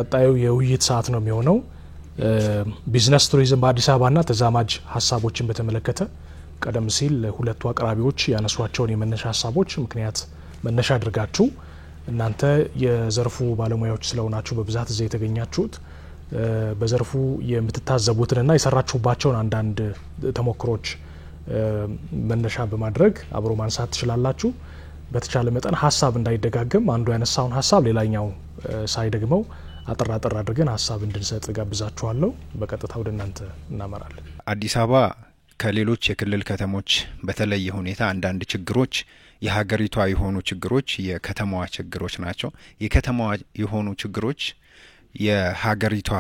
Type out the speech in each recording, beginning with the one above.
ቀጣዩ የውይይት ሰዓት ነው የሚሆነው ቢዝነስ ቱሪዝም በአዲስ አበባና ተዛማጅ ሐሳቦችን በተመለከተ ቀደም ሲል ሁለቱ አቅራቢዎች ያነሷቸውን የመነሻ ሐሳቦች ምክንያት መነሻ አድርጋችሁ እናንተ የዘርፉ ባለሙያዎች ስለሆናችሁ በብዛት እዚህ የተገኛችሁት በዘርፉ የምትታዘቡትንና የሰራችሁባቸውን አንዳንድ ተሞክሮች መነሻ በማድረግ አብሮ ማንሳት ትችላላችሁ በተቻለ መጠን ሐሳብ እንዳይደጋገም አንዱ ያነሳውን ሐሳብ ሌላኛው ሳይደግመው አጥራጥራ አድርገን ሐሳብ እንድንሰጥ ጋብዛችኋለሁ በቀጥታ ወደ እናንተ እናመራለን አዲስ አበባ ከሌሎች የክልል ከተሞች በተለየ ሁኔታ አንዳንድ ችግሮች የሀገሪቷ የሆኑ ችግሮች የከተማዋ ችግሮች ናቸው የከተማዋ የሆኑ ችግሮች የሀገሪቷ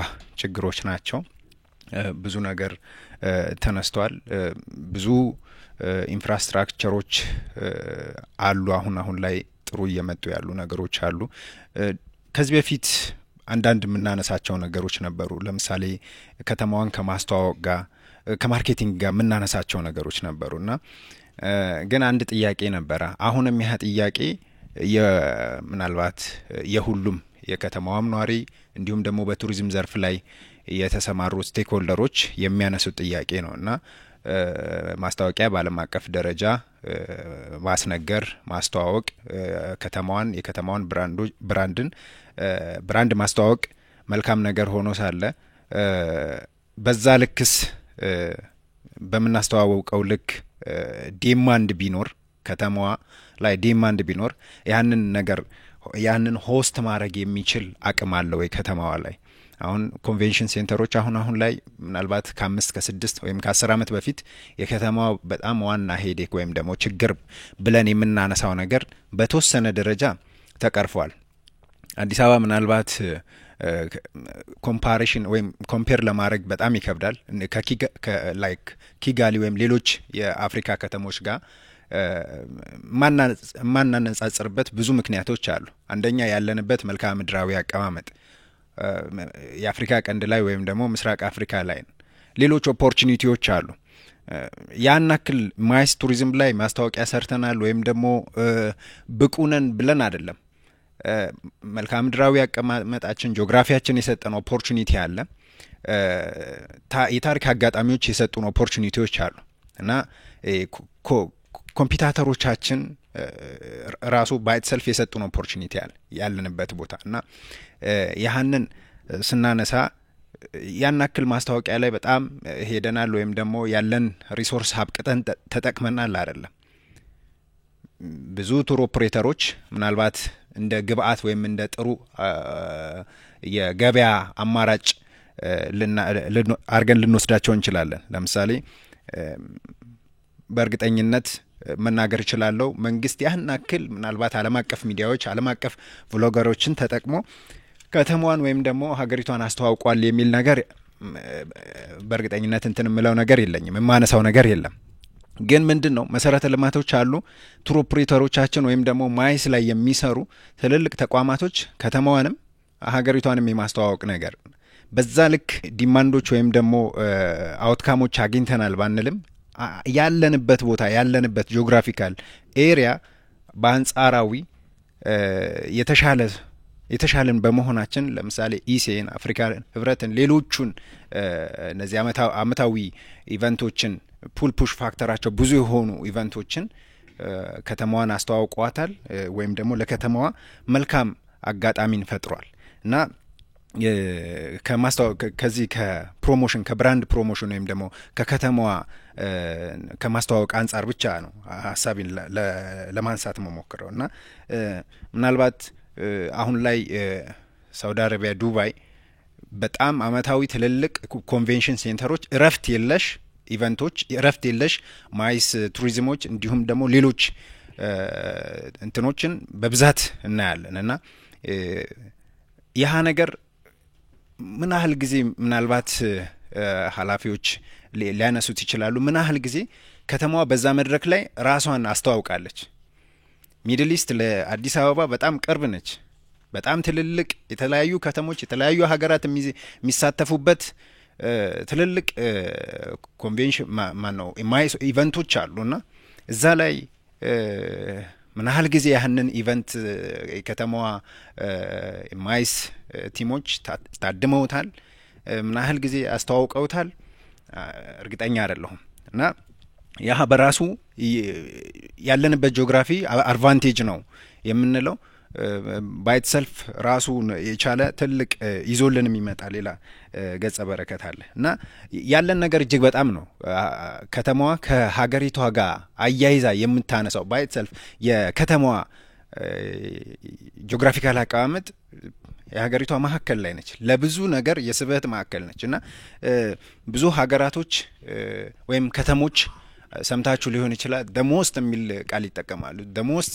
ችግሮች ናቸው ብዙ ነገር ተነስተዋል ብዙ ኢንፍራስትራክቸሮች አሉ አሁን ላይ ጥሩ እየመጡ ያሉ ነገሮች አሉ ከዚህ በፊት አንዳንድ ምናነሳቸው ነገሮች ነበሩ ለምሳሌ ከተማዋን ከማስተዋወቅ ጋር ከማርኬቲንግ ጋር ምናነሳቸው ነገሮች ነበሩና ግን አንድ ጥያቄ ነበር አሁንም ያ ጥያቄ ምናልባት የሁሉም የከተማዋም ኗሪ እንዲሁም ደግሞ በቱሪዝም ዘርፍ ላይ የተሰማሩ ስቴክሆልደሮች የሚያነሱት ጥያቄ ነውና ማስተዋወቂያ ባለም አቀፍ ደረጃ ማስነገር ማስተዋወቅ የከተማዋን ብራንድ ማስተዋወቅ መልካም ነገር ሆኖ ሳለ በዛ ልክስ በመናስተዋወቀው ልክ ዲማንድ ቢኖር ከተማዋ ላይ ዲማንድ ቢኖር ያንን ሆስት ማድረግ የሚችል አቅም አለ ወይ ከተማዋ ላይ አሁን ኮንቬንሽን ሴንተሮች አሁን ላይ ምናልባት ከ5 ከ6 ወይም ከ10 አመት በፊት የከተማው በጣም ዋና ሄዴክ ወይም ደግሞ ችግር ብለን የምናነሳው ነገር በተወሰነ ደረጃ ተቀርፏል አዲስ አበባ ምናልባት ኮምፓሪሽን ወይም ኮምፔር ለማድረግ በጣም ይከብዳል ላይክ ኪጋሊ ወይም ሌሎች የአፍሪካ ከተሞች ጋር ማናነጻጽርበት ብዙ ምክንያቶች አሉ አንደኛ ያለንበት መልክዓ ምድራዊ አቀማመጥ የአፍሪካ ቀንድ ላይ ወይም ደግሞ ምስራቅ አፍሪካ ላይ ሌሎች ኦፖርቹኒቲዎች አሉ ያናክል ማይስ ቱሪዝም ላይ ማስተዋወቂያ ሰርተናል ወይም ደግሞ ብቁነን ብለን አይደለም መልክዓ ምድራዊ አቀማመጣችን ጂኦግራፊያችን የሰጠን ኦፖርቹኒቲ አለ የታሪክ አጋጣሚዎች የሰጡን ኦፖርቹኒቲዎች አሉ እና ኮምፒውተሮቻችን ራሱ ባይት ሰልፍ የሰጡን ኦፖርቹኒቲ ያለንበት ቦታ እና ያንን ስናነሳ ያናክል ማስተዋወቂያ ላይ በጣም ሄደናል ወይም ደግሞ ያለን ሪሶርስ ሀብቅተን ተጠቅመናል አይደለም ብዙ ቱር ኦፕሬተሮች ምናልባት እንደ ግብአት ወይም እንደ ጥሩ የገበያ አማራጭ አርገን ልንወስዳቸው እንችላለን ለምሳሌ በእርግጠኝነት መናገር ይችላልው መንግስት ያህናክል ምናልባት ዓለም አቀፍ ሚዲያዎች ዓለም አቀፍ ቭሎገሮችን ተጠቅሞ ከተማዋን ወይም ደግሞ ሀገሪቷን አስተዋውቋል የሚል ነገር በእርግጠኝነት እንትንምለው ነገር የለኝም የማነሳው ነገር የለም ግን ምንድነው መሰረተ ልማቶች አሉ ቱር ኦፕሬተሮቻችን ወይም ደግሞ ማይስ ላይ የሚሰሩ ትልልቅ ተቋማቶች ከተማዋንም ሀገሪቷንም የማስተዋወቅ ነገር በዛ ልክ ዲማንዶች ወይም ደግሞ አውትካሞች አግኝተናል ባንልም ያለንበት ቦታ ያለንበት ጂኦግራፊካል ኤሪያ በአንጻራዊ የተሻለን በመሆናችን ለምሳሌ ኢሴን አፍሪካ ህብረትን ሌሎቹን እነዚህ አመታዊ ኢቨንቶችን ፑል ፑሽ ፋክተራቸው ብዙ የሆኑ ኢቨንቶችን ከተማዋን አስተዋውቋታል ወይም ደግሞ ለከተማዋ መልካም አጋጣሚን ፈጥሯል እና ከዚህ ከፕሮሞሽን ከብራንድ ፕሮሞሽን ወይም ደግሞ ከከተማዋ ከማስተዋወቅ አንፃር ብቻ ነው ሐሳቢን ለማንሳት መሞክረውና ምናልባት አሁን ላይ ሳውዲ አረቢያ ዱባይ በጣም አመታዊ ትልልቅ ኮንቬንሽን ሴንተሮች እረፍት የለሽ ኢቨንቶች እረፍት የለሽ ማይስ ቱሪዝሞች እንዲሁም ደግሞ ሌሎች እንትኖችን በብዛት እናያለንና ያ ነገር ምን ያህል ጊዜ ምናልባት ሐላፊዎች ሊያነሱት ይችላሉ ምን ያህል ጊዜ ከተማዋ በዛ መድረክ ላይ ራሷን አስተዋውቃለች ሚድል ኢስት ለአዲስ አበባ በጣም ቅርብ ነች በጣም ትልልቅ የተለያዩ ከተሞች የተለያዩ ሀገራት የሚሳተፉበት ትልልቅ ኮንቬንሽን ማነው ማይስ ኢቨንቶች አሉና እዛ ላይ ምን ያህል ጊዜ ያንን ኢቨንት የከተማዋ ማይስ ቲሞች ታድመውታል፣ ምን ያህል ጊዜ አስተዋውቀውታል እርግጠኛ አይደለሁም። እና ያ በራሱ ያለንበት ጂኦግራፊ አድቫንቴጅ ነው የምንለው ባይት ሰልፍ ራሱ የቻለ ትልቅ ይዞልን የሚመጣ ሌላ ገጸ በረከት አለ። እና ያለን ነገር እጅግ በጣም ነው ከተማዋ ከሀገሪቷ ጋር አያይዛ የምታነሳው ባይት ሰልፍ የከተማዋ ጂኦግራፊካል አቀማመጥ የሀገሪቷ ማዕከል ላይ ነች፣ ለብዙ ነገር የስበት ማዕከል ነች። እና ብዙ ሀገራቶች ወይም ከተሞች ሰምታችሁ ሊሆን ይችላል the most የሚል ቃል ይጠቀማሉ። the most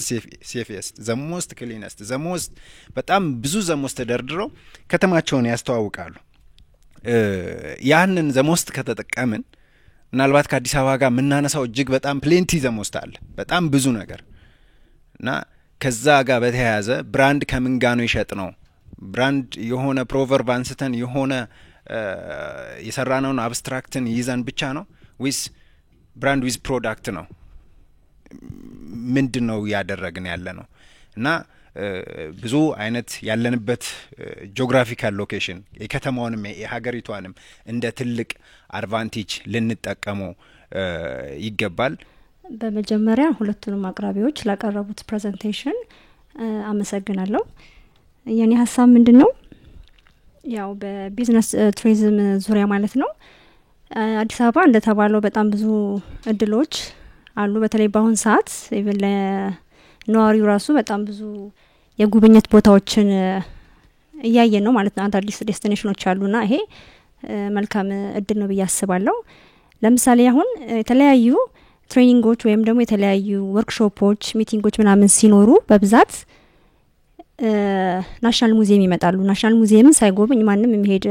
safest, the most cleanest, the most በጣም ብዙ the most ተደርድረው ከተማቸውን ያስተዋውቃሉ። ያንን the most ከተጠቀምን ምናልባት ከአዲስ አበባ ጋር የምናነሳው እጅግ በጣም ፕሌንቲ the most አለ፣ በጣም ብዙ ነገር። እና ከዛ ጋር በተያያዘ ብራንድ ከምን ጋር ነው ይሸጥ ነው ብራንድ የሆነ ፕሮቨርብ አንስተን የሆነ የሰራነውን አብስትራክትን ይዘን ብቻ ነው ወይስ ብራንድ ዊዝ ፕሮዳክት ነው? ምንድነው ያደረግን ያለ ነው? እና ብዙ አይነት ያለንበት ጂኦግራፊካል ሎኬሽን የከተማውንም የሀገሪቷንም እንደ ትልቅ አድቫንቴጅ ልንጠቀመው ይገባል። በመጀመሪያ ሁለቱንም አቅራቢዎች ላቀረቡት ፕሬዘንቴሽን አመሰግናለሁ። የኔ ሀሳብ ምንድነው ያው በቢዝነስ ቱሪዝም ዙሪያ ማለት ነው አዲስ አበባ እንደተባለው በጣም ብዙ እድሎች አሉ። በተለይ በአሁን ሰዓት ኢቭን ለነዋሪው ራሱ በጣም ብዙ የጉብኝት ቦታዎችን እያየን ነው ማለት ነው። አዳዲስ ዴስቲኔሽኖች አሉና ይሄ መልካም እድል ነው ብዬ አስባለሁ። ለምሳሌ አሁን የተለያዩ ትሬኒንጎች ወይም ደግሞ የተለያዩ ወርክሾፖች ሚቲንጎች ምናምን ሲኖሩ በብዛት ናሽናል ሙዚየም ይመጣሉ። ናሽናል ሙዚየምን ሳይጎብኝ ማንም የሚሄድ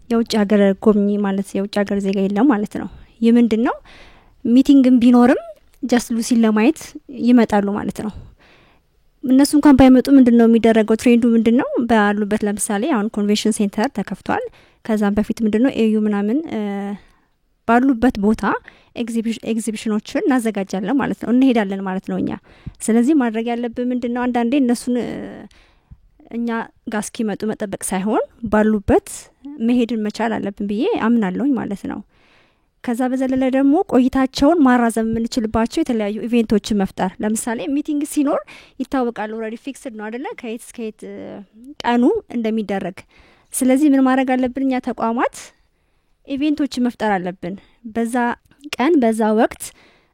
የውጭ ሀገር ጎብኚ ማለት የውጭ ሀገር ዜጋ የለም ማለት ነው። ይህ ምንድነው ሚቲንግም ቢኖርም ጀስት ሉሲን ለማየት ይመጣሉ ማለት ነው። እነሱ እንኳን ባይመጡ ምንድነው የሚደረገው ትሬንዱ ምንድነው ባሉበት ለምሳሌ አሁን ኮንቬንሽን ሴንተር ተከፍቷል። ከዛም በፊት ምንድነው ኤዩ ምናምን ባሉበት ቦታ ኤግዚቢሽኖችን እናዘጋጃለን ማለት ነው፣ እንሄዳለን ማለት ነው እኛ። ስለዚህ ማድረግ ያለብን ምንድነው አንዳንዴ እነሱን እኛ ጋር እስኪመጡ መጠበቅ ሳይሆን ባሉበት መሄድን መቻል አለብን ብዬ አምናለሁኝ ማለት ነው። ከዛ በዘለለ ደግሞ ቆይታቸውን ማራዘም የምንችልባቸው የተለያዩ ኢቨንቶችን መፍጠር። ለምሳሌ ሚቲንግ ሲኖር ይታወቃል ኦልሬዲ ፊክስድ ነው አይደለ ከየት እስከ የት ቀኑ እንደሚደረግ። ስለዚህ ምን ማድረግ አለብን እኛ ተቋማት ኢቨንቶችን መፍጠር አለብን። በዛ ቀን በዛ ወቅት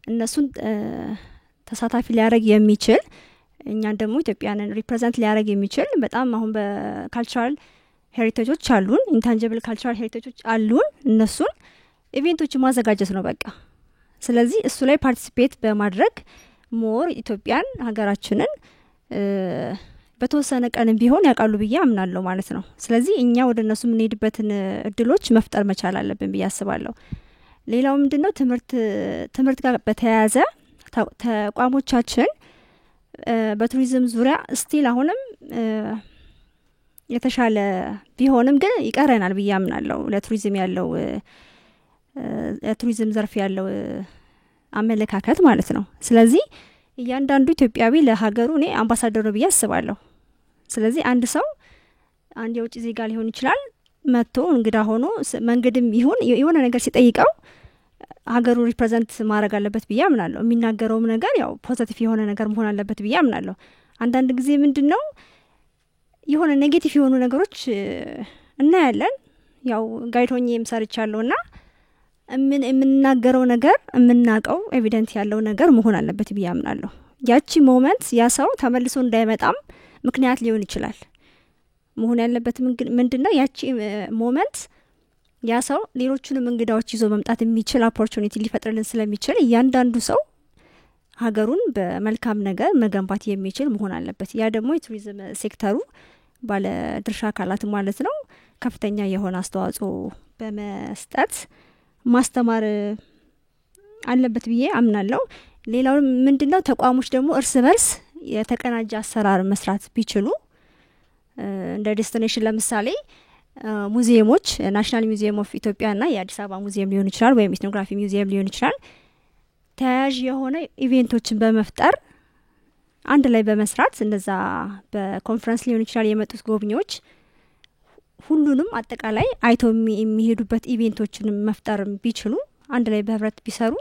እነሱን ተሳታፊ ሊያደርግ የሚችል እኛን ደግሞ ኢትዮጵያንን ሪፕሬዘንት ሊያደርግ የሚችል በጣም አሁን በካልቸራል ሄሪቴጆች አሉን፣ ኢንታንጂብል ካልቸራል ሄሪቴጆች አሉን። እነሱን ኢቨንቶችን ማዘጋጀት ነው በቃ። ስለዚህ እሱ ላይ ፓርቲሲፔት በማድረግ ሞር ኢትዮጵያን ሀገራችንን በተወሰነ ቀንም ቢሆን ያውቃሉ ብዬ አምናለሁ ማለት ነው። ስለዚህ እኛ ወደ እነሱ የምንሄድበትን እድሎች መፍጠር መቻል አለብን ብዬ አስባለሁ። ሌላው ምንድነው ትምህርት ጋር በተያያዘ ተቋሞቻችን በቱሪዝም ዙሪያ ስቲል አሁንም የተሻለ ቢሆንም ግን ይቀረናል ብዬ አምናለሁ። ለቱሪዝም ያለው የቱሪዝም ዘርፍ ያለው አመለካከት ማለት ነው። ስለዚህ እያንዳንዱ ኢትዮጵያዊ ለሀገሩ እኔ አምባሳደር ነው ብዬ አስባለሁ። ስለዚህ አንድ ሰው አንድ የውጭ ዜጋ ሊሆን ይችላል መጥቶ እንግዳ ሆኖ መንገድም ይሁን የሆነ ነገር ሲጠይቀው ሀገሩ ሪፕሬዘንት ማድረግ አለበት ብዬ አምናለሁ። የሚናገረውም ነገር ያው ፖዚቲቭ የሆነ ነገር መሆን አለበት ብዬ አምናለሁ። አንዳንድ ጊዜ ምንድነው የሆነ ኔጌቲቭ የሆኑ ነገሮች እናያለን። ያው ጋይድ ሆኜም ሰርቻለሁና የምንናገረው ነገር የምናቀው ኤቪደንት ያለው ነገር መሆን አለበት ብዬ አምናለሁ። ያቺ ሞመንት ያ ሰው ተመልሶ እንዳይመጣም ምክንያት ሊሆን ይችላል። መሆን ያለበት ምንድነው ያቺ ሞመንት ያ ሰው ሌሎቹንም እንግዳዎች ይዞ መምጣት የሚችል ኦፖርቹኒቲ ሊፈጥርልን ስለሚችል እያንዳንዱ ሰው ሀገሩን በመልካም ነገር መገንባት የሚችል መሆን አለበት። ያ ደግሞ የቱሪዝም ሴክተሩ ባለ ድርሻ አካላት ማለት ነው ከፍተኛ የሆነ አስተዋጽኦ በመስጠት ማስተማር አለበት ብዬ አምናለሁ። ሌላው ምንድነው ተቋሞች ደግሞ እርስ በርስ የተቀናጀ አሰራር መስራት ቢችሉ እንደ ዴስቲኔሽን ለምሳሌ ሙዚየሞች ናሽናል ሙዚየም ኦፍ ኢትዮጵያና የአዲስ አበባ ሙዚየም ሊሆን ይችላል ወይም ኢትኖግራፊ ሙዚየም ሊሆን ይችላል ተያያዥ የሆነ ኢቨንቶችን በመፍጠር አንድ ላይ በመስራት እንደዛ በኮንፈረንስ ሊሆን ይችላል የመጡት ጎብኚዎች ሁሉንም አጠቃላይ አይቶ የሚሄዱበት ኢቨንቶችን መፍጠር ቢችሉ አንድ ላይ በህብረት ቢሰሩ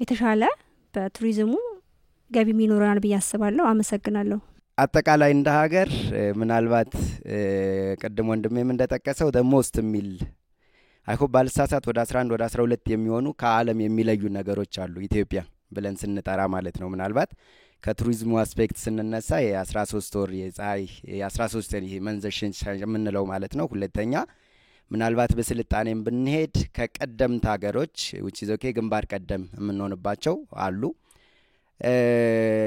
የተሻለ በቱሪዝሙ ገቢ የሚኖረናል ብዬ አስባለሁ። አመሰግናለሁ። አጠቃላይ እንደ ሀገር ምናልባት ቀደም ወንድሜም እንደጠቀሰው ደሞስት ሚል አይሆፕ ባልሳሳት ወደ 11 ወደ 12 የሚሆኑ ከዓለም የሚለዩ ነገሮች አሉ ኢትዮጵያ ብለን ስንጠራ ማለት ነው። ምናልባት ከቱሪዝሙ አስፔክት ስንነሳ የ13 ወር የፀሐይ የ13 ይሄ መንዘሽን የምንለው ማለት ነው። ሁለተኛ ምናልባት በስልጣኔም ብንሄድ ከቀደምት ሀገሮች which is okay ግንባር ቀደም የምንሆንባቸው አሉ።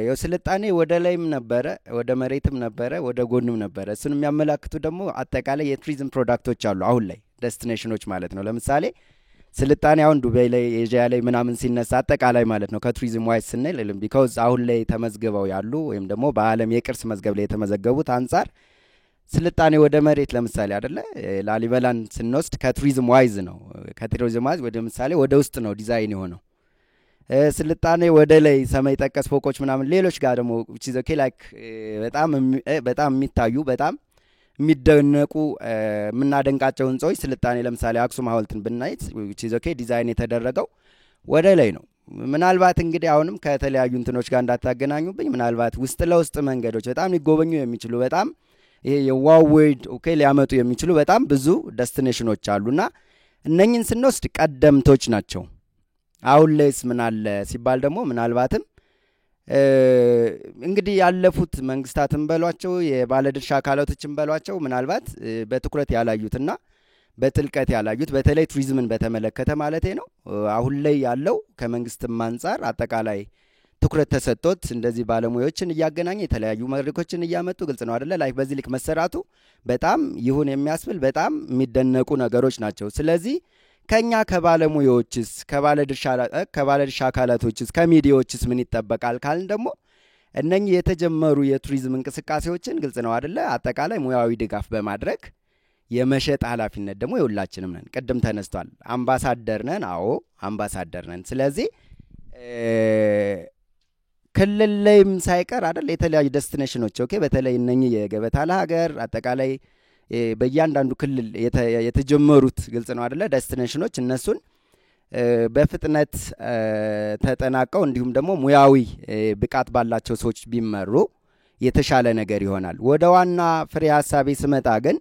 የስልጣኔ ወደ ላይም ነበረ ወደ መሬትም ነበረ ወደ ጎንም ነበረ። እሱን የሚያመላክቱ ደግሞ አጠቃላይ የቱሪዝም ፕሮዳክቶች አሉ አሁን ላይ ዴስቲኔሽኖች ማለት ነው። ለምሳሌ ስልጣኔ አሁን ዱባይ ላይ ኤዥያ ላይ ምናምን ሲነሳ አጠቃላይ ማለት ነው ከቱሪዝም ዋይስ ስንል because አሁን ላይ ተመዝግበው ያሉ ወይም ደግሞ በአለም የቅርስ መዝገብ ላይ የተመዘገቡት አንፃር ስልጣኔ ወደ መሬት ለምሳሌ አይደለ ላሊበላን ስንወስድ ከቱሪዝም ዋይዝ ነው ከቱሪዝም ዋይዝ ወደ ምሳሌ ወደ ውስጥ ነው ዲዛይን የሆነው። ስልጣኔ ወደ ላይ ሰማይ ጠቀስ ፎቆች ምናምን ሌሎች ጋር ደግሞ which is okay like በጣም የሚታዩ በጣም የሚደነቁ ምናደንቃቸው ህንጻዎች ስልጣኔ ለምሳሌ አክሱም ሐውልትን ብናይት which is okay ዲዛይን የተደረገው ወደ ላይ ነው። ምናልባት እንግዲህ አሁንም ከተለያዩ እንትኖች ጋር እንዳታገናኙብኝ ምናልባት ውስጥ ለውስጥ መንገዶች በጣም ሊጎበኙ የሚችሉ በጣም ይሄ የዋው ወርድ ኦኬ ሊያመጡ የሚችሉ በጣም ብዙ ዴስቲኔሽኖች አሉና እነኝን ስንወስድ ቀደምቶች ናቸው። አሁን ላይስ ምን አለ ሲባል ደግሞ ምናልባትም እንግዲህ ያለፉት መንግስታትን በሏቸው የባለድርሻ አካላቶችን በሏቸው ምናልባት በትኩረት ያላዩትና በጥልቀት ያላዩት በተለይ ቱሪዝምን በተመለከተ ማለቴ ነው አሁን ላይ ያለው ከመንግስትም አንፃር አጠቃላይ ትኩረት ተሰጥቶት እንደዚህ ባለሙያዎችን እያገናኘ የተለያዩ መድረኮችን እያመጡ ግልጽ ነው አይደለ ላይክ በዚህ ልክ መሰራቱ በጣም ይሁን የሚያስብል በጣም የሚደነቁ ነገሮች ናቸው። ስለዚህ ከኛ ከባለሙያዎችስ ከባለድርሻ አካላቶችስ ከሚዲያዎችስ ምን ይጠበቃል ካልን ደግሞ እነኚህ የተጀመሩ የቱሪዝም እንቅስቃሴዎችን ግልጽ ነው አይደለ አጠቃላይ ሙያዊ ድጋፍ በማድረግ የመሸጥ ኃላፊነት ደግሞ የሁላችንም ነን። ቅድም ተነስቷል አምባሳደር ነን። አዎ አምባሳደር ነን። ስለዚህ ክልል ላይም ሳይቀር አይደል የተለያዩ ዴስቲኔሽኖች ኦኬ በተለይ እነኚህ የገበታ ለሀገር አጠቃላይ በእያንዳንዱ ክልል የተጀመሩት ግልጽ ነው አይደለ ዴስቲኔሽኖች እነሱን በፍጥነት ተጠናቀው እንዲሁም ደግሞ ሙያዊ ብቃት ባላቸው ሰዎች ቢመሩ የተሻለ ነገር ይሆናል። ወደ ዋና ፍሬ ሐሳቤ ስመጣ ግን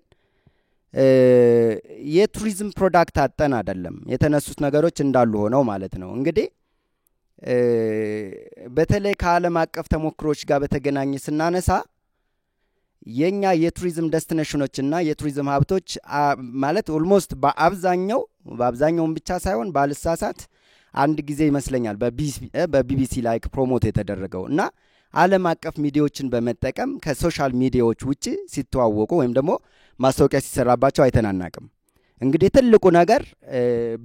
የቱሪዝም ፕሮዳክት አጠን አይደለም የተነሱት ነገሮች እንዳሉ ሆነው ማለት ነው። እንግዲህ በተለይ ከዓለም አቀፍ ተሞክሮች ጋር በተገናኘ ስናነሳ የኛ የቱሪዝም ዴስቲኔሽኖችና የቱሪዝም ሀብቶች ማለት ኦልሞስት በአብዛኛውም ብቻ ሳይሆን ባልሳሳት አንድ ጊዜ ይመስለኛል በቢቢሲ ላይክ ፕሮሞት የተደረገው እና ዓለም አቀፍ ሚዲያዎችን በመጠቀም ከሶሻል ሚዲያዎች ውጪ ሲተዋወቁ ወይም ደግሞ ማስታወቂያ ሲሰራባቸው አይተናናቅም። እንግዲህ ትልቁ ነገር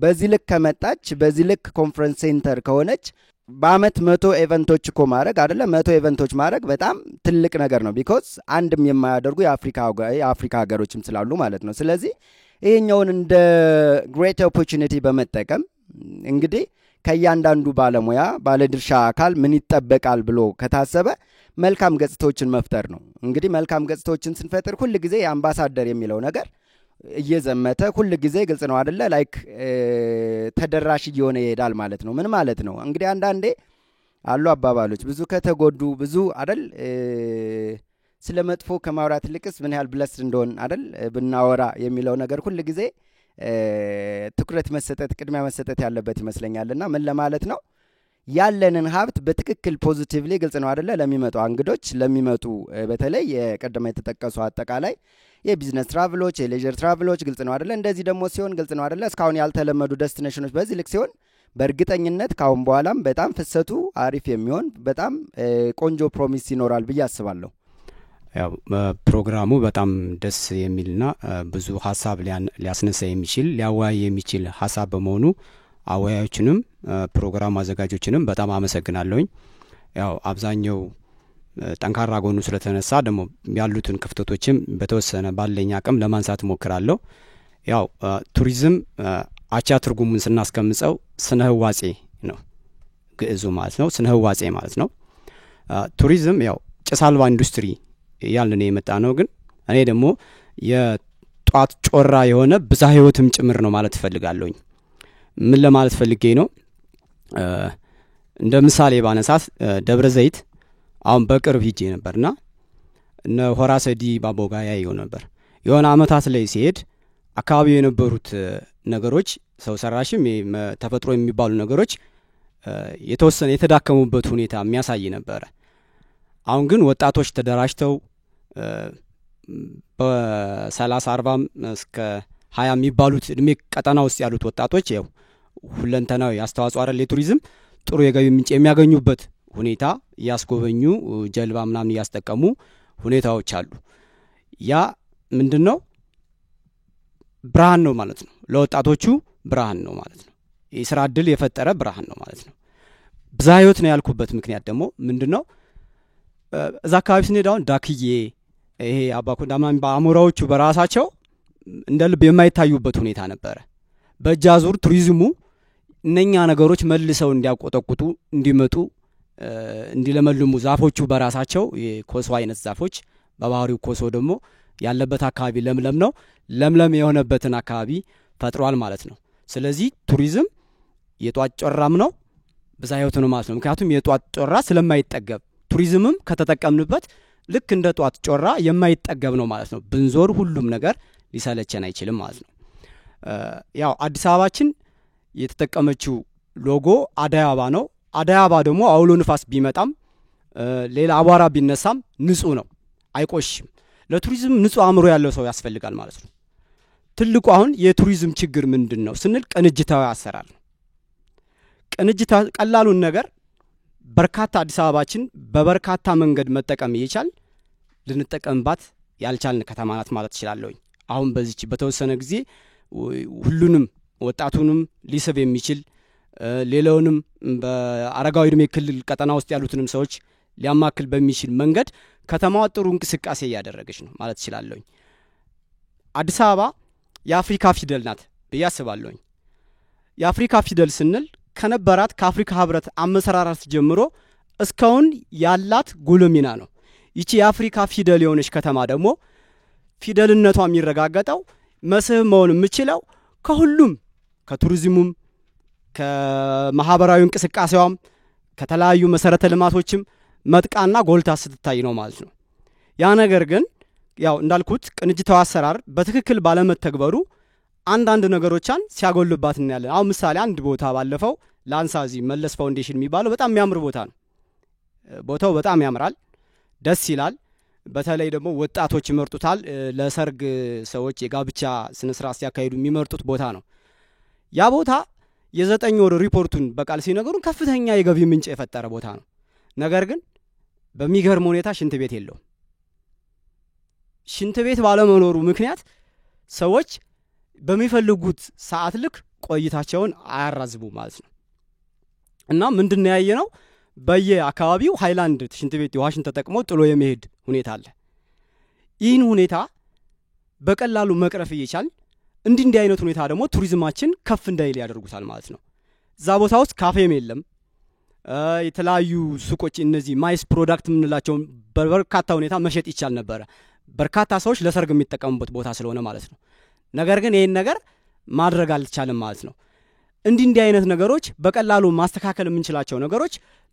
በዚህ ልክ ከመጣች በዚህ ልክ ኮንፈረንስ ሴንተር ከሆነች በአመት 100 ኢቨንቶች እኮ ማድረግ አይደለ 100 ኢቨንቶች ማድረግ በጣም ትልቅ ነገር ነው because አንድም የማያደርጉ የአፍሪካ ሀገሮችም ስላሉ ማለት ነው። ስለዚህ ይሄኛውን እንደ great opportunity በመጠቀም እንግዲህ ከያንዳንዱ ባለሙያ ባለድርሻ አካል ምን ይጠበቃል ብሎ ከታሰበ መልካም ገጽታዎችን መፍጠር ነው። እንግዲህ መልካም ገጽታዎችን ስንፈጥር ሁሉ ጊዜ የአምባሳደር የሚለው ነገር እየዘመተ ሁሉ ጊዜ ግልጽ ነው አይደለ ላይክ ተደራሽ እየሆነ ይሄዳል ማለት ነው። ምን ማለት ነው እንግዲህ አንዳንዴ አሉ አባባሎች ብዙ ከተጎዱ ብዙ አይደል ስለመጥፎ ከማውራት ልቅስ ምን ያህል ብለስድ እንደሆን አይደል ብናወራ የሚለው ነገር ሁሉ ጊዜ ትኩረት መሰጠት ቅድሚያ መሰጠት ያለበት ይመስለኛልና ምን ለማለት ነው ያለንን ሀብት በትክክል ፖዚቲቭሊ ግልጽ ነው አይደለ ለሚመጡ እንግዶች ለሚመጡ በተለይ የቀደመ የተጠቀሱ አጠቃላይ የቢዝነስ ትራቭሎች የሌጀር ትራቭሎች ግልጽ ነው አይደለ እንደዚህ ደግሞ ሲሆን ግልጽ ነው አይደለ እስካሁን ያልተለመዱ ዴስቲኔሽኖች በዚህ ልክ ሲሆን በእርግጠኝነት ካሁን በኋላም በጣም ፍሰቱ አሪፍ የሚሆን በጣም ቆንጆ ፕሮሚስ ይኖራል ብዬ አስባለሁ። ያው ፕሮግራሙ በጣም ደስ የሚልና ብዙ ሐሳብ ሊያስነሳ የሚችል ሊያወያይ የሚችል ሐሳብ በመሆኑ አወያዮችንም ፕሮግራም አዘጋጆችንም በጣም አመሰግናለሁኝ። ያው አብዛኛው ጠንካራ ጎኑ ስለተነሳ ደግሞ ያሉትን ክፍተቶችም በተወሰነ ባለኛ አቅም ለማንሳት ሞክራለሁ። ያው ቱሪዝም አቻ ትርጉሙን ስናስቀምጸው ስነ ህዋጼ ነው ግዕዙ ማለት ነው፣ ስነ ህዋጼ ማለት ነው። ቱሪዝም ያው ጭስ አልባ ኢንዱስትሪ ያልን የመጣ ነው። ግን እኔ ደግሞ የጧት ጮራ የሆነ ብዛ ህይወትም ጭምር ነው ማለት እፈልጋለሁኝ። ምን ለማለት ፈልጌ ነው? እንደ ምሳሌ ባነሳት ደብረ ዘይት አሁን በቅርብ ሂጄ ነበርና እነ ሆራ ሰዲ ባቦጋ ያየው ነበር። የሆነ አመታት ላይ ሲሄድ አካባቢው የነበሩት ነገሮች ሰው ሰራሽም ተፈጥሮ የሚባሉ ነገሮች የተወሰነ የተዳከሙበት ሁኔታ የሚያሳይ ነበር። አሁን ግን ወጣቶች ተደራጅተው በ30 40 እስከ 20 የሚባሉት እድሜ ቀጠና ውስጥ ያሉት ወጣቶች ያው ሁለንተናዊ አስተዋጽኦ አይደል የቱሪዝም ጥሩ የገቢ ምንጭ የሚያገኙበት ሁኔታ ያስጎበኙ ጀልባ ምናምን ያስጠቀሙ ሁኔታዎች አሉ። ያ ምንድነው? ብርሃን ነው ማለት ነው። ለወጣቶቹ ብርሃን ነው ማለት ነው። የሥራ ዕድል የፈጠረ ብርሃን ነው ማለት ነው። ብዛ ህይወት ነው ያልኩበት ምክንያት ደግሞ ምንድነው? እዛ አካባቢ ስንሄድ አሁን ዳክዬ ይሄ አባኮንዳ ምናምን አሞራዎቹ በራሳቸው እንደ ልብ የማይታዩበት ሁኔታ ነበረ። በእጅ አዙር ቱሪዝሙ እነኛ ነገሮች መልሰው እንዲያቆጠቁጡ እንዲመጡ እንዲለመልሙ ዛፎቹ በራሳቸው የኮሶ አይነት ዛፎች በባህሪው ኮሶ ደግሞ ያለበት አካባቢ ለምለም ነው። ለምለም የሆነበትን አካባቢ ፈጥሯል ማለት ነው። ስለዚህ ቱሪዝም የጧት ጮራም ነው ብዛ ህይወት ነው ማለት ነው። ምክንያቱም የጧት ጮራ ስለማይጠገብ ቱሪዝምም ከተጠቀምንበት ልክ እንደ ጧት ጮራ የማይጠገብ ነው ማለት ነው። ብንዞር ሁሉም ነገር ሊሰለቸን አይችልም ማለት ነው። ያው አዲስ አበባችን የተጠቀመችው ሎጎ አዳይ አበባ ነው። አዳይ አበባ ደግሞ አውሎ ንፋስ ቢመጣም ሌላ አቧራ ቢነሳም ንጹህ ነው፣ አይቆሽም። ለቱሪዝም ንጹህ አእምሮ ያለው ሰው ያስፈልጋል ማለት ነው። ትልቁ አሁን የቱሪዝም ችግር ምንድነው ስንል ቅንጅታዊ አሰራር ነው። ቀላሉን ነገር በርካታ አዲስ አበባችን በበርካታ መንገድ መጠቀም እየቻል ልንጠቀምባት ያልቻልን ከተማ ናት ማለት እችላለሁ። አሁን በዚች በተወሰነ ጊዜ ሁሉንም ወጣቱንም ሊስብ የሚችል ሌላውንም በአረጋዊ እድሜ ክልል ቀጠና ውስጥ ያሉትንም ሰዎች ሊያማክል በሚችል መንገድ ከተማዋ ጥሩ እንቅስቃሴ እያደረገች ነው ማለት እችላለሁ። አዲስ አበባ የአፍሪካ ፊደል ናት ብዬ አስባለሁ። የአፍሪካ ፊደል ስንል ከነበራት ከአፍሪካ ህብረት አመሰራራት ጀምሮ እስካሁን ያላት ጉልህ ሚና ነው። ይቺ የአፍሪካ ፊደል የሆነች ከተማ ደግሞ ፊደልነቷ የሚረጋገጠው መስህብ መሆን የምችለው ከሁሉም ከቱሪዝሙም ከማህበራዊ እንቅስቃሴዋም ከተለያዩ መሰረተ ልማቶችም መጥቃና ጎልታ ስትታይ ነው ማለት ነው። ያ ነገር ግን ያው እንዳልኩት ቅንጅታዊ አሰራር በትክክል ባለመተግበሩ አንዳንድ ነገሮችን ሲያጎልባት እናያለን። አሁን ምሳሌ አንድ ቦታ ባለፈው ላንሳዚ መለስ ፋውንዴሽን የሚባለው በጣም የሚያምር ቦታ ነው። ቦታው በጣም ያምራል፣ ደስ ይላል። በተለይ ደግሞ ወጣቶች ይመርጡታል። ለሰርግ ሰዎች የጋብቻ ስነ ስርዓት ሲያካሂዱ የሚመርጡት ቦታ ነው። ያ ቦታ የ9 ወር ሪፖርቱን በቃል ሲነገሩን ከፍተኛ የገቢ ምንጭ የፈጠረ ቦታ ነው። ነገር ግን በሚገርም ሁኔታ ሽንት ቤት የለውም። ሽንት ቤት ባለመኖሩ ምክንያት ሰዎች በሚፈልጉት ሰዓት ልክ ቆይታቸውን አያራዝቡ ማለት ነው። እና ምንድነው ያየነው? በየአካባቢው ሃይላንድ ሽንት ቤት የዋሽን ተጠቅሞ ጥሎ የመሄድ ሁኔታ አለ። ይህን ሁኔታ በቀላሉ መቅረፍ እየቻልን እንዲህ አይነት ሁኔታ ደግሞ ቱሪዝማችን ከፍ እንዳይል ያደርጉታል ማለት ነው። እዛ ቦታ ውስጥ ካፌም የለም። የተለያዩ ሱቆች እነዚህ ማይስ ፕሮዳክት የምንላቸው በበርካታ ሁኔታ መሸጥ ይቻል ነበረ፣ በርካታ ሰዎች ለሰርግ የሚጠቀሙበት ቦታ ስለሆነ ማለት ነው። ነገር ግን ይሄን ነገር ማድረግ አልቻለም ማለት ነው። እንዲህ አይነት ነገሮች በቀላሉ ማስተካከል የምንችላቸው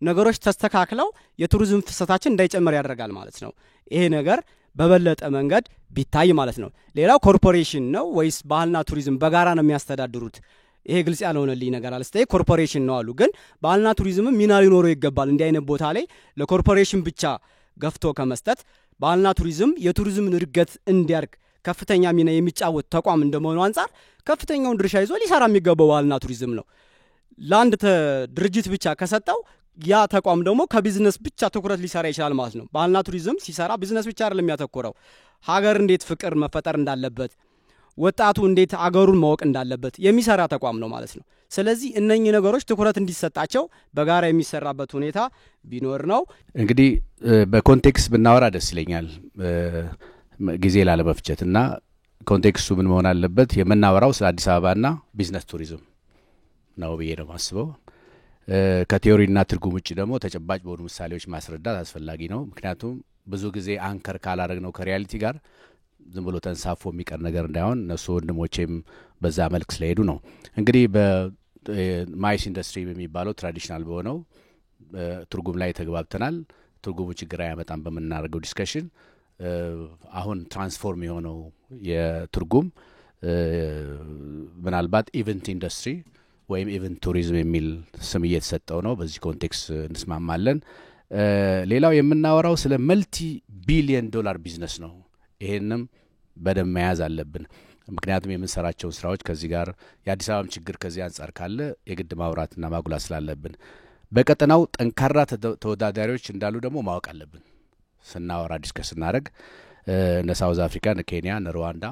ነገሮች ተስተካክለው የቱሪዝም ፍሰታችን እንዳይጨምር ያደርጋል ማለት ነው። ይሄ ነገር በበለጠ መንገድ ቢታይ ማለት ነው። ሌላው ኮርፖሬሽን ነው ወይስ ባህልና ቱሪዝም በጋራ ነው የሚያስተዳድሩት? ይሄ ግልጽ ያልሆነልኝ ነገር አለስተ ኮርፖሬሽን ነው አሉ። ግን ባህልና ቱሪዝም ሚና ሊኖረው ይገባል። እንዲህ አይነት ቦታ ላይ ለኮርፖሬሽን ብቻ ገፍቶ ከመስጠት ባህልና ቱሪዝም የቱሪዝምን እድገት እንዲያርግ ከፍተኛ ሚና የሚጫወት ተቋም እንደመሆኑ አንፃር ከፍተኛውን ድርሻ ይዞ ሊሰራ የሚገባው ባህልና ቱሪዝም ነው። ለአንድ ድርጅት ብቻ ከሰጠው ያ ተቋም ደግሞ ከቢዝነስ ብቻ ትኩረት ሊሰራ ይችላል ማለት ነው። ባህልና ቱሪዝም ሲሰራ ቢዝነስ ብቻ አይደለም የሚያተኩረው፣ ሀገር እንዴት ፍቅር መፈጠር እንዳለበት፣ ወጣቱ እንዴት አገሩን ማወቅ እንዳለበት የሚሰራ ተቋም ነው ማለት ነው። ስለዚህ እነኚህ ነገሮች ትኩረት እንዲሰጣቸው በጋራ የሚሰራበት ሁኔታ ቢኖር ነው። እንግዲህ በኮንቴክስት ብናወራ ደስ ይለኛል ጊዜ ላለመፍጀትና ኮንቴክስቱ ምን መሆን አለበት? የምናወራው ስለ አዲስ አበባና ቢዝነስ ቱሪዝም ነው ብዬ ነው ማስበው። ከቲዮሪና ትርጉም ውጭ ደግሞ ተጨባጭ በሆኑ ምሳሌዎች ማስረዳት አስፈላጊ ነው። ምክንያቱም ብዙ ጊዜ አንከር ካላረግ ነው ከሪያሊቲ ጋር ዝም ብሎ ተንሳፎ የሚቀር ነገር እንዳይሆን እነሱ ወንድሞቼም በዛ መልክ ስለሄዱ ነው። እንግዲህ በማይስ ኢንዱስትሪ በሚባለው ትራዲሽናል በሆነው ትርጉም ላይ ተግባብተናል። ትርጉሙ ችግር አያመጣም በምናደርገው ዲስከሽን። አሁን ትራንስፎርም የሆነው የትርጉም ምናልባት ኢቨንት ኢንዱስትሪ ወይም ኢቨንት ቱሪዝም የሚል ስም እየተሰጠው ነው። በዚህ ኮንቴክስት እንስማማለን። ሌላው የምናወራው ስለ መልቲ ቢሊየን ዶላር ቢዝነስ ነው። ይሄንም በደንብ መያዝ አለብን። ምክንያቱም የምንሰራቸውን ስራዎች ከዚህ ጋር የአዲስ አበባም ችግር ከዚህ አንጻር ካለ የግድ ማውራትና ማጉላት ስላለብን በቀጠናው ጠንካራ ተወዳዳሪዎች እንዳሉ ደግሞ ማወቅ አለብን። ስናወራ ዲስከስ ስናደርግ እነ ሳውዝ አፍሪካ፣ እነ ኬንያ፣ እነ ሩዋንዳ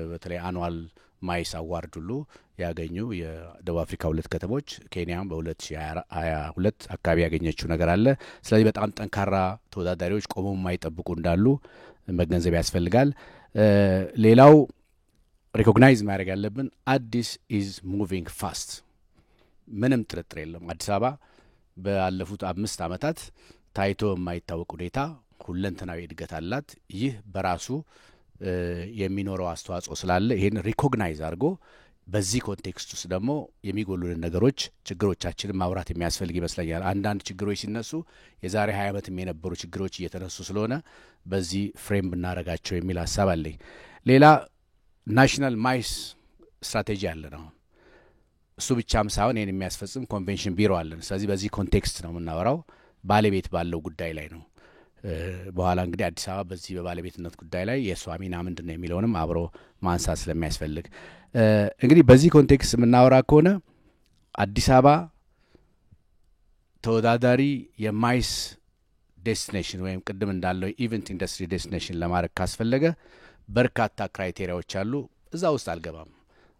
በተለይ አኑዋል ማይስ አዋርድ ሁሉ ያገኙ የደቡብ አፍሪካ 2 ከተሞች ኬንያም በ2022 አካባቢ ያገኘችው ነገር አለ። ስለዚህ በጣም ጠንካራ ተወዳዳሪዎች ቆመው የማይጠብቁ እንዳሉ መገንዘብ ያስፈልጋል። ሌላው ሪኮግናይዝ ማድረግ ያለብን አዲስ ኢዝ ሙቪንግ ፋስት። ምንም ጥርጥር የለም። አዲስ አበባ ባለፉት 5 ዓመታት ታይቶ የማይታወቅ ሁኔታ ሁለንተናዊ እድገት አላት። ይህ በራሱ የሚኖረው አስተዋጽኦ ስላለ ይሄን ሪኮግናይዝ አድርጎ በዚህ ኮንቴክስት ውስጥ ደግሞ የሚጎሉልን ነገሮች ችግሮቻችንን ማውራት የሚያስፈልግ ይመስለኛል። አንዳንድ ችግሮች ሲነሱ የዛሬ 20 ዓመትም የነበሩ ችግሮች እየተነሱ ስለሆነ በዚህ ፍሬም ብናረጋቸው የሚል ሀሳብ አለኝ። ሌላ ናሽናል ማይስ ስትራቴጂ አለ ነው። እሱ ብቻም ሳይሆን ይሄን የሚያስፈጽም ኮንቬንሽን ቢሮ አለን። ስለዚህ በዚህ ኮንቴክስት ነው የምናወራው፣ ባለቤት ባለው ጉዳይ ላይ ነው። በኋላ እንግዲህ አዲስ አበባ በዚህ በባለቤትነት ጉዳይ ላይ የእሷ ሚና ምንድን ነው የሚለውንም አብሮ ማንሳት ስለሚያስፈልግ እንግዲህ በዚህ ኮንቴክስት የምናወራ ከሆነ አዲስ አበባ ተወዳዳሪ የማይስ ዴስቲኔሽን ወይም ቅድም እንዳለው ኢቨንት ኢንዱስትሪ ዴስቲኔሽን ለማድረግ ካስፈለገ በርካታ ክራይቴሪያዎች አሉ። እዛ ውስጥ አልገባም፣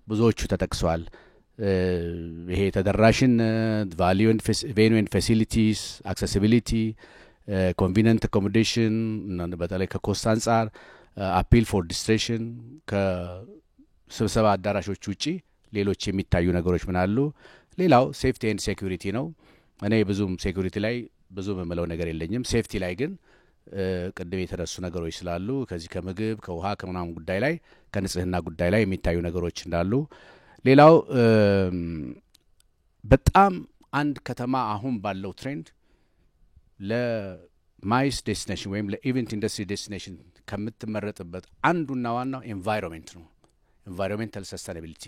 ብዙዎቹ ተጠቅሰዋል። ይሄ ተደራሽነት፣ ቫሊዩ ቬኑ ኤንድ ፋሲሊቲስ፣ አክሴሲቢሊቲ፣ ኮንቪኒየንት አኮሞዴሽን በተለይ ከኮስት አንጻር፣ አፒል ፎር ዲስትሬሽን፣ ከስብሰባ አዳራሾች ውጪ ሌሎች የሚታዩ ነገሮች ምን አሉ? ሌላው ሴፍቲ ኤንድ ሴኩሪቲ ነው። እኔ ብዙም ሴኩሪቲ ላይ ብዙም የምለው ነገር የለኝም። ሴፍቲ ላይ ግን ቅድም የተነሱ ነገሮች ስላሉ ከዚህ ከምግብ ከውሃ ከምናምን ጉዳይ ላይ ከንጽህና ጉዳይ ላይ የሚታዩ ነገሮች እንዳሉ፣ ሌላው በጣም አንድ ከተማ አሁን ባለው ትሬንድ ለማይስ ዴስቲኔሽን ወይም ለኢቨንት ኢንዱስትሪ ዴስቲኔሽን ከምትመረጥበት አንዱና ዋናው ኤንቫይሮንሜንት ነው። ኤንቫይሮንሜንታል ሰስቴናቢሊቲ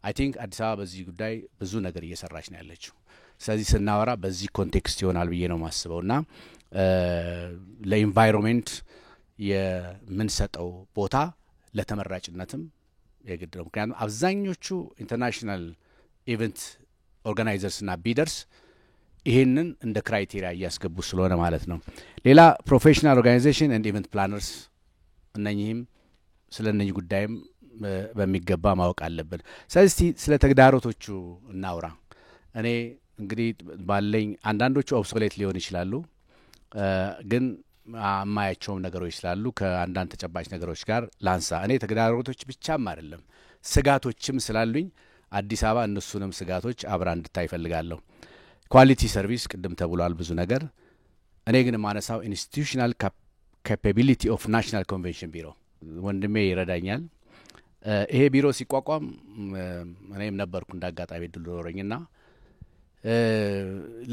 አይ ቲንክ አዲስ አበባ በዚህ ጉዳይ ብዙ ነገር እየሰራች ነው ያለችው። ስለዚህ ስናወራ በዚህ ኮንቴክስት ይሆናል ብዬ ነው ማስበው እና ለኢንቫይሮንሜንት የምንሰጠው ቦታ ለተመራጭነትም የግድ ነው። ምክንያቱም አብዛኞቹ ኢንተርናሽናል ኢቨንት ኦርጋናይዘርስና ቢደርስ ይሄንን እንደ ክራይቴሪያ እያስገቡ ስለሆነ ማለት ነው። ሌላ ፕሮፌሽናል ኦርጋናይዜሽን ኤንድ ኢቨንት ፕላነርስ፣ እነኚህም ስለ እነኚህ ጉዳይም በሚገባ ማወቅ አለብን። ስለዚህ ስለ ተግዳሮቶቹ እናውራ። እኔ እንግዲህ ባለኝ አንዳንዶቹ ኦብሶሌት ሊሆን ይችላሉ፣ ግን የማያቸውም ነገሮች ስላሉ ከአንዳንድ ተጨባጭ ነገሮች ጋር ላንሳ። እኔ ተግዳሮቶች ብቻም አይደለም ስጋቶችም ስላሉኝ አዲስ አበባ እነሱንም ስጋቶች አብራ እንድታይ እፈልጋለሁ። ኳሊቲ ሰርቪስ ቅድም ተብሏል ብዙ ነገር። እኔ ግን ማነሳው ኢንስቲትዩሽናል ካፓቢሊቲ ኦፍ ናሽናል ኮንቬንሽን ቢሮ፣ ወንድሜ ይረዳኛል። ይሄ ቢሮ ሲቋቋም እኔም ነበርኩ እንዳጋጣሚ ድል ኖረኝና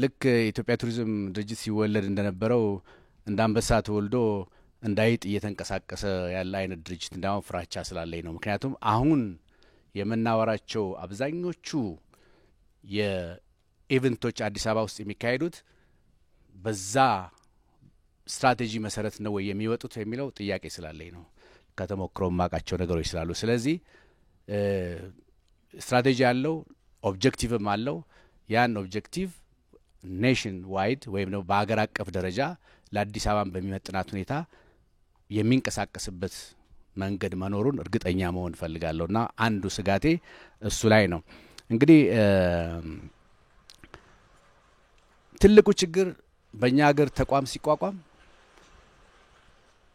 ልክ የኢትዮጵያ ቱሪዝም ድርጅት ሲወለድ እንደነበረው እንደ አንበሳ ተወልዶ እንዳይጥ እየተንቀሳቀሰ ያለ አይነት ድርጅት እንዳሁን ፍራቻ ስላለኝ ነው። ምክንያቱም አሁን የምናወራቸው አብዛኞቹ የኢቨንቶች አዲስ አበባ ውስጥ የሚካሄዱት በዛ ስትራቴጂ መሰረት ነው ወይ የሚወጡት የሚለው ጥያቄ ስላለኝ ነው። ከተሞክሮ ማቃቸው ነገሮች ስላሉ ስለዚህ ስትራቴጂ ያለው ኦብጀክቲቭም አለው። ያን ኦብጀክቲቭ ኔሽን ዋይድ ወይም ነው በአገር አቀፍ ደረጃ ለአዲስ አበባን በሚመጥናት ሁኔታ የሚንቀሳቀስበት መንገድ መኖሩን እርግጠኛ መሆን ፈልጋለሁና አንዱ ስጋቴ እሱ ላይ ነው። እንግዲህ ትልቁ ችግር በእኛ ሀገር ተቋም ሲቋቋም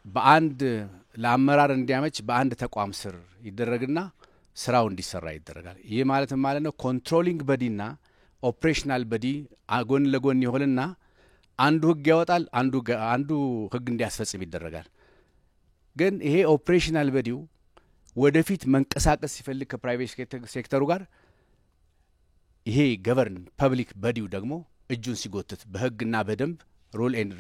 በአንድ ለአመራር እንዲያመች በአንድ ተቋም ስር ይደረግና ስራው እንዲሰራ ይደረጋል። ይህ ማለት ማለት ነው ኮንትሮሊንግ በዲና ኦፕሬሽናል በዲ ጎን ለጎን ይሆንና አንዱ ህግ ያወጣል፣ አንዱ ህግ እንዲያስፈጽም ይደረጋል። ግን ይሄ ኦፕሬሽናል በዲው ወደፊት መንቀሳቀስ ሲፈልግ ከፕራይቬት ሴክተሩ ጋር ይሄ ገቨርን ፐብሊክ በዲው ደግሞ እጁን ሲጎትት በህግና በደንብ ሩል ኤንድ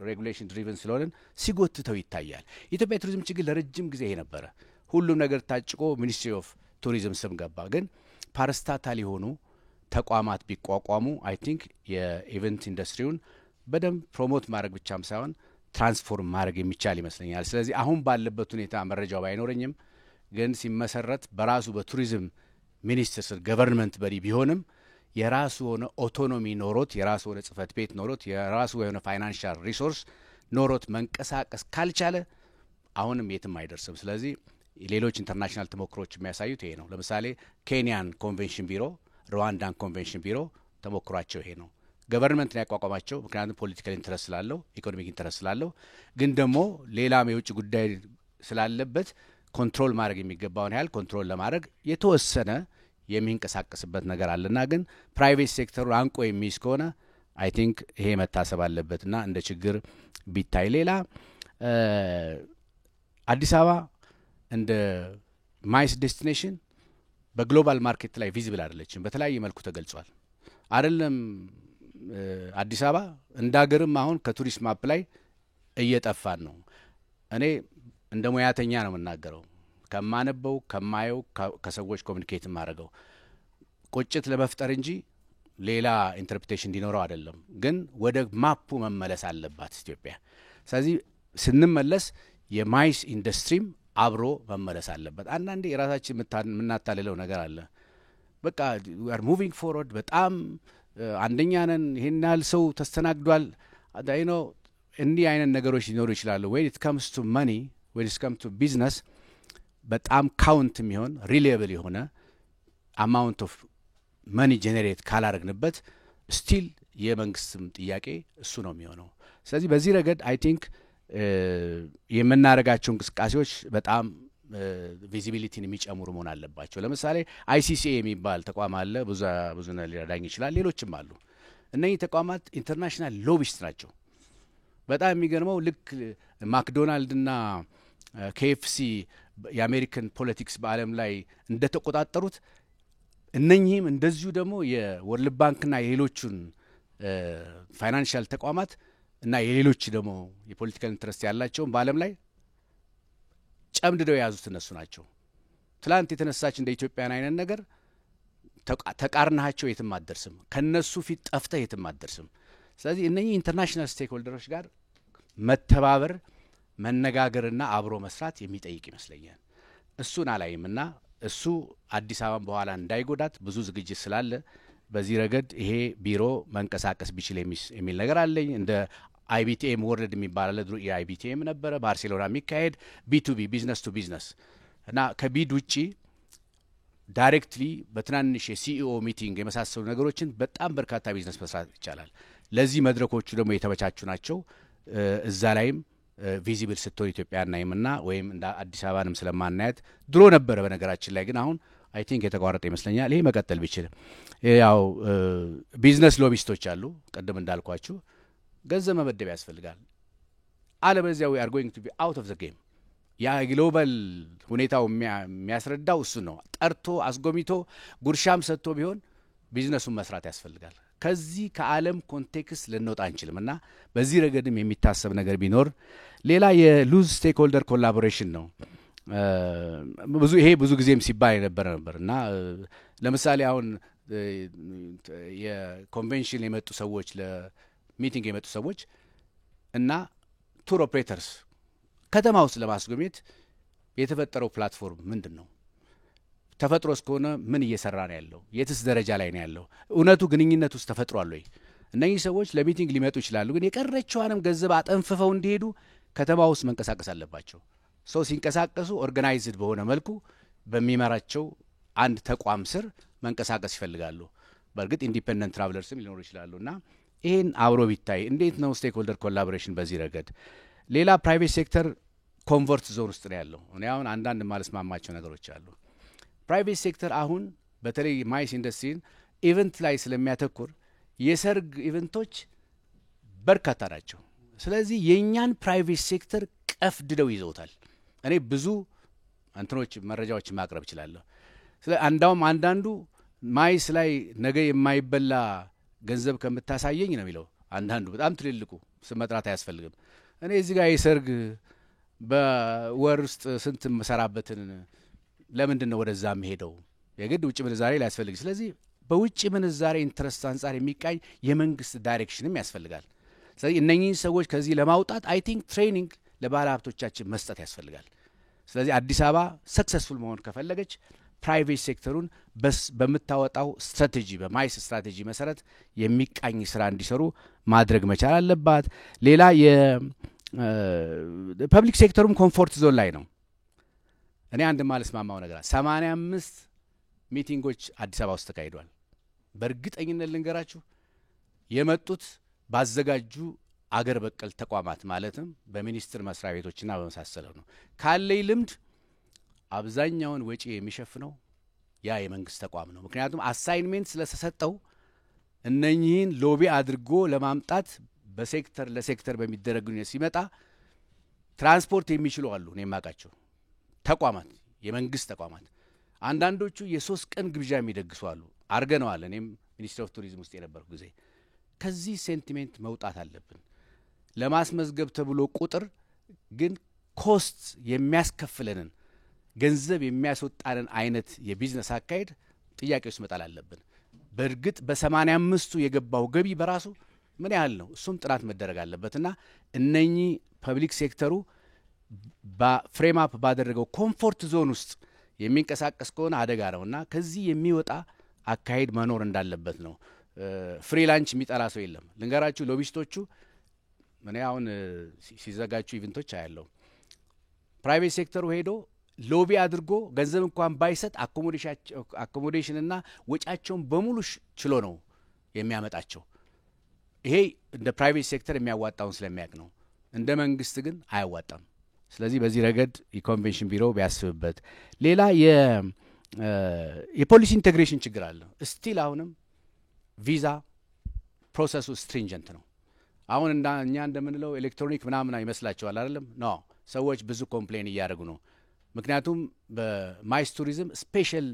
ሬጉሌሽን ድሪቨን ስለሆነ ሲጎትተው ይታያል። ኢትዮጵያ ቱሪዝም ችግር ለረጅም ጊዜ ይሄ ነበረ። ሁሉም ነገር ታጭቆ ሚኒስትሪ ኦፍ ቱሪዝም ስም ገባ። ግን ፓረስታታል የሆኑ ተቋማት ቢቋቋሙ አይ ቲንክ የኢቨንት ኢንዱስትሪውን በደንብ ፕሮሞት ማድረግ ብቻም ሳይሆን ትራንስፎርም ማድረግ የሚቻል ይመስለኛል። ስለዚህ አሁን ባለበት ሁኔታ መረጃው ባይኖረኝም ግን ሲመሰረት በራሱ በቱሪዝም ሚኒስትር ስር ገቨርንመንት በዲ ቢሆንም የራሱ ሆነ ኦቶኖሚ ኖሮት የራሱ ሆነ ጽህፈት ቤት ኖሮት የራሱ የሆነ ፋይናንሻል ሪሶርስ ኖሮት መንቀሳቀስ ካልቻለ አሁንም የትም አይደርስም። ስለዚህ ሌሎች ኢንተርናሽናል ተሞክሮች የሚያሳዩት ይሄ ነው። ለምሳሌ ኬንያን ኮንቬንሽን ቢሮ፣ ሩዋንዳን ኮንቬንሽን ቢሮ ተሞክሯቸው ይሄ ነው። ገቨርንመንት ነው ያቋቋማቸው፣ ምክንያቱም ፖለቲካል ኢንተረስት ስላለው ኢኮኖሚክ ኢንተረስት ስላለው፣ ግን ደግሞ ሌላም የውጭ ጉዳይ ስላለበት ኮንትሮል ማድረግ የሚገባውን ያህል ኮንትሮል ለማድረግ የተወሰነ የሚንቀሳቀስበት ነገር አለና ግን ፕራይቬት ሴክተሩ አንቆ የሚይዝ ከሆነ አይ ቲንክ ይሄ መታሰብ አለበትና እንደ ችግር ቢታይ። ሌላ አዲስ አበባ እንደ ማይስ ዴስቲኔሽን በግሎባል ማርኬት ላይ ቪዚብል አይደለችም። በተለያየ መልኩ ተገልጿል። አይደለም አዲስ አበባ እንደ ሀገርም አሁን ከቱሪስት ማፕ ላይ እየጠፋን ነው። እኔ እንደ ሙያተኛ ነው የምናገረው፣ ከማነበው ከማየው ከሰዎች ኮሚኒኬት ማድረገው ቁጭት ለመፍጠር እንጂ ሌላ ኢንተርፕሬቴሽን እንዲኖረው አይደለም። ግን ወደ ማፑ መመለስ አለባት ኢትዮጵያ። ስለዚህ ስንመለስ የማይስ ኢንዱስትሪም አብሮ መመለስ አለበት። አንዳንዴ የራሳችን የምናታልለው ነገር አለ። በቃ we are moving forward በጣም አንደኛ ነን፣ ይሄን ያህል ሰው ተስተናግዷል። አይ ኖ እንዲህ አይነት ነገሮች ሊኖሩ ይችላሉ። when it comes to money, when it comes to business በጣም ካውንት የሚሆን ሪሌብል የሆነ አማውንት ኦፍ መኒ ጄኔሬት ካላረግንበት ስቲል የመንግስትም ጥያቄ እሱ ነው የሚሆነው። ስለዚህ በዚህ ረገድ አይ ቲንክ የምናረጋቸው እንቅስቃሴዎች በጣም ቪዚቢሊቲን የሚጨምሩ መሆን አለባቸው። ለምሳሌ አይሲሲኤ የሚባል ተቋም አለ። ብዙ ሊረዳኝ ይችላል። ሌሎችም አሉ። እነዚህ ተቋማት ኢንተርናሽናል ሎቢስት ናቸው። በጣም የሚገርመው ልክ ማክዶናልድና ኬኤፍሲ የአሜሪካን ፖለቲክስ በዓለም ላይ እንደተቆጣጠሩት እነኚህም እንደዚሁ ደግሞ የወርልድ ባንክና የሌሎቹን ፋይናንሻል ተቋማት እና የሌሎች ደግሞ የፖለቲካል ኢንትረስት ያላቸውን በዓለም ላይ ጨምድደው የያዙት እነሱ ናቸው። ትላንት የተነሳች እንደ ኢትዮጵያን አይነት ነገር ተቃርናቸው የትም አትደርስም። ከነሱ ፊት ጠፍተህ የትም አትደርስም። ስለዚህ እነኚህ ኢንተርናሽናል ስቴክሆልደሮች ጋር መተባበር መነጋገርና አብሮ መስራት የሚጠይቅ ይመስለኛል። እሱን አላይምና እሱ አዲስ አበባን በኋላ እንዳይጎዳት ብዙ ዝግጅት ስላለ በዚህ ረገድ ይሄ ቢሮ መንቀሳቀስ ቢችል የሚል ነገር አለኝ። እንደ አይቢቲኤም ወርልድ የሚባል አለ። ድሮ የአይቢቲኤም ነበረ ባርሴሎና የሚካሄድ ቢ2ቢ ቢዝነስ ቱ ቢዝነስ እና ከቢድ ውጪ ዳይሬክትሊ በትናንሽ የሲኢኦ ሚቲንግ የመሳሰሉ ነገሮችን በጣም በርካታ ቢዝነስ መስራት ይቻላል። ለዚህ መድረኮቹ ደግሞ የተመቻቹ ናቸው። እዛ ላይም ቪዚብል ስትሆን ኢትዮጵያ እናይምና ወይም እንደ አዲስ አበባንም ስለማናያት ድሮ ነበረ። በነገራችን ላይ ግን አሁን አይ ቲንክ የተቋረጠ ይመስለኛል። ይሄ መቀጠል ቢችል ያው ቢዝነስ ሎቢስቶች አሉ። ቀደም እንዳልኳችሁ ገንዘብ መመደብ ያስፈልጋል። አለበለዚያ we are going to be out of the game። ያ ግሎባል ሁኔታው የሚያስረዳው እሱ ነው። ጠርቶ አስጎሚቶ ጉርሻም ሰጥቶ ቢሆን ቢዝነሱን መስራት ያስፈልጋል። ከዚህ ከዓለም ኮንቴክስት ልንወጣ አንችልም እና በዚህ ረገድም የሚታሰብ ነገር ቢኖር ሌላ የሉዝ ስቴክሆልደር ኮላቦሬሽን ነው። ብዙ ጊዜም ሲባል የነበረ ነበር እና ለምሳሌ አሁን የኮንቬንሽን የመጡ ሰዎች ለሚቲንግ የመጡ ሰዎች እና ቱር ኦፕሬተርስ ከተማ ውስጥ ለማስጎብኘት የተፈጠረው ፕላትፎርም ምንድን ነው? ተፈጥሮ እስከሆነ ምን እየሰራ ነው ያለው? የትስ ደረጃ ላይ ነው ያለው? እውነቱ ግንኙነት ውስጥ ተፈጥሯል ወይ? እነዚህ ሰዎች ለሚቲንግ ሊመጡ ይችላሉ፣ ግን የቀረችዋንም ገንዘብ አጠንፍፈው እንዲሄዱ ከተማ ውስጥ መንቀሳቀስ አለባቸው። ሰው ሲንቀሳቀሱ ኦርጋናይዝድ በሆነ መልኩ በሚመራቸው አንድ ተቋም ስር መንቀሳቀስ ይፈልጋሉ። በእርግጥ ኢንዲፔንደንት ትራቭለርስም ሊኖሩ ይችላሉና ይሄን አብሮ ቢታይ እንዴት ነው ስቴክሆልደር ኮላቦሬሽን በዚህ ረገድ? ሌላ ፕራይቬት ሴክተር ኮንቨርት ዞን ውስጥ ነው ያለው። እኔ አሁን አንዳንድ ማለስማማቸው ነገሮች አሉ። ፕራይቬት ሴክተር አሁን በተለይ ማይስ ኢንዱስትሪን ኢቨንት ላይ ስለሚያተኩር የሰርግ ኢቨንቶች በርካታ ናቸው። ስለዚህ የኛን ፕራይቬት ሴክተር ቀፍድደው ይዘውታል። እኔ ብዙ እንትኖች መረጃዎች ማቅረብ እችላለሁ። ስለዚህ አንዳንዱ ማይስ ላይ ነገ የማይበላ ገንዘብ ከምታሳየኝ ነው የሚለው። አንዳንዱ በጣም ትልልቁ ስም መጥራት አያስፈልግም። እኔ እዚህ ጋር የሰርግ በወር ውስጥ ስንት መሰራበትን ለምንድን ነው ወደዛ የምሄደው? የግድ ውጭ ምንዛሬ ሊያስፈልግ። ስለዚህ በውጭ ምንዛሬ ኢንትረስት አንጻር የሚቃኝ የመንግስት ዳይሬክሽንም ያስፈልጋል። ስለዚህ እነኚህ ሰዎች ከዚህ ለማውጣት አይ ቲንክ ትሬኒንግ ለባለ ሀብቶቻችን መስጠት ያስፈልጋል። ስለዚህ አዲስ አበባ ሰክሰስፉል መሆን ከፈለገች ፕራይቬት ሴክተሩን በምታወጣው ስትራቴጂ በማይስ ስትራቴጂ መሰረት የሚቃኝ ስራ እንዲሰሩ ማድረግ መቻል አለባት። ሌላ የፐብሊክ ሴክተሩም ኮምፎርት ዞን ላይ ነው። እኔ አንድ ማልስማማው ነገር 85 ሚቲንጎች አዲስ አበባ ውስጥ ተካሂዷል። በእርግጠኝነት ልንገራችሁ የመጡት ባዘጋጁ አገር በቀል ተቋማት ማለትም በሚኒስቴር መስሪያ ቤቶችና በመሳሰለው ነው። ካለይ ልምድ አብዛኛውን ወጪ የሚሸፍነው ያ የመንግስት ተቋም ነው። ምክንያቱም አሳይንሜንት ስለተሰጠው እነኚህን ሎቢ አድርጎ ለማምጣት በሴክተር ለሴክተር በሚደረግ ግንኙነት ሲመጣ ትራንስፖርት የሚችሉ አሉ። እኔ የማውቃቸው ተቋማት የመንግስት ተቋማት አንዳንዶቹ የ3 ቀን ግብዣ የሚደግሱ አሉ። አርገነዋል። እኔም ሚኒስትሪ ኦፍ ቱሪዝም ውስጥ የነበርኩ ጊዜ ከዚህ ሴንቲሜንት መውጣት አለብን። ለማስመዝገብ ተብሎ ቁጥር ግን ኮስት የሚያስከፍለንን ገንዘብ የሚያስወጣንን አይነት የቢዝነስ አካሄድ ጥያቄ ውስጥ መጣል አለብን። በእርግጥ በ85ቱ የገባው ገቢ በራሱ ምን ያህል ነው? እሱም ጥናት መደረግ አለበትና እነኚህ ፐብሊክ ሴክተሩ በፍሬም አፕ ባደረገው ኮምፎርት ዞን ውስጥ የሚንቀሳቀስ ከሆነ አደጋ ነውና ከዚህ የሚወጣ አካሄድ መኖር እንዳለበት ነው። ፍሪላንች የሚጠላ ሰው የለም። ልንገራችሁ ሎቢስቶቹ እኔ አሁን ሲዘጋጁ ኢቨንቶች አያለው ፕራይቬት ሴክተሩ ሄዶ ሎቢ አድርጎ ገንዘብ እንኳን ባይሰጥ አኮሞዴሽንና ወጫቸውን በሙሉ ችሎ ነው የሚያመጣቸው። ይሄ እንደ ፕራይቬት ሴክተር የሚያዋጣውን ስለሚያውቅ ነው። እንደ መንግስት ግን አያዋጣም። ስለዚህ በዚህ ረገድ የኮንቬንሽን ቢሮ ቢያስብበት። ሌላ የፖሊሲ ኢንቴግሬሽን ችግር አለ። ስቲል አሁንም ቪዛ ፕሮሰሱ ስትሪንጀንት ነው። አሁን እኛ እንደምንለው ኤሌክትሮኒክ ምናምን ይመስላችኋል አይደለም? ኖ ሰዎች ብዙ ኮምፕሌን እያደረጉ ነው። ምክንያቱም በማይስ ቱሪዝም ስፔሻል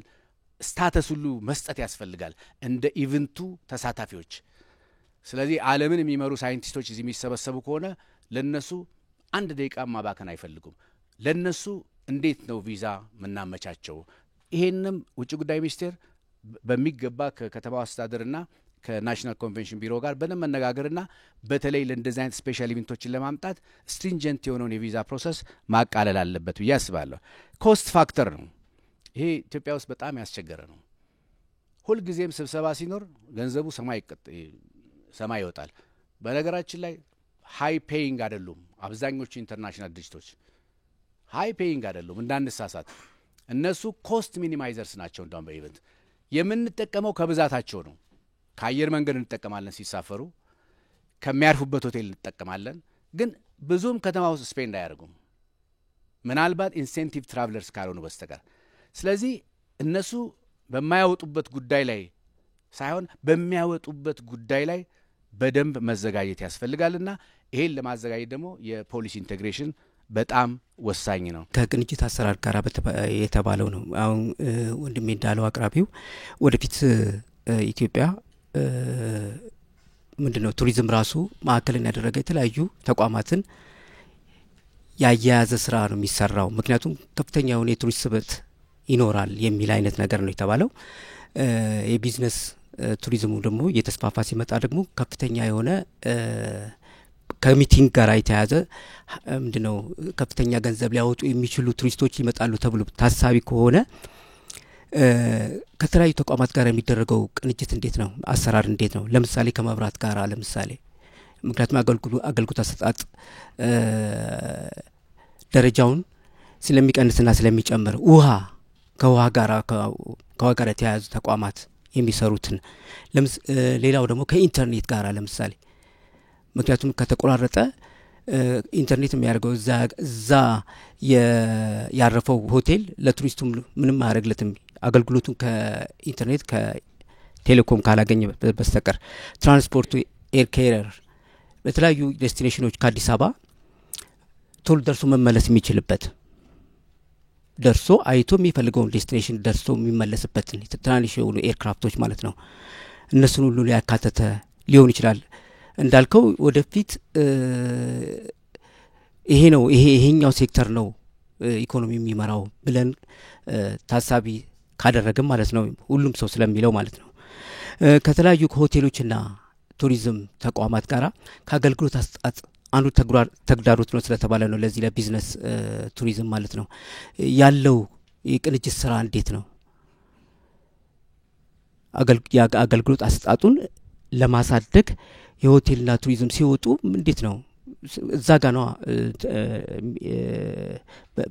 ስታተስ ሁሉ መስጠት ያስፈልጋል እንደ ኢቨንቱ ተሳታፊዎች። ስለዚህ ዓለምን የሚመሩ ሳይንቲስቶች እዚህ የሚሰበሰቡ ከሆነ ለነሱ 1 ደቂቃ ማባከን አይፈልጉም። ለነሱ እንዴት ነው ቪዛ ምናመቻቸው? ይሄንም ውጭ ጉዳይ ሚኒስቴር በሚገባ ከከተማው አስተዳደርና ከናሽናል ኮንቬንሽን ቢሮ ጋር በመነጋገርና በተለይ ለእንደዚህ አይነት ስፔሻል ኢቨንቶችን ለማምጣት ስትሪንጀንት የሆነውን የቪዛ ፕሮሰስ ማቃለል አለበት ብዬ አስባለሁ። ኮስት ፋክተር ነው ይሄ ኢትዮጵያ ውስጥ በጣም ያስቸገረ ነው። ሁልጊዜም ስብሰባ ሲኖር ገንዘቡ ሰማይ ይወጣል። በነገራችን ላይ ሃይ ፔይንግ አይደሉም አብዛኞቹ ኢንተርናሽናል ድርጅቶች ሃይ ፔይንግ አይደሉም እንዳንሳሳት። እነሱ ኮስት ሚኒማይዘርስ ናቸው። እንደውም በኢቨንት የምንጠቀመው ከብዛታቸው ነው። ከአየር መንገድ እንጠቀማለን ሲሳፈሩ፣ ከሚያርፉበት ሆቴል እንጠቀማለን። ግን ብዙም ከተማ ውስጥ ስፔንድ አያደርጉም ምናልባት ኢንሴንቲቭ ትራቭለርስ ካልሆኑ በስተቀር። ስለዚህ እነሱ በማያወጡበት ጉዳይ ላይ ሳይሆን በሚያወጡበት ጉዳይ ላይ በደንብ መዘጋጀት ያስፈልጋልና ይሄን ለማዘጋጀት ደግሞ የፖሊሲ ኢንቴግሬሽን በጣም ወሳኝ ነው። ከቅንጅት አሰራር ጋር የተባለው ነው። አሁን ወንድሜ እንዳለው አቅራቢው ወደፊት ኢትዮጵያ ምንድነው ቱሪዝም ራሱ ማዕከልን ያደረገ የተለያዩ ተቋማትን ያያያዘ ስራ ነው የሚሰራው። ምክንያቱም ከፍተኛ የሆነ የቱሪስት ስበት ይኖራል የሚል አይነት ነገር ነው የተባለው። የቢዝነስ ቱሪዝሙ ደግሞ እየተስፋፋ ሲመጣ ደግሞ ከፍተኛ የሆነ ከሚቲንግ ጋር የተያዘ ምንድነው ከፍተኛ ገንዘብ ሊያወጡ የሚችሉ ቱሪስቶች ይመጣሉ ተብሎ ታሳቢ ከሆነ ከተለያዩ ተቋማት ጋር የሚደረገው ቅንጅት እንዴት ነው? አሰራር እንዴት ነው? ለምሳሌ ከመብራት ጋር ለምሳሌ ምክንያቱም አገልግሎት አሰጣጥ ደረጃውን ስለሚቀንስና ስለሚጨምር ከውሃ ጋር የተያያዙ ተቋማት የሚሰሩትን ሌላው ደግሞ ከኢንተርኔት ጋር ለምሳሌ ምክንያቱም ከተቆራረጠ ኢንተርኔት የሚያደርገው እዛ ያረፈው ሆቴል ለቱሪስቱም ምንም ማድረግለትም አገልግሎቱን ከኢንተርኔት ቴሌኮም ካላገኘ በስተቀር ትራንስፖርቱ ኤር ካሪየር በተለያዩ ዴስቲኔሽኖች ከአዲስ አበባ ቶሎ ደርሶ መመለስ የሚችልበት ደርሶ አይቶ የሚፈልገውን ዴስቲኔሽን ደርሶ የሚመለስበትን ትናንሽ የሆኑ ኤርክራፍቶች ማለት ነው እነሱን ሁሉ ሊያካተተ ሊሆን ይችላል። እንዳልከው ወደፊት ይሄ ነው ይሄኛው ሴክተር ነው ኢኮኖሚ የሚመራው ብለን ታሳቢ ካደረግም ማለት ነው ሁሉም ሰው ስለሚለው ማለት ነው ከተለያዩ ሆቴሎችና ቱሪዝም ተቋማት ጋራ ከአገልግሎት አሰጣጥ አንዱ ተግዳሮት ነው ስለተባለ ነው ለዚህ ለቢዝነስ ቱሪዝም ማለት ነው ያለው የቅንጅት ስራ እንዴት ነው አገልግሎት አሰጣጡን ለማሳደግ የሆቴልና ቱሪዝም ሲወጡ እንዴት ነው እዛ ጋር ነው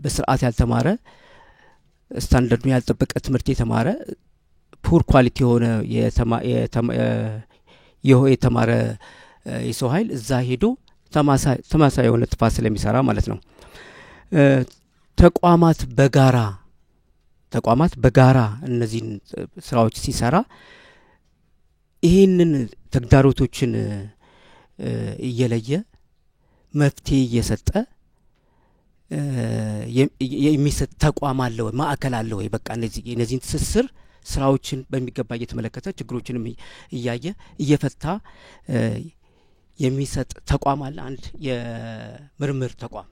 በስርዓት ያልተማረ ስታንዳርዱን ያልጠበቀ ትምህርት የተማረ ፑር ኳሊቲ የሆነ የተማረ የሰው ኃይል እዛ ሄዶ ተማሳይ የሆነ ጥፋት ስለሚሰራ ማለት ነው ተቋማት በጋራ እነዚህን ስራዎች ሲሰራ ይህንን ተግዳሮቶችን እየለየ መፍትሄ እየሰጠ የሚሰጥ ተቋም አለ ወይ ማዕከል አለ ወይ በቃ እነዚህን ትስስር ስራዎችን በሚገባ እየተመለከተ ችግሮችንም እያየ እየፈታ የሚሰጥ ተቋም አለ አንድ የምርምር ተቋም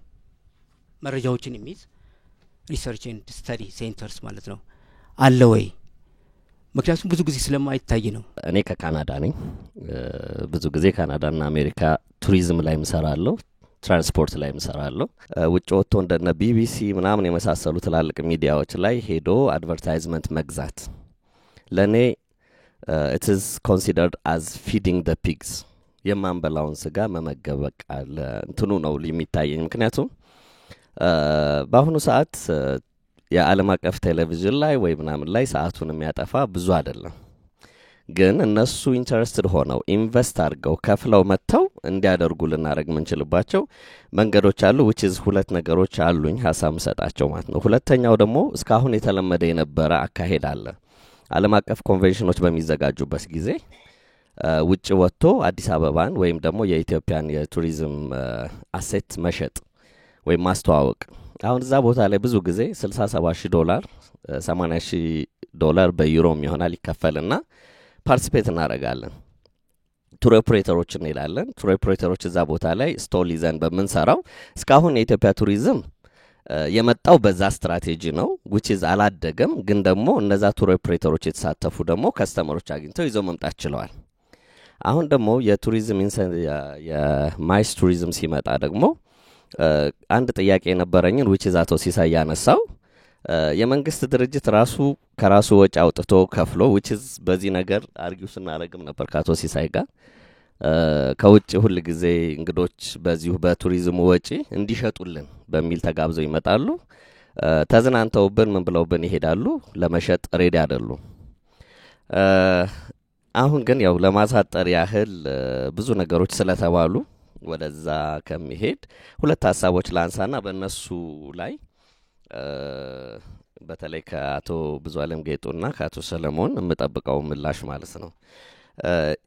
መረጃዎችን የሚይዝ ሪሰርች ኤንድ ስተዲ ሴንተርስ ማለት ነው አለ ወይ ምክንያቱም ብዙ ጊዜ ስለማይታይ ነው እኔ ከካናዳ ነኝ ብዙ ጊዜ ካናዳና አሜሪካ ቱሪዝም ላይ ምሰራለሁ ትራንስፖርት ላይ ምሰራለሁ ውጭ ወጥቶ እንደነ ቢቢሲ ምናምን የመሳሰሉ ትላልቅ ሚዲያዎች ላይ ሄዶ አድቨርታይዝመንት መግዛት ለኔ it is considered as feeding the pigs የማንበላውን ስጋ መመገብ በቃ እንትኑ ነው የሚታየኝ ምክንያቱም በአሁኑ ሰዓት የዓለም አቀፍ ቴሌቪዥን ላይ ወይ ምናምን ላይ ሰዓቱን የሚያጠፋ ብዙ አይደለም ግን እነሱ ኢንተረስትድ ሆነው ኢንቨስት አድርገው ከፍለው መተው እንዲያደርጉ ልናደርግ ምንችልባቸው መንገዶች አሉ which is ሁለት ነገሮች አሉኝ ሐሳብ ሰጣቸው ማለት ነው ሁለተኛው ደግሞ እስካሁን የተለመደ የነበረ አካሄድ አለ ዓለም አቀፍ ኮንቬንሽኖች በሚዘጋጁበት ጊዜ ውጭ ወጥቶ አዲስ አበባን ወይም ደግሞ የኢትዮጵያን የቱሪዝም አሴት መሸጥ ወይም ማስተዋወቅ አሁን እዛ ቦታ ላይ ብዙ ጊዜ $67,000 $80,000 በዩሮም ይሆናል ይከፈልና ፓርቲሲፔት እናደርጋለን ቱር ኦፕሬተሮች እንላለን ቱር ኦፕሬተሮች እዛ ቦታ ላይ ስቶል ይዘን በመንሰራው እስካሁን የኢትዮጵያ ቱሪዝም የመጣው በዛ ስትራቴጂ ነው which is አላደገም ግን ደግሞ እነዛ ቱር ኦፕሬተሮች የተሳተፉ ደግሞ ከስተመሮች አግኝተው ይዘው መምጣት ችለዋል አሁን ደግሞ የቱሪዝም የማይስ ቱሪዝም ሲመጣ ደግሞ አንድ ጥያቄ ነበረኝን which is አቶ ሲሳይ ያነሳው የመንግስት ድርጅት ራሱ ከራሱ ወጪ አውጥቶ ከፍሎ which is በዚህ ነገር አርጊው ስናረግም ነበር ካቶ ሲሳይ ጋር ከውጭ ሁሉ ጊዜ እንግዶች በዚሁ በቱሪዝሙ ወጪ እንዲሸጡልን በሚል ተጋብዘው ይመጣሉ ተዝናንተውብን ምን ብለውብን ይሄዳሉ ለመሸጥ ሬዲ አይደሉም አሁን ግን ያው ለማሳጠር ያህል ብዙ ነገሮች ስለተባሉ ወደዛ ከመሄድ ሁለት ሐሳቦች ላንሳና በእነሱ ላይ በተለይ ከአቶ ብዙ ዓለም ጌጡና ከአቶ ሰለሞን የምጠብቀው ምላሽ ማለት ነው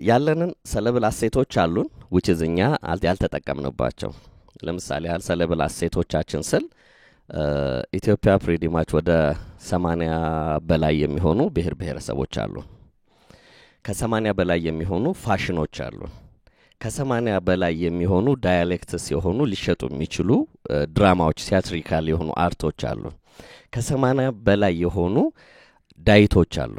ያለንን ሰለብል አሴቶች አሉን which is እኛ ያልተጠቀምንባቸው ለምሳሌ ያህል ሰለብል አሴቶቻችን ስል ኢትዮጵያ pretty much ወደ 80 በላይ የሚሆኑ ብሔር ብሔረሰቦች አሉ ከ80 በላይ የሚሆኑ ፋሽኖች አሉ ከ80 በላይ የሚሆኑ ዳያሌክትስ የሆኑ ሊሸጡ የሚችሉ ድራማዎች ቲያትሪካል የሆኑ አርቶች አሉ ከ80 በላይ የሆኑ ዳይቶች አሉ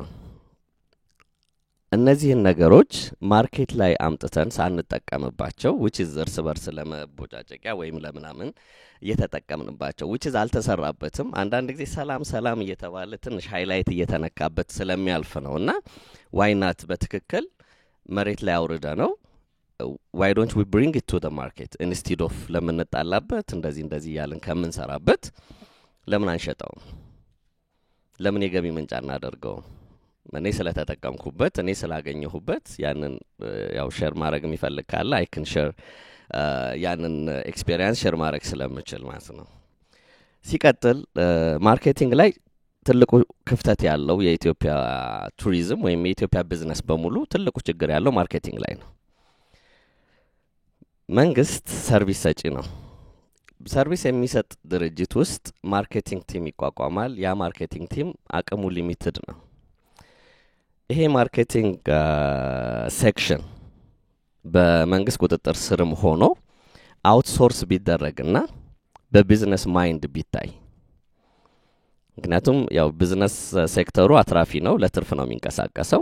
እነዚህን ነገሮች ማርኬት ላይ አምጥተን ሳንጠቀምባቸው which is እርስ በርስ ለመቦጫጨቂያ ወይም ለምናምን እየተጠቀምንባቸው which is አልተሰራበትም አንዳንድ ጊዜ ሰላም እየተባለ ትንሽ ሃይላይት እየተነካበት ስለሚያልፍ ነውና why not በትክክል መሬት ላይ አውርደ ነው why don't we bring it to the market instead of ለምንጣላበት እንደዚህ ያለን ከመንሰራበት ለምን አንሸጣው ለምን የገቢ ምንጭ እናደርገው እኔ ስለተጠቀምኩበት እኔ ስላገኘሁበት ያንን ያው ሼር ማድረግ የሚፈልግ ካለ I can share ያንን ኤክስፒሪየንስ ሼር ማድረግ ስለምችል ማለት ነው ሲቀጥል ማርኬቲንግ ላይ ትልቁ ክፍተት ያለው የኢትዮጵያ ቱሪዝም ወይም የኢትዮጵያ ቢዝነስ በሙሉ ትልቁ ችግር ያለው ማርኬቲንግ ላይ ነው። መንግስት ሰርቪስ ሰጪ ነው። ሰርቪስ የሚሰጥ ድርጅት ውስጥ ማርኬቲንግ ቲም ይቋቋማል። ያ ማርኬቲንግ ቲም አቅሙ ሊሚትድ ነው። ይሄ ማርኬቲንግ ሴክሽን በመንግስት ቁጥጥር ስርም ሆኖ አውትሶርስ ቢደረግና በቢዝነስ ማይንድ ቢታይ፣ ምክንያቱም ያው ቢዝነስ ሴክተሩ አትራፊ ነው፣ ለትርፍ ነው የሚንቀሳቀሰው።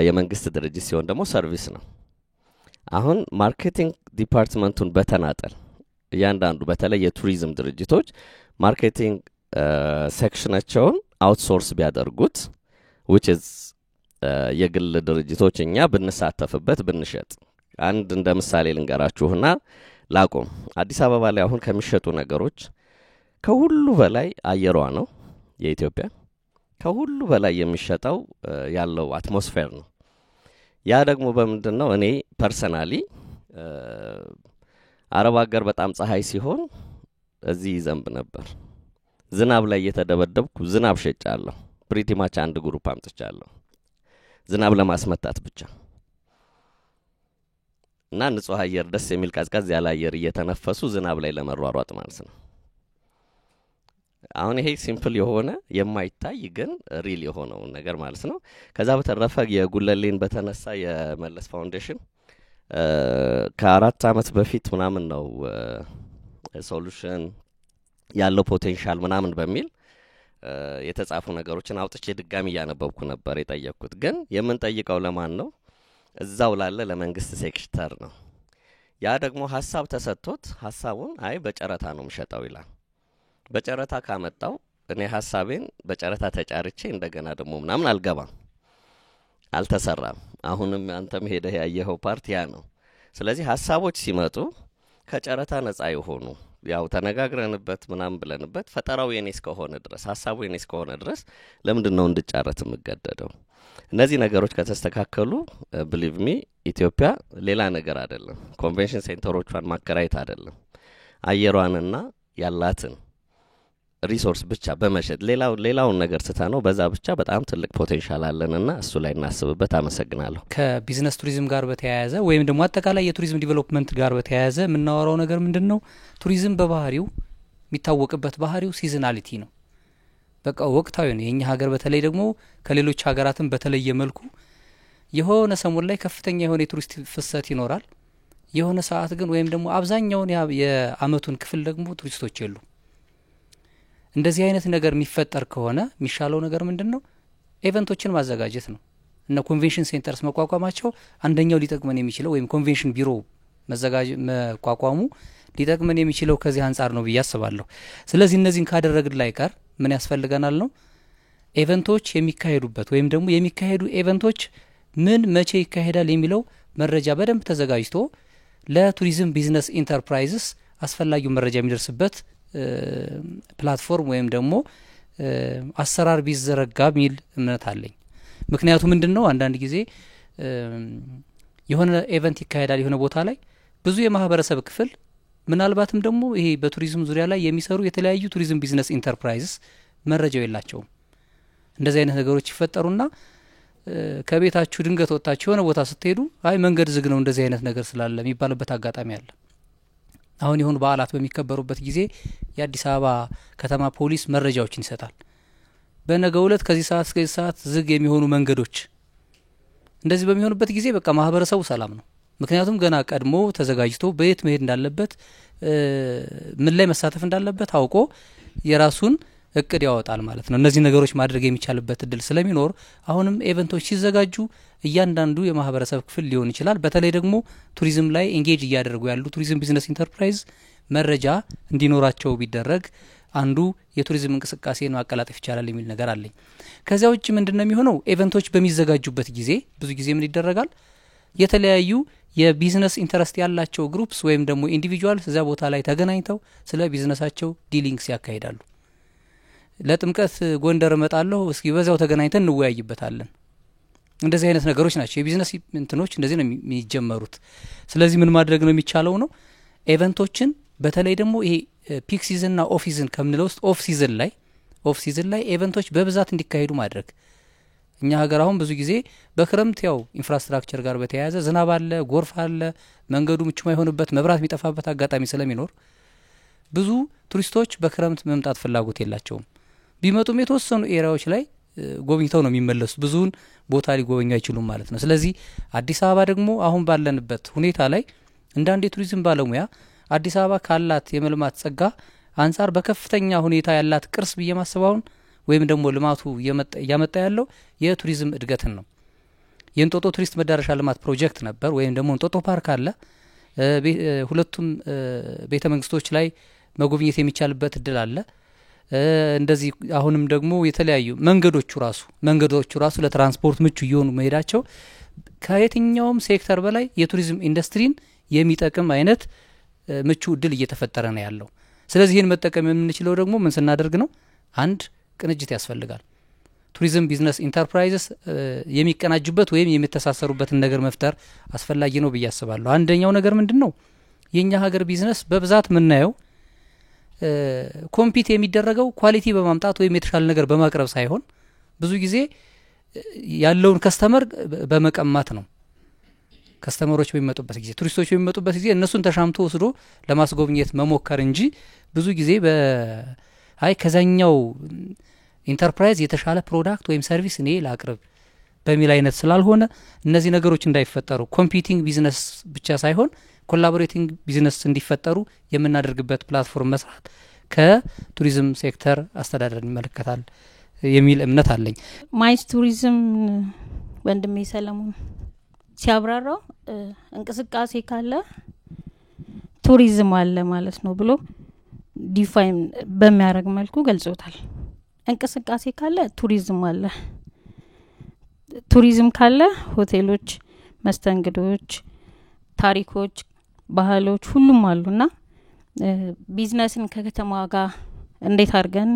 የመንግስት ድርጅት ሲሆን ደግሞ ሰርቪስ ነው። አሁን ማርኬቲንግ ዲፓርትመንቱን በተናጠል እያንዳንዱ በተለይ የቱሪዝም ድርጅቶች ማርኬቲንግ ሴክሽናቸውን አውትሶርስ ቢያደርጉት which is የግል ድርጅቶች እኛ ብንሳተፍበት ብንሸጥ። አንድ እንደ ምሳሌ ልንገራችሁና ላቆም። አዲስ አበባ ላይ አሁን ከሚሸጡ ነገሮች ከሁሉ በላይ አየሯ ነው የኢትዮጵያ። ከሁሉ በላይ የሚሸጠው ያለው አትሞስፌር ነው። ያ ደግሞ በምንድነው? እኔ ፐርሰናሊ አረብ ሀገር በጣም ፀሐይ ሲሆን እዚህ ዘንብ ነበር። ዝናብ ላይ እየተደበደብኩ ዝናብ ሸጫለሁ። ፕሪቲ ማች አንድ ግሩፕ አምጥቻለሁ ዝናብ ለማስመታት ብቻ እና ንጹህ አየር ደስ የሚል ቀዝቀዝ ያለ አየር እየተነፈሱ ዝናብ ላይ ለመሯሯጥ ማለት ነው። አሁን ይሄ ሲምፕል የሆነ የማይታይ ግን ሪል የሆነው ነገር ማለት ነው። ከዛ በተረፈ የጉለሌን በተነሳ የመለስ ፋውንዴሽን ከ4 አመት በፊት ምናምን ነው ሶሉሽን ያለው ፖቴንሻል ምናምን በሚል የተጻፉ ነገሮችን አውጥቼ ድጋሚ ያነበብኩ ነበር የጠየቅኩት። ግን የምንጠይቀው ለማን ነው? እዛው ላለ ለመንግስት ሴክተር ነው። ያ ደግሞ ሐሳብ ተሰጥቶት ሐሳቡን አይ በጨረታ ነው ምሸጣው ይላል። በጨረታ ካመጣው እኔ ሐሳቤን በጨረታ ተጫርቼ እንደገና ደግሞ ምናምን አልገባም፣ አልተሰራም። አሁንም አንተም ሄደህ ያየኸው ፓርት ያ ነው። ስለዚህ ሐሳቦች ሲመጡ ከጨረታ ነፃ ይሆኑ ያው ተነጋግረንበት ምናምን ብለንበት ፈጠራው የኔስ ከሆነ ድረስ ሐሳቡ የኔስ ከሆነ ድረስ ለምንድነው እንድጫረት የምገደደው? እነዚህ ነገሮች ከተስተካከሉ believe me ኢትዮጵያ ሌላ ነገር አይደለም። ኮንቬንሽን ሴንተሮቿን ማከራየት አይደለም፣ አየሯንና ያላትን ሪሶርስ ብቻ በመሸጥ ሌላውን ነገር ነው በዛ ብቻ በጣም ትልቅ ፖቴንሻል አለንና እሱ ላይ እናስብበት። አመሰግናለሁ። ከቢዝነስ ቱሪዝም ጋር በተያያዘ ወይም ደግሞ አጠቃላይ የቱሪዝም ዲቨሎፕመንት ጋር በተያያዘ የምናወራው ነገር ምንድነው? ቱሪዝም በባህሪው የሚታወቅበት ባህሪው ሲዝናሊቲ ነው። በቃ ወቅታዊ ነው። የኛ ሀገር በተለይ ደግሞ ከሌሎች ሀገራትም በተለየ መልኩ የሆነ ሰሞን ላይ ከፍተኛ የሆነ የቱሪስት ፍሰት ይኖራል። የሆነ ሰዓት ግን ወይም ደግሞ አብዛኛውን የአመቱን ክፍል ደግሞ ቱሪስቶች የሉ። እንደዚህ አይነት ነገር የሚፈጠር ከሆነ የሚሻለው ነገር ምንድነው? ኢቨንቶችን ማዘጋጀት ነው። እና ኮንቬንሽን ሴንተርስ መቋቋማቸው አንደኛው ሊጠቅመን የሚችለው ወይም ኮንቬንሽን ቢሮ መቋቋሙ ሊጠቅመን የሚችለው ከዚህ አንፃር ነው ብዬ አስባለሁ። ስለዚህ እነዚህን ካደረግን ላይ ቀር ምን ያስፈልገናል ነው ኢቨንቶች የሚካሄዱበት ወይም ደግሞ የሚካሄዱ ኢቨንቶች ምን መቼ ይካሄዳል የሚለው መረጃ በደንብ ተዘጋጅቶ ለቱሪዝም ቢዝነስ ኢንተርፕራይዝስ አስፈላጊው መረጃ የሚደርስበት ፕላትፎርም ወይም ደግሞ አሰራር ቢዘረጋ ሚል እምነት አለኝ። ምክንያቱም ምንድነው አንዳንድ ጊዜ የሆነ ኢቨንት ይካሄዳል የሆነ ቦታ ላይ ብዙ የማህበረሰብ ክፍል ምናልባትም ደግሞ ይሄ በቱሪዝም ዙሪያ ላይ የሚሰሩ የተለያዩ ቱሪዝም ቢዝነስ ኢንተርፕራይዝስ መረጃው የላቸውም። እንደዚህ አይነት ነገሮች ይፈጠሩና ከቤታችሁ ድንገት ወጣችሁ የሆነ ቦታ ስትሄዱ አይ መንገድ ዝግ ነው እንደዚህ አይነት ነገር ስላለ የሚባልበት አጋጣሚ አለ። አሁን ይሁን በዓላት በሚከበሩበት ጊዜ የአዲስ አበባ ከተማ ፖሊስ መረጃዎችን ይሰጣል። በነገው ዕለት ከዚህ ሰዓት እስከ ሰዓት ዝግ የሚሆኑ መንገዶች እንደዚህ በሚሆኑበት ጊዜ በቃ ማህበረሰቡ ሰላም ነው። ምክንያቱም ገና ቀድሞ ተዘጋጅቶ በየት መሄድ እንዳለበት ምን ላይ መሳተፍ እንዳለበት አውቆ የራሱን እቅድ ያወጣል ማለት ነው። እነዚህ ነገሮች ማድረግ የሚቻልበት እድል ስለሚኖር አሁንም ኢቨንቶች ሲዘጋጁ እያንዳንዱ የማህበረሰብ ክፍል ሊሆን ይችላል በተለይ ደግሞ ቱሪዝም ላይ ኤንጌጅ እያደረጉ ያሉ ቱሪዝም ቢዝነስ ኢንተርፕራይዝ መረጃ እንዲኖራቸው ቢደረግ አንዱ የቱሪዝም እንቅስቃሴን ማቀላጠፍ ይቻላል የሚል ነገር አለኝ። ከዚያ ውጭ ምንድነው የሚሆነው? ኢቨንቶች በሚዘጋጁበት ጊዜ ብዙ ጊዜ ምን ይደረጋል? የተለያዩ የቢዝነስ ኢንተረስት ያላቸው ግሩፕስ ወይም ደግሞ ኢንዲቪጁዋልስ እዛ ቦታ ላይ ተገናኝተው ስለ ቢዝነሳቸው ዲሊንግስ ያካሂዳሉ። ለጥምቀት ጎንደር እመጣለሁ እስኪ በዛው ተገናኝተን እንወያይበታለን። እንደዚህ አይነት ነገሮች ናቸው የቢዝነስ እንትኖች እንደዚህ ነው የሚጀመሩት። ስለዚህ ምን ማድረግ ነው የሚቻለው ነው ኢቨንቶችን በተለይ ደግሞ ይሄ ፒክ ሲዝን እና ኦፍ ሲዝን ከምንለው ውስጥ ኦፍ ሲዝን ላይ ኦፍ ሲዝን ላይ ኢቨንቶች በብዛት እንዲካሄዱ ማድረግ። እኛ ሀገር አሁን ብዙ ጊዜ በክረምት ያው ኢንፍራስትራክቸር ጋር በተያያዘ ዝናብ አለ፣ ጎርፍ አለ፣ መንገዱ ምቹ ማይሆንበት፣ መብራት የሚጠፋበት አጋጣሚ ስለሚኖር ብዙ ቱሪስቶች በክረምት መምጣት ፍላጎት የላቸውም። ቢመጡም የተወሰኑ ኤሪያዎች ላይ ጎብኝተው ነው የሚመለሱት። ብዙውን ቦታ ሊጎበኙ አይችሉም ማለት ነው። ስለዚህ አዲስ አበባ ደግሞ አሁን ባለንበት ሁኔታ ላይ እንደ አንድ የቱሪዝም ባለሙያ አዲስ አበባ ካላት የመልማት ጸጋ አንጻር በከፍተኛ ሁኔታ ያላት ቅርስ ብዬ ማስባውን ወይም ደግሞ ልማቱ እያመጣ ያለው የቱሪዝም እድገትን ነው። የእንጦጦ ቱሪስት መዳረሻ ልማት ፕሮጀክት ነበር ወይም ደግሞ እንጦጦ ፓርክ አለ። ሁለቱም ቤተ መንግስቶች ላይ መጎብኘት የሚቻልበት እድል አለ። እንደዚህ አሁንም ደግሞ የተለያዩ መንገዶቹ ራሱ ለትራንስፖርት ምቹ እየሆኑ መሄዳቸው ከየትኛውም ሴክተር በላይ የቱሪዝም ኢንዱስትሪን የሚጠቅም አይነት ምቹ እድል እየተፈጠረ ነው ያለው። ስለዚህ ይህን መጠቀም የምንችለው ደግሞ ምን ስናደርግ ነው? አንድ ቅንጅት ያስፈልጋል። ቱሪዝም ቢዝነስ ኢንተርፕራይዝስ የሚቀናጁበት ወይም የሚተሳሰሩበትን ነገር መፍጠር አስፈላጊ ነው ብዬ አስባለሁ። አንደኛው ነገር ምንድነው? የኛ ሀገር ቢዝነስ በብዛት የምናየው ኮምፒት የሚደረገው ኳሊቲ በማምጣት ወይም የተሻለ ነገር በማቅረብ ሳይሆን ብዙ ጊዜ ያለውን ከስተመር በመቀማት ነው። ከስተመሮች በሚመጡበት ጊዜ፣ ቱሪስቶች በሚመጡበት ጊዜ እነሱን ተሻምቶ ወስዶ ለማስጎብኘት መሞከር እንጂ ብዙ ጊዜ ከዛኛው ኢንተርፕራይዝ የተሻለ ፕሮዳክት ወይም ሰርቪስ እኔ ላቅርብ በሚል አይነት ስላልሆነ እነዚህ ነገሮች እንዳይፈጠሩ ኮምፒቲንግ ቢዝነስ ብቻ ሳይሆን ኮላቦሬቲንግ ቢዝነስ እንዲፈጠሩ የምናደርግበት ፕላትፎርም መስራት ከቱሪዝም ሴክተር አስተዳደር ይመለከታል የሚል እምነት አለኝ። ማይስ ቱሪዝም ወንድሜ ሰለሞን ሲያብራራው እንቅስቃሴ ካለ ቱሪዝም አለ ማለት ነው ብሎ ዲፋይን በሚያደርግ መልኩ ገልጾታል። እንቅስቃሴ ካለ ቱሪዝም አለ። ቱሪዝም ካለ ሆቴሎች፣ መስተንግዶች፣ ታሪኮች፣ ባህሎች ሁሉም አሉና ቢዝነስን ከከተማ ጋር እንዴት አድርገን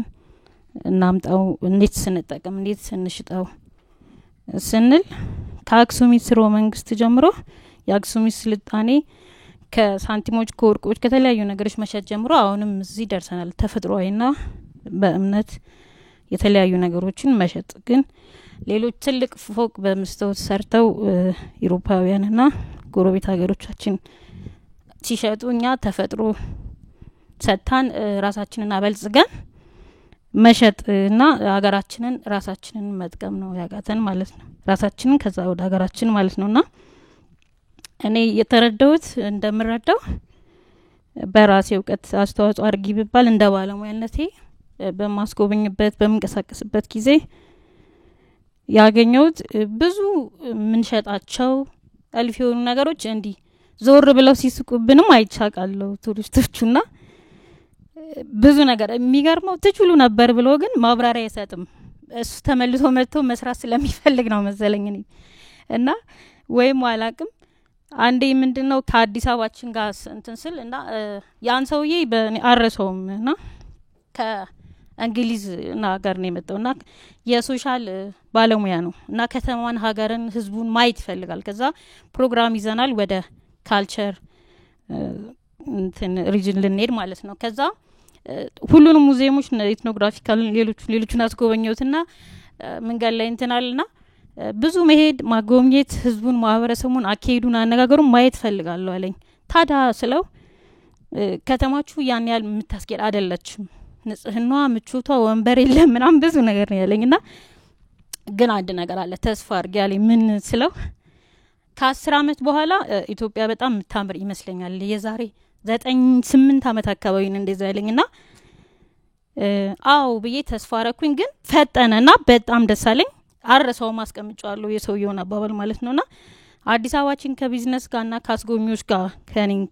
እናምጣው፣ እንዴት ስንጠቀም፣ እንዴት ስንሽጠው ስንል ከአክሱሚት ስርወ መንግስት ጀምሮ የአክሱሚት ስልጣኔ ከሳንቲሞች ከወርቆች ከተለያዩ ነገሮች መሸጥ ጀምሮ አሁንም እዚህ ደርሰናል። ተፈጥሯዊና በእምነት የተለያዩ ነገሮችን መሸጥ ግን ሌሎች ትልቅ ፎቅ በመስታወት ሰርተው አውሮፓውያንና ጎረቤት ሀገሮቻችን ሲሸጡ እኛ ተፈጥሮ ሰጥታን ራሳችንን አበልጽገን መሸጥና ሀገራችንን ራሳችንን መጥቀም ነው ያቃተን ማለት ነው። ራሳችንን ከዛ ወደ ሀገራችን ማለት ነውና እኔ የተረዳሁት እንደምረዳው በራሴ እውቀት አስተዋጽኦ አድርጊ ቢባል እንደ ባለሙያነቴ በማስጎብኝበት በመንቀሳቀስበት ጊዜ ያገኘሁት ብዙ ምንሸጣቸው አልፍ የሆኑ ነገሮች እንዲህ ዞር ብለው ሲስቁብንም አይቻቃለሁ ቱሪስቶቹና ብዙ ነገር የሚገርመው ትችሉ ነበር ብሎ ግን ማብራሪያ አይሰጥም። እሱ ተመልሶ መጥቶ መስራት ስለሚፈልግ ነው መሰለኝ እና ወይም አላቅም። አንዴ ምንድነው ከአዲስ አበባችን ጋር እንትን ስል እና ያን ሰውዬ አረሰውም እና ከእንግሊዝ ሀገር ነው የመጣውና የሶሻል ባለሙያ ነው እና ከተማን፣ ሀገርን፣ ህዝቡን ማየት ይፈልጋል። ከዛ ፕሮግራም ይዘናል ወደ ካልቸር እንትን ሪጅን ልንሄድ ማለት ነው። ከዛ ሁሉንም ሙዚየሞች ኢትኖግራፊካል ሌሎቹን አስጎበኘሁትና መንገድ ላይ እንትናልና ብዙ መሄድ ማጎብኘት ህዝቡን፣ ማህበረሰቡን፣ አካሄዱን፣ አነጋገሩን ማየት ፈልጋለሁ አለኝ። ታዲያ ስለው ከተማችሁ ያን ያህል የምታስጌጥ አይደለችም፣ ንጽህናዋ፣ ምቾቷ፣ ወንበር የለም ምናምን ብዙ ነገር ነው ያለኝና ግን አንድ ነገር አለ ተስፋ አድርጌ ያለኝ ምን ስለው ከ10 አመት በኋላ ኢትዮጵያ በጣም የምታምር ይመስለኛል። የዛሬ 9-8 አመት አካባቢ ነው እንደዛ ያለኝና አው ብዬ ተስፋ አረኩኝ። ግን ፈጠነና በጣም ደስ አለኝ። አረሰው ማስቀምጫለሁ የሰውየውን አባባል ማለት ነውና አዲስ አበባችን ከቢዝነስ ጋርና ካስጎብኚዎች ጋር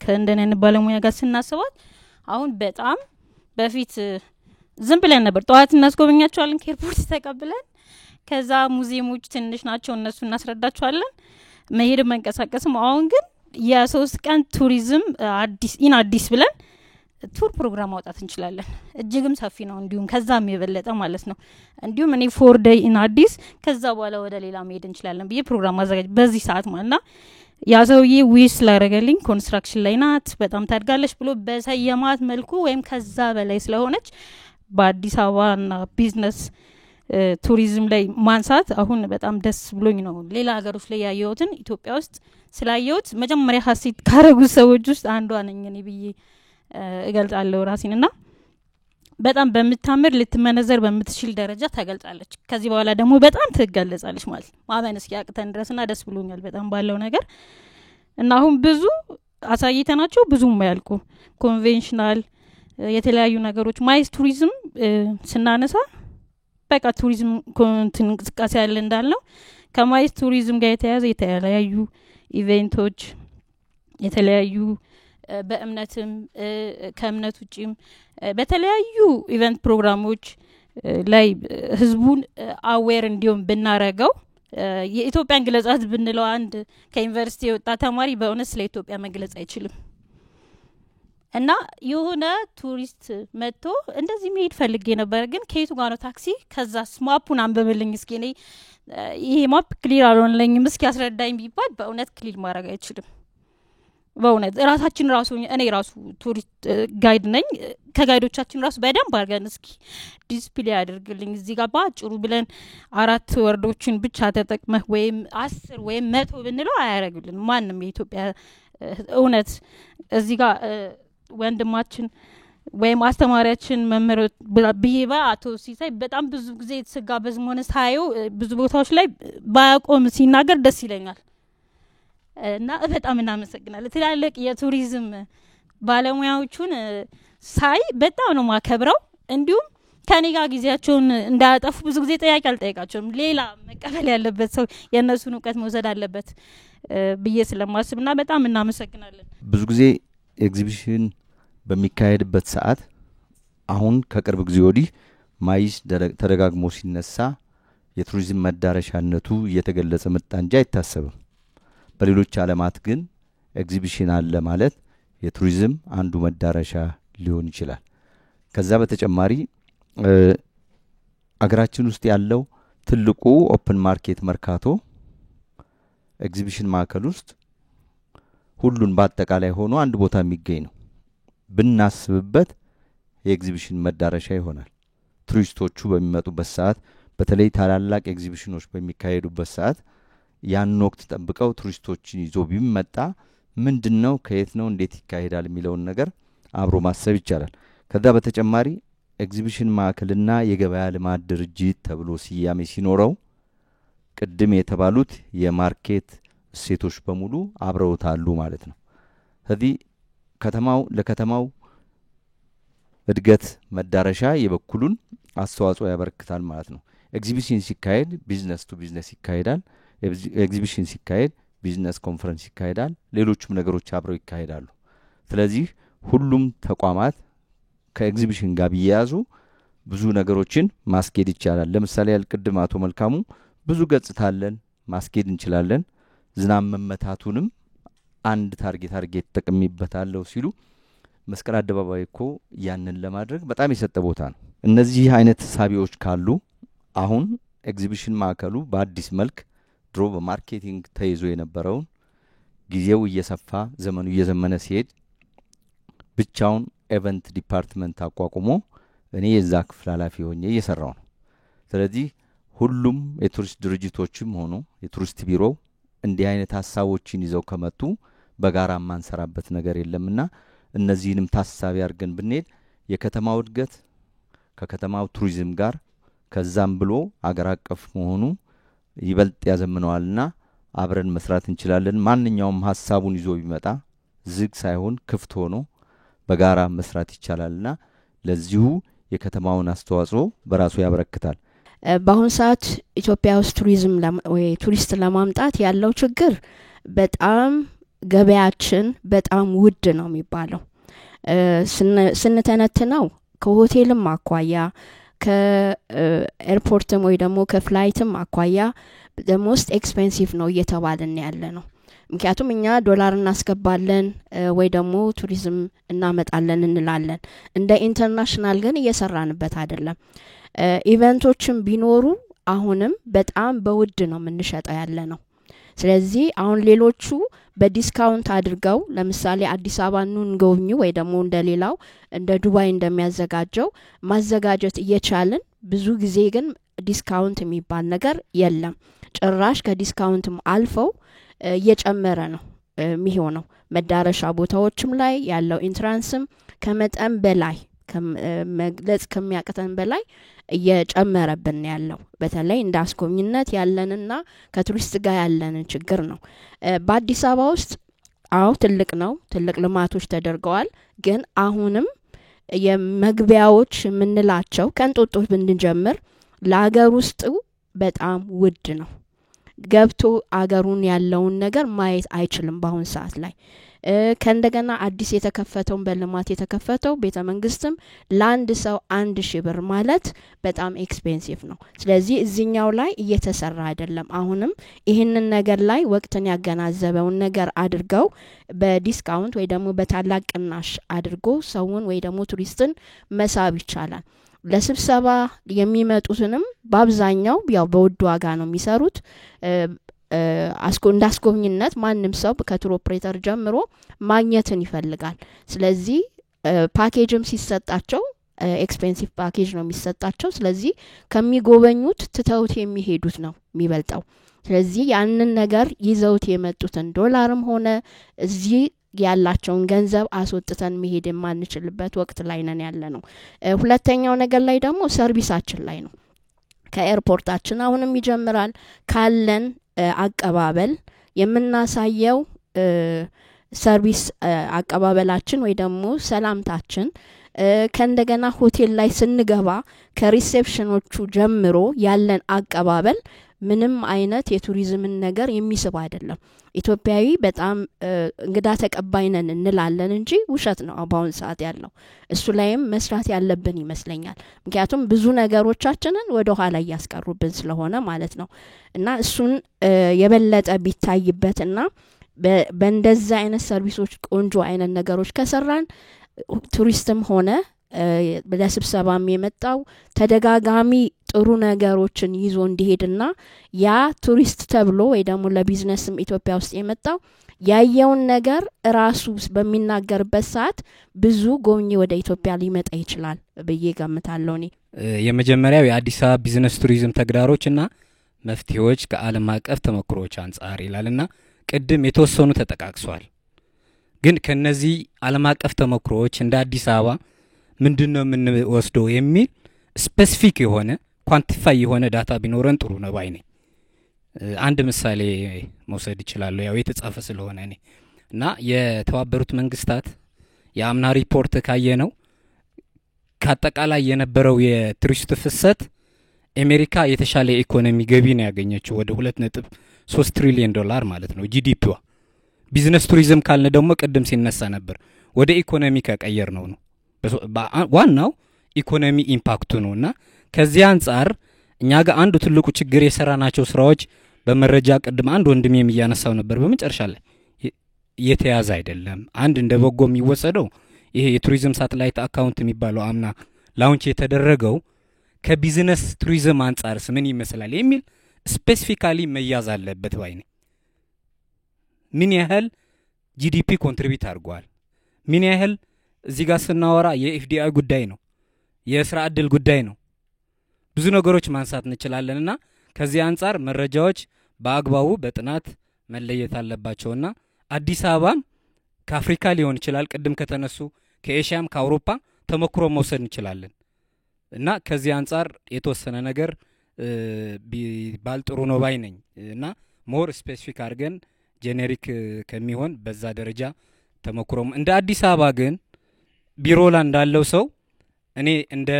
ከእንደነን ባለሙያ ጋር ስናስባት አሁን በጣም በፊት ዝም ብለን ነበር ጧት እናስጎበኛቸዋለን ከኤርፖርት ተቀብለን ከዛ ሙዚየሞች ትንሽ ናቸው እነሱ እናስረዳቸዋለን መሄድ መንቀሳቀስም። አሁን ግን የ3 ቀን ቱሪዝም አዲስ ብለን ቱር ፕሮግራም ማውጣት እንችላለን። እጅግም ሰፊ ነው እንዲሁም ከዛም የበለጠ ማለት ነው። እንዲሁም እኔ 4 ዴይ ኢን አዲስ ከዛ በኋላ ወደ ሌላ መሄድ እንችላለን ብዬ ፕሮግራም አዘጋጅ በዚህ ሰዓት ማለትና ያዘውዬ ዊስ ላረገልኝ ኮንስትራክሽን ላይ ናት በጣም ታድጋለች ብሎ በሰየማት መልኩ ወይም ከዛ በላይ ስለሆነች በአዲስ አበባና ቢዝነስ ቱሪዝም ላይ ማንሳት አሁን በጣም ደስ ብሎኝ ነው። ሌላ ሀገሮች ላይ ያየሁትን ኢትዮጵያ ውስጥ ስላየሁት መጀመሪያ ሀሴት ካረጉት ሰዎች ውስጥ አንዷ ነኝ እኔ ብዬ እገልጻለሁ ራሴንና በጣም በምታምር ልትመነዘር በምትችል ደረጃ ተገልጻለች። ከዚህ በኋላ ደግሞ በጣም ትገለጻለች ማለት ማመን እስኪያቅተን ድረስና ደስ ብሎኛል በጣም ባለው ነገር እና አሁን ብዙ አሳይተናቸው ብዙም ያልቁ ኮንቬንሽናል የተለያዩ ነገሮች ማይስ ቱሪዝም ስናነሳ በቃ ቱሪዝም እንቅስቃሴ ያለ እንዳልነው ከማይስ ቱሪዝም ጋር የተለያዩ ኢቨንቶች የተለያዩ በእምነትም ከእምነት ውጪም በተለያዩ ኢቨንት ፕሮግራሞች ላይ ህዝቡን አዌር እንዲሆን ብናረገው የኢትዮጵያን ግለጻት ብንለው አንድ ከዩኒቨርሲቲ የወጣ ተማሪ በእውነት ስለ ኢትዮጵያ መግለጽ አይችልም እና የሆነ ቱሪስት መጥቶ እንደዚህ መሄድ ፈልጌ ነበር ግን ከየቱ ጋር ነው ታክሲ ከዛ ማፑን አንብብልኝ እስኪ እኔ ይሄ ማፕ ክሊር አልሆነልኝም እስኪ አስረዳኝ ቢባል በእውነት ክሊር ማድረግ አይችልም። በእውነት ራሳችን ራሱ እኔ ራሱ ቱሪስት ጋይድ ነኝ ከጋይዶቻችን ራሱ በደንብ አድርገን እስኪ ዲስፕሌይ አድርግልኝ እዚህ ጋር ባጭሩ ብለን 4 ወርዶችን ብቻ ተጠቅመህ ወይም 10 ወይም 100 ብንለው አያረግልን ማንም የኢትዮጵያ እውነት እዚህ ጋር ወንድማችን ወይም አስተማሪያችን መምህር ቢሄባ አቶ ሲሳይ በጣም ብዙ ጊዜ የተሰጋ በዝሞነ ሳዩ ብዙ ቦታዎች ላይ ባያቆም ሲናገር ደስ ይለኛል እና በጣም እናመሰግናለን። ትላልቅ የቱሪዝም ባለሙያዎቹን ሳይ በጣም ነው ማከብረው እንዲሁም ከኔ ጋር ጊዜያቸውን እንዳያጠፉ ብዙ ጊዜ ጥያቄ አልጠይቃቸውም ሌላ መቀበል ያለበት ሰው የነሱን ዕውቀት መውሰድ አለበት ብዬ ስለማስብና በጣም እናመሰግናለን። ብዙ ጊዜ ኤግዚቢሽን በሚካሄድበት ሰዓት አሁን ከቅርብ ጊዜ ወዲህ ማይስ ተደጋግሞ ሲነሳ የቱሪዝም መዳረሻነቱ እየተገለጸ መጣ እንጂ አይታሰብም። በሌሎች ዓለማት ግን ኤግዚቢሽን አለ ማለት የቱሪዝም አንዱ መዳረሻ ሊሆን ይችላል። ከዛ በተጨማሪ አገራችን ውስጥ ያለው ትልቁ ኦፕን ማርኬት መርካቶ ኤግዚቢሽን ማዕከል ውስጥ ሁሉን በአጠቃላይ ሆኖ አንድ ቦታ የሚገኝ ነው። ብናስብበት የኤግዚቢሽን መዳረሻ ይሆናል። ቱሪስቶቹ በሚመጡበት ሰዓት በተለይ ታላላቅ ኤግዚቢሽኖች በሚካሄዱበት ሰዓት ያን ወቅት ጠብቀው ቱሪስቶችን ይዞ ቢመጣ ምንድነው ከየት ነው እንዴት ይካሄዳል የሚለውን ነገር አብሮ ማሰብ ይቻላል። ከዛ በተጨማሪ ኤግዚቢሽን ማዕከልና የገበያ ልማት ድርጅት ተብሎ ሲያሜ ሲኖረው ቅድም የተባሉት የማርኬት እሴቶች በሙሉ አብረውታሉ ማለት ነው። ስለዚህ ከተማው ለከተማው እድገት መዳረሻ የበኩሉን አስተዋጽኦ ያበረክታል ማለት ነው። ኤግዚቢሽን ሲካሄድ ቢዝነስ ቱ ቢዝነስ ይካሄዳል። ኤግዚቢሽን ሲካሄድ ቢዝነስ ኮንፈረንስ ይካሄዳል። ሌሎችም ነገሮች አብረው ይካሄዳሉ። ስለዚህ ሁሉም ተቋማት ከኤግዚቢሽን ጋር ቢያያዙ ብዙ ነገሮችን ማስኬድ ይቻላል። ለምሳሌ ያልቅድም አቶ መልካሙ ብዙ ገጽታለን ማስኬድ እንችላለን። ዝናብ መመታቱንም አንድ ታርጌት ተጠቅሚበታለሁ ሲሉ መስቀል አደባባይ እኮ ያንን ለማድረግ በጣም የሰጠ ቦታ ነው። እነዚህ አይነት ሳቢዎች ካሉ አሁን ኤግዚቢሽን ማዕከሉ በአዲስ መልክ ድሮ በማርኬቲንግ ተይዞ የነበረውን ጊዜው እየሰፋ ዘመኑ እየዘመነ ሲሄድ ብቻውን ኤቨንት ዲፓርትመንት አቋቁሞ እኔ የዛ ክፍል ኃላፊ ሆኜ እየሰራው ነው። ስለዚህ ሁሉም የቱሪስት ድርጅቶችም ሆኑ የቱሪስት ቢሮ እንዲህ አይነት ሐሳቦችን ይዘው ከመጡ በጋራ ማንሰራበት ነገር የለምና እነዚህንም ታሳቢ አድርገን ብንሄድ የከተማው እድገት ከከተማው ቱሪዝም ጋር ከዛም ብሎ አገር አቀፍ መሆኑ ይበልጥ ያዘምነዋልና አብረን መስራት እንችላለን። ማንኛውም ሐሳቡን ይዞ ቢመጣ ዝግ ሳይሆን ክፍት ሆኖ በጋራ መስራት ይቻላልና ለዚሁ የከተማውን አስተዋጽኦ በራሱ ያበረክታል። በአሁን ሰዓት ኢትዮጵያ ውስጥ ቱሪዝም ወይ ቱሪስት ለማምጣት ያለው ችግር በጣም ገበያችን በጣም ውድ ነው የሚባለው። ስንተነትነው ከሆቴልም አኳያ ከኤርፖርትም ወይ ደግሞ ከፍላይትም አኳያ the most expensive ነው እየተባለን ያለ ነው። ምክንያቱም እኛ ዶላር እናስገባለን ወይ ደግሞ ቱሪዝም እናመጣለን እንላለን። እንደ ኢንተርናሽናል ግን እየሰራንበት አይደለም። ኢቨንቶችም ቢኖሩ አሁንም በጣም በውድ ነው የምንሸጠው ያለ ነው። ስለዚህ አሁን ሌሎቹ በዲስካውንት አድርገው ለምሳሌ አዲስ አበባ ኑን ጎብኙ ወይ ደግሞ እንደሌላው እንደ ዱባይ እንደሚያዘጋጀው ማዘጋጀት እየቻልን ብዙ ጊዜ ግን ዲስካውንት የሚባል ነገር የለም። ጭራሽ ከዲስካውንትም አልፈው እየጨመረ ነው የሚሆነው። መዳረሻ ቦታዎችም ላይ ያለው ኢንትራንስም ከመጠን በላይ መግለጽ ከሚያቅተን በላይ እየጨመረብን ያለው በተለይ እንደ አስጎብኝነት ያለንና ከቱሪስት ጋር ያለንን ችግር ነው። በአዲስ አበባ ውስጥ ትልቅ ነው፣ ትልቅ ልማቶች ተደርገዋል። ግን አሁንም የመግቢያዎች የምንላቸው ከእንጦጦ ብንጀምር ለአገር ውስጥ በጣም ውድ ነው። ገብቶ አገሩን ያለውን ነገር ማየት አይችልም በአሁን ሰዓት ላይ። ከእንደገና አዲስ የተከፈተውን በልማት የተከፈተው ቤተ መንግስትም ለአንድ ሰው 1000 ብር ማለት በጣም ኤክስፔንሲቭ ነው። ስለዚህ እዚህኛው ላይ እየተሰራ አይደለም። አሁንም ይህንን ነገር ላይ ወቅትን ያገናዘበውን ነገር አድርገው በዲስካውንት ወይ ደግሞ በታላቅ ቅናሽ አድርጎ ሰውን ወይ ደግሞ ቱሪስትን መሳብ ይቻላል። ለስብሰባ የሚመጡትንም በአብዛኛው ያው በውድ ዋጋ ነው የሚሰሩት። እንዳስጎብኝነት ማንም ሰው ከቱር ኦፕሬተር ጀምሮ ማግኘትን ይፈልጋል። ስለዚህ ፓኬጅም ሲሰጣቸው ኤክስፔንሲቭ ፓኬጅ ነው የሚሰጣቸው። ስለዚህ ከሚጎበኙት ትተውት የሚሄዱት ነው የሚበልጠው። ስለዚህ ያንን ነገር ይዘውት የመጡትን ዶላርም ሆነ እዚህ ያላቸውን ገንዘብ አስወጥተን መሄድ የማንችልበት ወቅት ላይ ነን ያለ ነው። ሁለተኛው ነገር ላይ ደግሞ ሰርቪሳችን ላይ ነው። ከኤርፖርታችን አሁንም ይጀምራል ካለን አቀባበል የምናሳየው ሰርቪስ አቀባበላችን ወይ ደግሞ ሰላምታችን ከእንደገና ሆቴል ላይ ስንገባ ከሪሴፕሽኖቹ ጀምሮ ያለን አቀባበል ምንም አይነት የቱሪዝምን ነገር የሚስብ አይደለም። ኢትዮጵያዊ በጣም እንግዳ ተቀባይ ነን እንላለን እንጂ ውሸት ነው አሁን ሰዓት ያለው። እሱ ላይም መስራት ያለብን ይመስለኛል። ምክንያቱም ብዙ ነገሮቻችንን ወደ ኋላ ያስቀሩብን ስለሆነ ማለት ነው። እና እሱን የበለጠ ቢታይበትና በእንደዛ አይነት ሰርቪሶች ቆንጆ አይነት ነገሮች ከሰራን ቱሪስትም ሆነ ለስብሰባም የመጣው ተደጋጋሚ ጥሩ ነገሮችን ይዞ እንዲሄድና ያ ቱሪስት ተብሎ ወይ ደግሞ ለቢዝነስም ኢትዮጵያ ውስጥ የመጣው ያየውን ነገር ራሱ በሚናገርበት ሰዓት ብዙ ጎብኚ ወደ ኢትዮጵያ ሊመጣ ይችላል ብዬ ገምታለሁ። እኔ የመጀመሪያው የአዲስ አበባ ቢዝነስ ቱሪዝም ተግዳሮችና መፍትሄዎች ከዓለም አቀፍ ተሞክሮች አንጻር ይላልና ቅድም የተወሰኑ ተጠቃቅሷል። ግን ከነዚህ ዓለም አቀፍ ተሞክሮች እንደ አዲስ አበባ ምንድነው የምንወስደው የሚል ስፔሲፊክ የሆነ ኳንቲፋይ የሆነ ዳታ ቢኖረን ጥሩ ነው ባይ ነኝ። አንድ ምሳሌ መውሰድ ይችላል ያው የተጻፈ ስለሆነ እኔ እና የተባበሩት መንግስታት የአምና ሪፖርት ካየነው ከአጠቃላይ የነበረው የቱሪስት ፍሰት አሜሪካ የተሻለ ኢኮኖሚ ገቢ ነው ያገኘችው ወደ 2.3 ትሪሊዮን ዶላር ማለት ነው ጂዲፒዋ። ቢዝነስ ቱሪዝም ካልነ ደግሞ ቅድም ሲነሳ ነበር ወደ ኢኮኖሚ ከቀየር ነው ዋናው ኢኮኖሚ ኢምፓክቱ ነውና ከዚህ አንፃር እኛ ጋር አንዱ ትልቁ ችግር የሰራናቸው ስራዎች በመረጃ ቅድም አንድ ወንድም የሚያነሳው ነበር በመጨረሻ ላይ የተያዘ አይደለም። አንድ እንደ በጎ የሚወሰደው ይሄ የቱሪዝም ሳተላይት አካውንት የሚባለው አምና ላውንች የተደረገው ከቢዝነስ ቱሪዝም አንፃርስ ምን ይመስላል የሚል ስፔሲፊካሊ መያዝ አለበት ባይ ነኝ። ምን ያህል ጂዲፒ ኮንትሪቢዩት አድርጓል፣ ምን ያህል እዚህ ጋር ስናወራ የኤፍዲአይ ጉዳይ ነው፣ የስራ ዕድል ጉዳይ ነው፣ ብዙ ነገሮች ማንሳት እንችላለንና ከዚህ አንፃር መረጃዎች በአግባቡ በጥናት መለየት አለባቸውና አዲስ አበባም ከአፍሪካ ሊሆን ይችላል ቅድም ከተነሱ ከኤሽያም ከአውሮፓ ተሞክሮ መውሰድ እንችላለን እና ከዚህ አንፃር የተወሰነ ነገር ባልጥሩ ነው ባይ ነኝ እና ሞር ስፔሲፊክ አድርገን ጄኔሪክ ከሚሆን በዛ ደረጃ ተሞክሮም እንደ አዲስ አበባ ግን ቢሮላ እንዳለው ሰው እኔ እንደ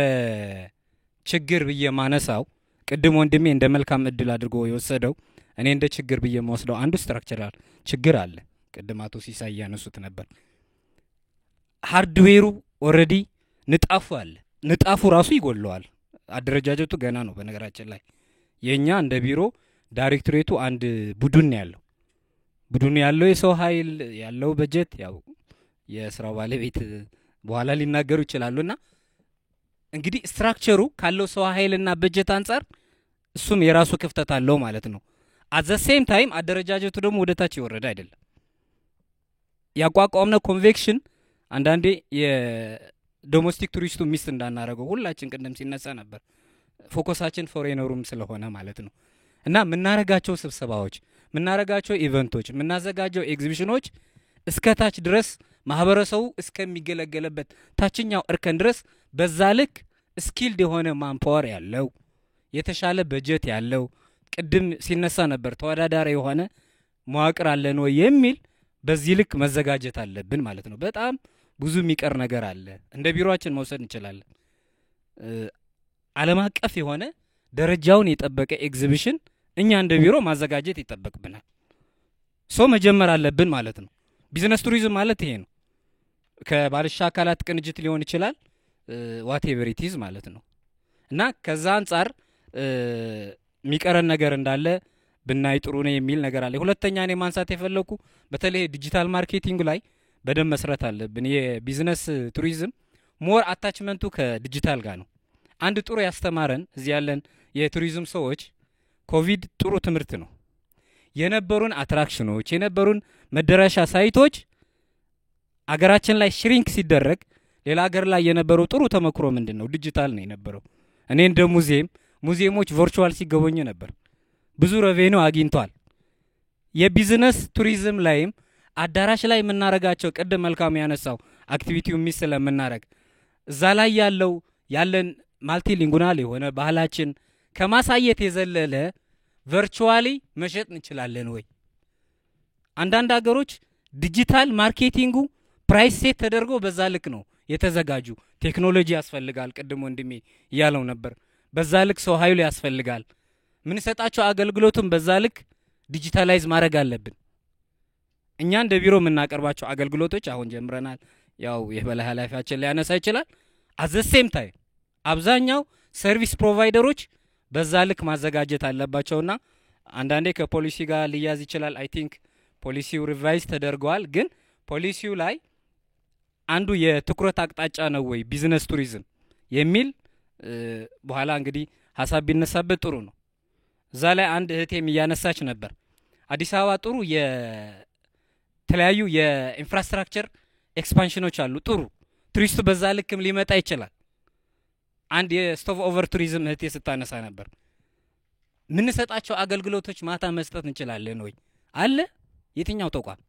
ችግር ብዬ ማነሳው ቅድም ወንድሜ እንደ መልካም እድል አድርጎ የወሰደው እኔ እንደ ችግር ብዬ መወስደው አንዱ ስትራክቸራል ችግር አለ። ቅድም አቶ ሲሳይ ያነሱት ነበር። ሃርድዌሩ ኦሬዲ ንጣፉ አለ፣ ንጣፉ ራሱ ይጎለዋል። አደረጃጀቱ ገና ነው። በነገራችን ላይ የኛ እንደ ቢሮ ዳይሬክቶሬቱ አንድ ቡድን ያለው ያለው የሰው ኃይል ያለው በጀት ያው የስራው ባለቤት በኋላ ሊናገሩ ይችላሉና እንግዲህ ስትራክቸሩ ካለው ሰው ኃይልና በጀት አንፃር እሱም የራሱ ክፍተት አለው ማለት ነው። አት ዘ ሴም ታይም አደረጃጀቱ ደግሞ ወደታች ይወረደ አይደለም። ያቋቋምነው ኮንቬክሽን አንዳንዴ የዶሜስቲክ ቱሪስቱ ሚስ እንዳናረገው ሁላችን ቅድም ሲነሳ ነበር ፎከሳችን ፎሬነሩም ስለሆነ ማለት ነው እና ምናረጋቸው ስብሰባዎች ምናረጋቸው ኢቨንቶች ምናዘጋጀው ኤግዚቢሽኖች እስከታች ድረስ ማህበረሰቡ እስከሚገለገለበት ታችኛው እርከን ድረስ በዛ ልክ ስኪልድ የሆነ ማንፓወር ያለው የተሻለ በጀት ያለው ቅድም ሲነሳ ነበር ተወዳዳሪ የሆነ መዋቅር አለን ወይ የሚል በዚህ ልክ መዘጋጀት አለብን ማለት ነው በጣም ብዙ የሚቀር ነገር አለ እንደ ቢሮአችን መውሰድ እንችላለን ዓለም አቀፍ የሆነ ደረጃውን የጠበቀ ኤግዚቢሽን እኛ እንደ ቢሮ ማዘጋጀት ይጠበቅብናል ሶ መጀመር አለብን ማለት ነው ቢዝነስ ቱሪዝም ማለት ይሄ ነው ከባለድርሻ አካላት ቅንጅት ሊሆን ይችላል ዋቴቨር ኢት ኢዝ ማለት ነው እና ከዛ አንፃር የሚቀረን ነገር እንዳለ ብናይ ጥሩ ነው የሚል ነገር አለ ሁለተኛ እኔ ማንሳት የፈለኩ በተለይ ዲጂታል ማርኬቲንግ ላይ በደም መስራት አለብን የቢዝነስ ቱሪዝም ሞር አታችመንቱ ከዲጂታል ጋር ነው አንድ ጥሩ ያስተማረን እዚህ ያለን የቱሪዝም ሰዎች ኮቪድ ጥሩ ትምህርት ነው የነበሩን አትራክሽኖች የነበሩን መደረሻ ሳይቶች አገራችን ላይ ሽሪንክ ሲደረግ ሌላ ሀገር ላይ የነበረው ጥሩ ተመክሮ ምንድነው ዲጂታል ነው የነበረው እኔ እንደ ሙዚየሞች ቨርቹዋል ሲገበኙ ነበር ብዙ ሬቬኒው አግኝቷል የቢዝነስ ቱሪዝም ላይም አዳራሽ ላይ የምናረጋቸው ቅድም መልካም ያነሳው አክቲቪቲው ሚስ ስለምናረግ እዛ ላይ ያለን ማልቲሊንጉናል የሆነ ባህላችን ከማሳየት የዘለለ ቨርቹዋሊ መሸጥ እንችላለን ወይ አንዳንድ ሀገሮች ዲጂታል ማርኬቲንጉ ፕራይስ ሴት ተደርጎ በዛ ልክ ነው የተዘጋጁ ቴክኖሎጂ ያስፈልጋል ቅድም ወንድሜ ያለው ነበር በዛ ልክ ሰው ኃይሉ ያስፈልጋል ምን ሰጣቸው አገልግሎቱን በዛ ልክ ዲጂታላይዝ ማድረግ አለብን እኛ እንደ ቢሮ የምናቀርባቸው አገልግሎቶች አሁን ጀምረናል ያው የበላይ ኃላፊያችን ሊያነሳ ይችላል at the same time አብዛኛው ሰርቪስ ፕሮቫይደሮች በዛ ልክ ማዘጋጀት አለባቸውና አንዳንዴ ከፖሊሲ ጋር ሊያዝ ይችላል አይ ቲንክ ፖሊሲው ሪቫይዝ ተደርጓል ግን ፖሊሲው ላይ አንዱ የትኩረት አቅጣጫ ነው ወይ ቢዝነስ ቱሪዝም የሚል በኋላ እንግዲህ ሐሳብ ቢነሳበት ጥሩ ነው እዛ ላይ አንድ እህቴም ያነሳች ነበር አዲስ አበባ ጥሩ የተለያዩ የኢንፍራስትራክቸር ኤክስፓንሽኖች አሉ ጥሩ ቱሪስቱ በዛ ልክም ሊመጣ ይችላል አንድ የስቶፕ ኦቨር ቱሪዝም እህቴ ስታነሳ ነበር ምን ሰጣቸው አገልግሎቶች ማታ መስጠት እንችላለን ወይ አለ የትኛው ተቋም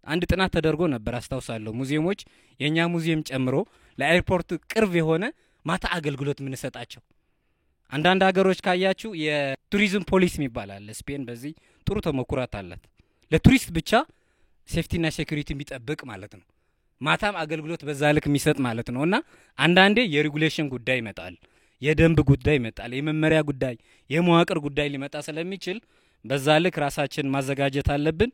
አንድ ጥናት ተደርጎ ነበር አስተዋውሳለሁ ሙዚየሞች የኛ ሙዚየም ጨምሮ ለኤርፖርት ቅርብ የሆነ ማታ አገልግሎት ምን ሰጣቸው አንዳንድ ሀገሮች ካያችሁ የቱሪዝም ፖሊሲ ይባላል ስፔን በዚህ ጥሩ ተሞክሯት አላት ለቱሪስት ብቻ ሴፍቲና ሴኩሪቲ የሚጠብቅ ማለት ነው ማታም አገልግሎት በዛ ልክ የሚሰጥ ማለት ነውና አንዳንዴ የሬጉሌሽን ጉዳይ ይመጣል የደንብ ጉዳይ ይመጣል የመመሪያ ጉዳይ የመዋቅር ጉዳይ ሊመጣ ስለሚችል በዛ ልክ ራሳችን ማዘጋጀት አለብን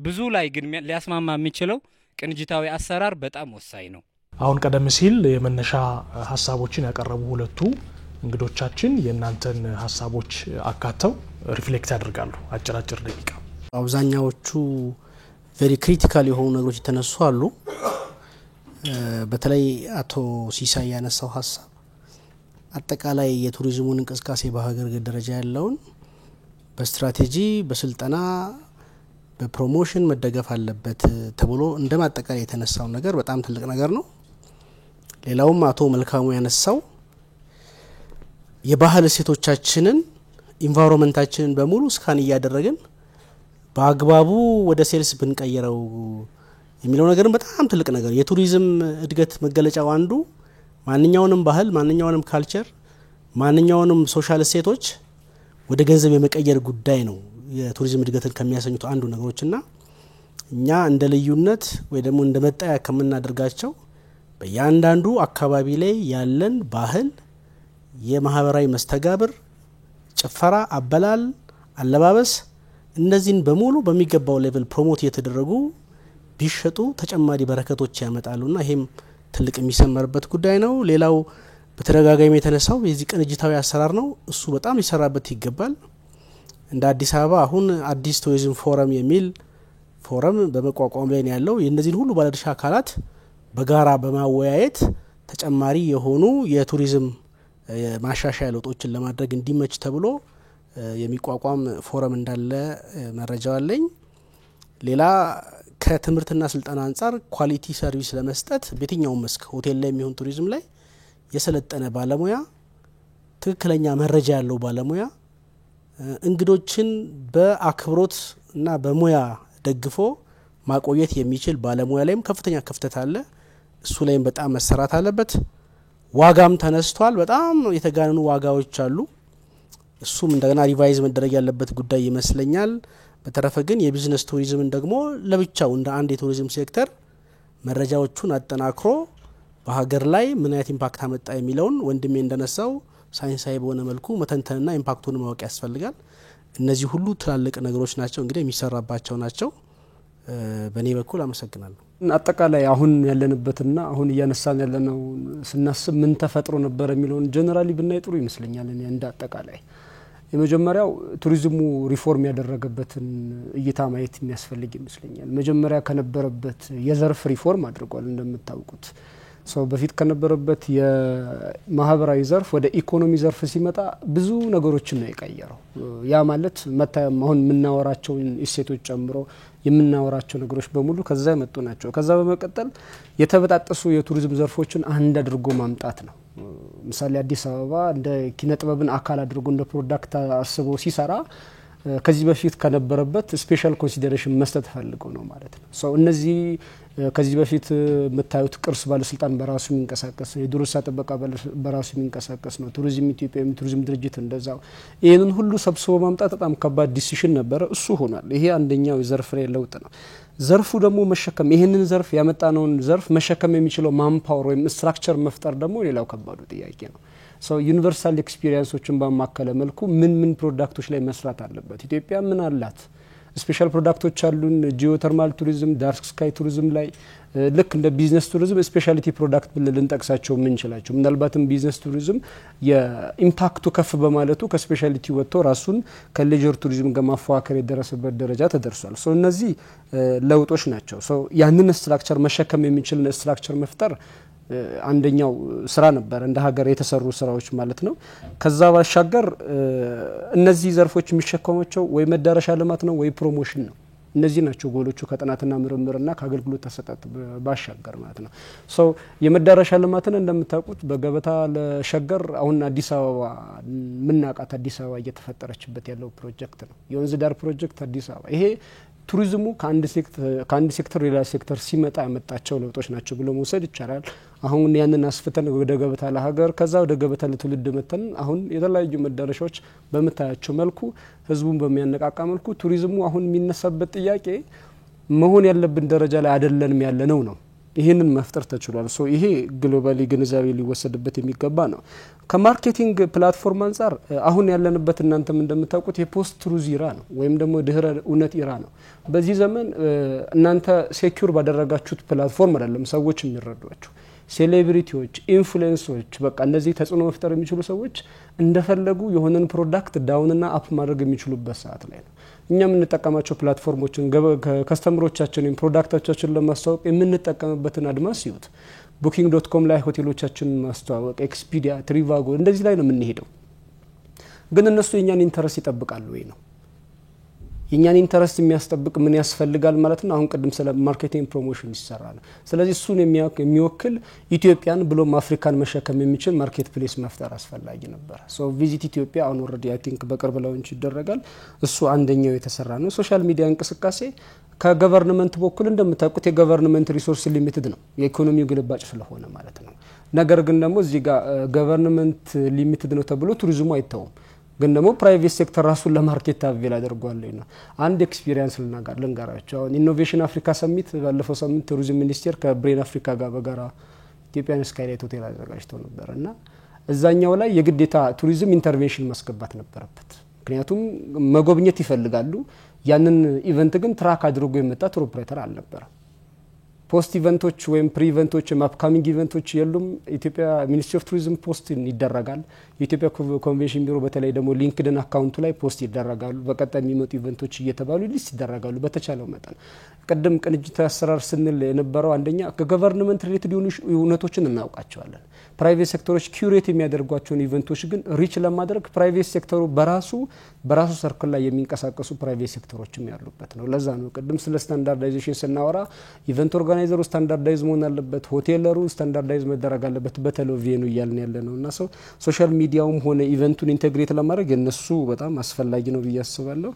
ብዙ ላይ ግን ሊያስማማ የሚችለው ቅንጅታዊ አሰራር በጣም ወሳኝ ነው አሁን ቀደም ሲል የመነሻ ሐሳቦችን ያቀረቡ ሁለቱ እንግዶቻችን የናንተን ሐሳቦች አካተው ሪፍሌክት ያደርጋሉ አጭራጭር ደቂቃ አብዛኛዎቹ ቬሪ ክሪቲካል የሆኑ ነገሮች ተነሱ አሉ በተለይ አቶ ሲሳይ ያነሳው ሐሳብ አጠቃላይ የቱሪዝሙን እንቅስቃሴ በሀገር ደረጃ ያለውን በስትራቴጂ በስልጠና በፕሮሞሽን መደገፍ አለበት ተብሎ እንደማጠቃላይ የተነሳው ነገር በጣም ትልቅ ነገር ነው ሌላውም አቶ መልካሙ ያነሳው የባህል እሴቶቻችንን ኢንቫይሮንመንታችንን በሙሉ ስካን እያደረግን በአግባቡ ወደ ሴልስ ብንቀይረው የሚለው ነገር በጣም ትልቅ ነገር የቱሪዝም እድገት መገለጫው አንዱ ማንኛውንም ባህል ማንኛውንም ካልቸር ማንኛውንም ሶሻል እሴቶች ወደ ገንዘብ የመቀየር ጉዳይ ነው የቱሪዝም እድገትን ከሚያሰኙት አንዱ ነገሮችና እኛ እንደ ልዩነት ወይ ደግሞ እንደ መጣያ ከመናደርጋቸው በእያንዳንዱ አካባቢ ላይ ያለን ባህል የማህበራዊ መስተጋብር ጭፈራ አበላል አለባበስ እነዚህን በሙሉ በሚገባው ሌቭል ፕሮሞት እየተደረጉ ቢሸጡ ተጨማሪ በረከቶች ያመጣሉና ይሄም ትልቅ የሚሰመርበት ጉዳይ ነው ሌላው በተደጋጋሚ የተነሳው የዚህ ቅንጅታዊ አሰራር ነው እሱ በጣም ሊሰራበት ይገባል እንደ አዲስ አበባ አሁን አዲስ ቱሪዝም ፎረም የሚል ፎረም በመቋቋም ላይ ያለው የነዚህን ሁሉ ባለድርሻ አካላት በጋራ በማወያየት ተጨማሪ የሆኑ የቱሪዝም ማሻሻያ ለውጦችን ለማድረግ እንዲመች ተብሎ የሚቋቋም ፎረም እንዳለ መረጃው አለኝ ሌላ ከትምህርትና ስልጠና አንጻር ኳሊቲ ሰርቪስ ለመስጠት በየትኛው መስክ ሆቴል ላይ የሚሆን ቱሪዝም ላይ የሰለጠነ ባለሙያ ትክክለኛ መረጃ ያለው ባለሙያ እንግዶችን በአክብሮት እና በሙያ ደግፎ ማቆየት የሚችል ባለሙያ ላይም ከፍተኛ ክፍተት አለ። እሱ ላይም በጣም መሰራት አለበት። ዋጋም ተነስቷል። በጣም የተጋነኑ ዋጋዎች አሉ። እሱም እንደገና ሪቫይዝ መደረግ ያለበት ጉዳይ ይመስለኛል። በተረፈ ግን የቢዝነስ ቱሪዝምን ደግሞ ለብቻው እንደ አንድ የቱሪዝም ሴክተር መረጃዎቹን አጠናክሮ በሀገር ላይ ምን አይነት ኢምፓክት አመጣ የሚለውን ወንድሜ እንደነሳው ሳይንሳዊ በሆነ መልኩ መተንተንና ኢምፓክቱን ማወቅ ያስፈልጋል። እነዚህ ሁሉ ትላልቅ ነገሮች ናቸው፣ እንግዲህ የሚሰራባቸው ናቸው። በእኔ በኩል አመሰግናለሁ። አጠቃላይ አሁን ያለንበትና አሁን እያነሳን ያለነው ስናስብ ምን ተፈጥሮ ነበር የሚለውን ጀነራሊ ብናይ ጥሩ ይመስለኛል። እኔ እንደ አጠቃላይ የመጀመሪያው ቱሪዝሙ ሪፎርም ያደረገበትን እይታ ማየት የሚያስፈልግ ይመስለኛል። መጀመሪያ ከነበረበት የዘርፍ ሪፎርም አድርጓል። እንደምታውቁት ሰው በፊት ከነበረበት የማህበራዊ ዘርፍ ወደ ኢኮኖሚ ዘርፍ ሲመጣ ብዙ ነገሮችን ነው የቀየረው። ያ ማለት አሁን የምናወራቸውን እሴቶች ጨምሮ የምናወራቸው ነገሮች በሙሉ ከዛ የመጡ ናቸው። ከዛ በመቀጠል የተበጣጠሱ የቱሪዝም ዘርፎችን አንድ አድርጎ ማምጣት ነው። ምሳሌ አዲስ አበባ እንደ ኪነ ጥበብን አካል አድርጎ እንደ ፕሮዳክት አስቦ ሲሰራ ከዚህ በፊት ከነበረበት ስፔሻል ኮንሲደሬሽን መስጠት ፈልገው ነው ማለት ነው። ሶ እነዚህ ከዚህ በፊት የምታዩት ቅርስ ባለስልጣን በራሱ የሚንቀሳቀስ ነው። የዱር እንስሳት ጥበቃ በራሱ የሚንቀሳቀስ ነው። ቱሪዝም ኢትዮጵያ ቱሪዝም ድርጅት እንደዛው። ይህንን ሁሉ ሰብስቦ ማምጣት በጣም ከባድ ዲሲሽን ነበረ። እሱ ሆኗል። ይሄ አንደኛው የዘርፍ ላይ ለውጥ ነው። ዘርፉ ደግሞ መሸከም ይሄንን ዘርፍ ያመጣነውን ዘርፍ መሸከም የሚችለው ማንፓወር ወይም ስትራክቸር መፍጠር ደግሞ ሌላው ከባዱ ጥያቄ ነው። ዩኒቨርሳል ኤክስፒሪየንሶችን ባማከለ መልኩ ምን ፕሮዳክቶች ላይ መስራት አለበት። ኢትዮጵያ ምን አላት? ስፔሻል ፕሮዳክቶች አሉን። ጂኦተርማል ቱሪዝም፣ ዳርክ ስካይ ቱሪዝም ላይ ልክ እንደ ቢዝነስ ቱሪዝም ስፔሻሊቲ ፕሮዳክት ብለን ልንጠቅሳቸው የምንችላቸው ምናልባትም ቢዝነስ ቱሪዝም የኢምፓክቱ ከፍ በማለቱ ከስፔሻሊቲ ወጥቶ ራሱን ከሌጀር ቱሪዝም ጋር ማፎካከር የደረሰበት ደረጃ ተደርሷል። እነዚህ ለውጦች ናቸው። ያንን ስትራክቸር መሸከም የሚችል ስትራክቸር መፍጠር አንደኛው ስራ ነበር፣ እንደ ሀገር የተሰሩ ስራዎች ማለት ነው። ከዛ ባሻገር እነዚህ ዘርፎች የሚሸከሟቸው ወይ መዳረሻ ልማት ነው ወይ ፕሮሞሽን ነው። እነዚህ ናቸው ጎሎቹ ከጥናትና ምርምርና ከአገልግሎት አሰጣጥ ባሻገር ማለት ነው። የመዳረሻ ልማትን እንደምታውቁት በገበታ ለሸገር አሁን አዲስ አበባ ምናቃት አዲስ አበባ እየተፈጠረችበት ያለው ፕሮጀክት ነው። የወንዝ ዳር ፕሮጀክት አዲስ አበባ ይሄ ቱሪዝሙ ከአንድ ሴክተር ሌላ ሴክተር ሲመጣ ያመጣቸው ለውጦች ናቸው ብሎ መውሰድ ይቻላል። አሁን ያንን አስፍተን ወደ ገበታ ለሀገር ከዛ ወደ ገበታ ለትውልድ መተን አሁን የተለያዩ መዳረሻዎች በመታያቸው መልኩ ህዝቡን በሚያነቃቃ መልኩ ቱሪዝሙ አሁን የሚነሳበት ጥያቄ መሆን ያለብን ደረጃ ላይ አይደለንም ያለነው ነው። ይሄንን መፍጠር ተችሏል። ይሄ ግሎባሊ ግንዛቤ ሊወሰድበት የሚገባ ነው። ከማርኬቲንግ ፕላትፎርም አንጻር አሁን ያለንበት እናንተም እንደምታውቁት የፖስት ትሩዝ ኢራ ነው ወይም ደግሞ ድህረ እውነት ኢራ ነው። በዚህ ዘመን እናንተ ሴኩር ባደረጋችሁት ፕላትፎርም አይደለም ሰዎች የሚረዷችሁ። ሴሌብሪቲዎች፣ ኢንፍሉዌንሰሮች በቃ እነዚህ ተጽዕኖ መፍጠር የሚችሉ ሰዎች እንደፈለጉ የሆነን ፕሮዳክት ዳውንና አፕ ማድረግ የሚችሉበት ሰዓት ላይ ነው። እኛ የምንጠቀማቸው ፕላትፎርሞችን ከስተምሮቻችን ወይም ፕሮዳክቶቻችን ለማስተዋወቅ የምንጠቀምበትን አድማስ ይዩት። booking.com ላይ ሆቴሎቻችን ማስተዋወቅ፣ ኤክስፒዲያ፣ ትሪቫጎ እንደዚህ ላይ ነው የምንሄደው። ግን እነሱ የኛን ኢንተረስት ይጠብቃሉ ወይ ነው? የኛን ኢንተረስት የሚያስጠብቅ ምን ያስፈልጋል ማለት ነው። አሁን ቅድም ስለ ማርኬቲንግ ፕሮሞሽን ይሰራል። ስለዚህ እሱን የሚወክል ኢትዮጵያን ብሎም አፍሪካን መሸከም የሚችል ማርኬት ፕሌስ መፍጠር አስፈላጊ ነበር። ቪዚት ኢትዮጵያ አሁን ኦልሬዲ አይ ቲንክ በቅርብ ላውንች ይደረጋል። እሱ አንደኛው የተሰራ ነው። ሶሻል ሚዲያ እንቅስቃሴ ከገቨርንመንት በኩል እንደምታውቁት የገቨርንመንት ሪሶርስ ሊሚትድ ነው፣ የኢኮኖሚው ግልባጭ ስለሆነ ማለት ነው። ነገር ግን ደግሞ እዚህ ጋር ገቨርንመንት ሊሚትድ ነው ተብሎ ቱሪዝሙ አይተውም። ግን ደግሞ ፕራይቬት ሴክተር ራሱን ለማርኬት አቬል አድርጓል ነው። አንድ ኤክስፒሪየንስ ልንገራቸው። አሁን ኢኖቬሽን አፍሪካ ሰሚት ባለፈው ሳምንት ቱሪዝም ሚኒስቴር ከብሬን አፍሪካ ጋር በጋራ ኢትዮጵያን ስካይላይት ሆቴል አዘጋጅተው ነበር እና እዛኛው ላይ የግዴታ ቱሪዝም ኢንተርቬንሽን ማስገባት ነበረበት። ምክንያቱም መጎብኘት ይፈልጋሉ። ያንን ኢቨንት ግን ትራክ አድርጎ የመጣ ቱር ኦፕሬተር አልነበረም። ፖስት ኢቨንቶች ወይም ፕሪ ኢቨንቶች ወይም አፕካሚንግ ኢቨንቶች የሉም። ኢትዮጵያ ሚኒስትሪ ኦፍ ቱሪዝም ፖስት ይደረጋል። የኢትዮጵያ ኮንቬንሽን ቢሮ በተለይ ደግሞ ሊንክድን አካውንቱ ላይ ፖስት ይደረጋሉ። በቀጣይ የሚመጡ ኢቨንቶች እየተባሉ ሊስት ይደረጋሉ። በተቻለው መጠን ቅድም ቅንጅታዊ አሰራር ስንል የነበረው አንደኛ ከገቨርንመንት ሪሌትድ የሆኑ እውነቶችን እናውቃቸዋለን። ፕራይቬት ሴክተሮች ኪዩሬት የሚያደርጓቸውን ኢቨንቶች ግን ሪች ለማድረግ ፕራይቬት ሴክተሩ በራሱ ሰርክል ላይ የሚንቀሳቀሱ ፕራይቬት ሴክተሮችም ያሉበት ነው። ለዛ ነው ቅድም ስለ ስታንዳርዳይዜሽን ስናወራ ኢቨንት ኦርጋናይዘሩ ስታንዳርዳይዝ መሆን አለበት፣ ሆቴለሩ ስታንዳርዳይዝ መደረግ አለበት፣ በተለይ ቬኑ እያልን ያለ ነው እና ሶሻል ሚዲያውም ሆነ ኢቨንቱን ኢንቴግሬት ለማድረግ የነሱ በጣም አስፈላጊ ነው ብዬ አስባለሁ።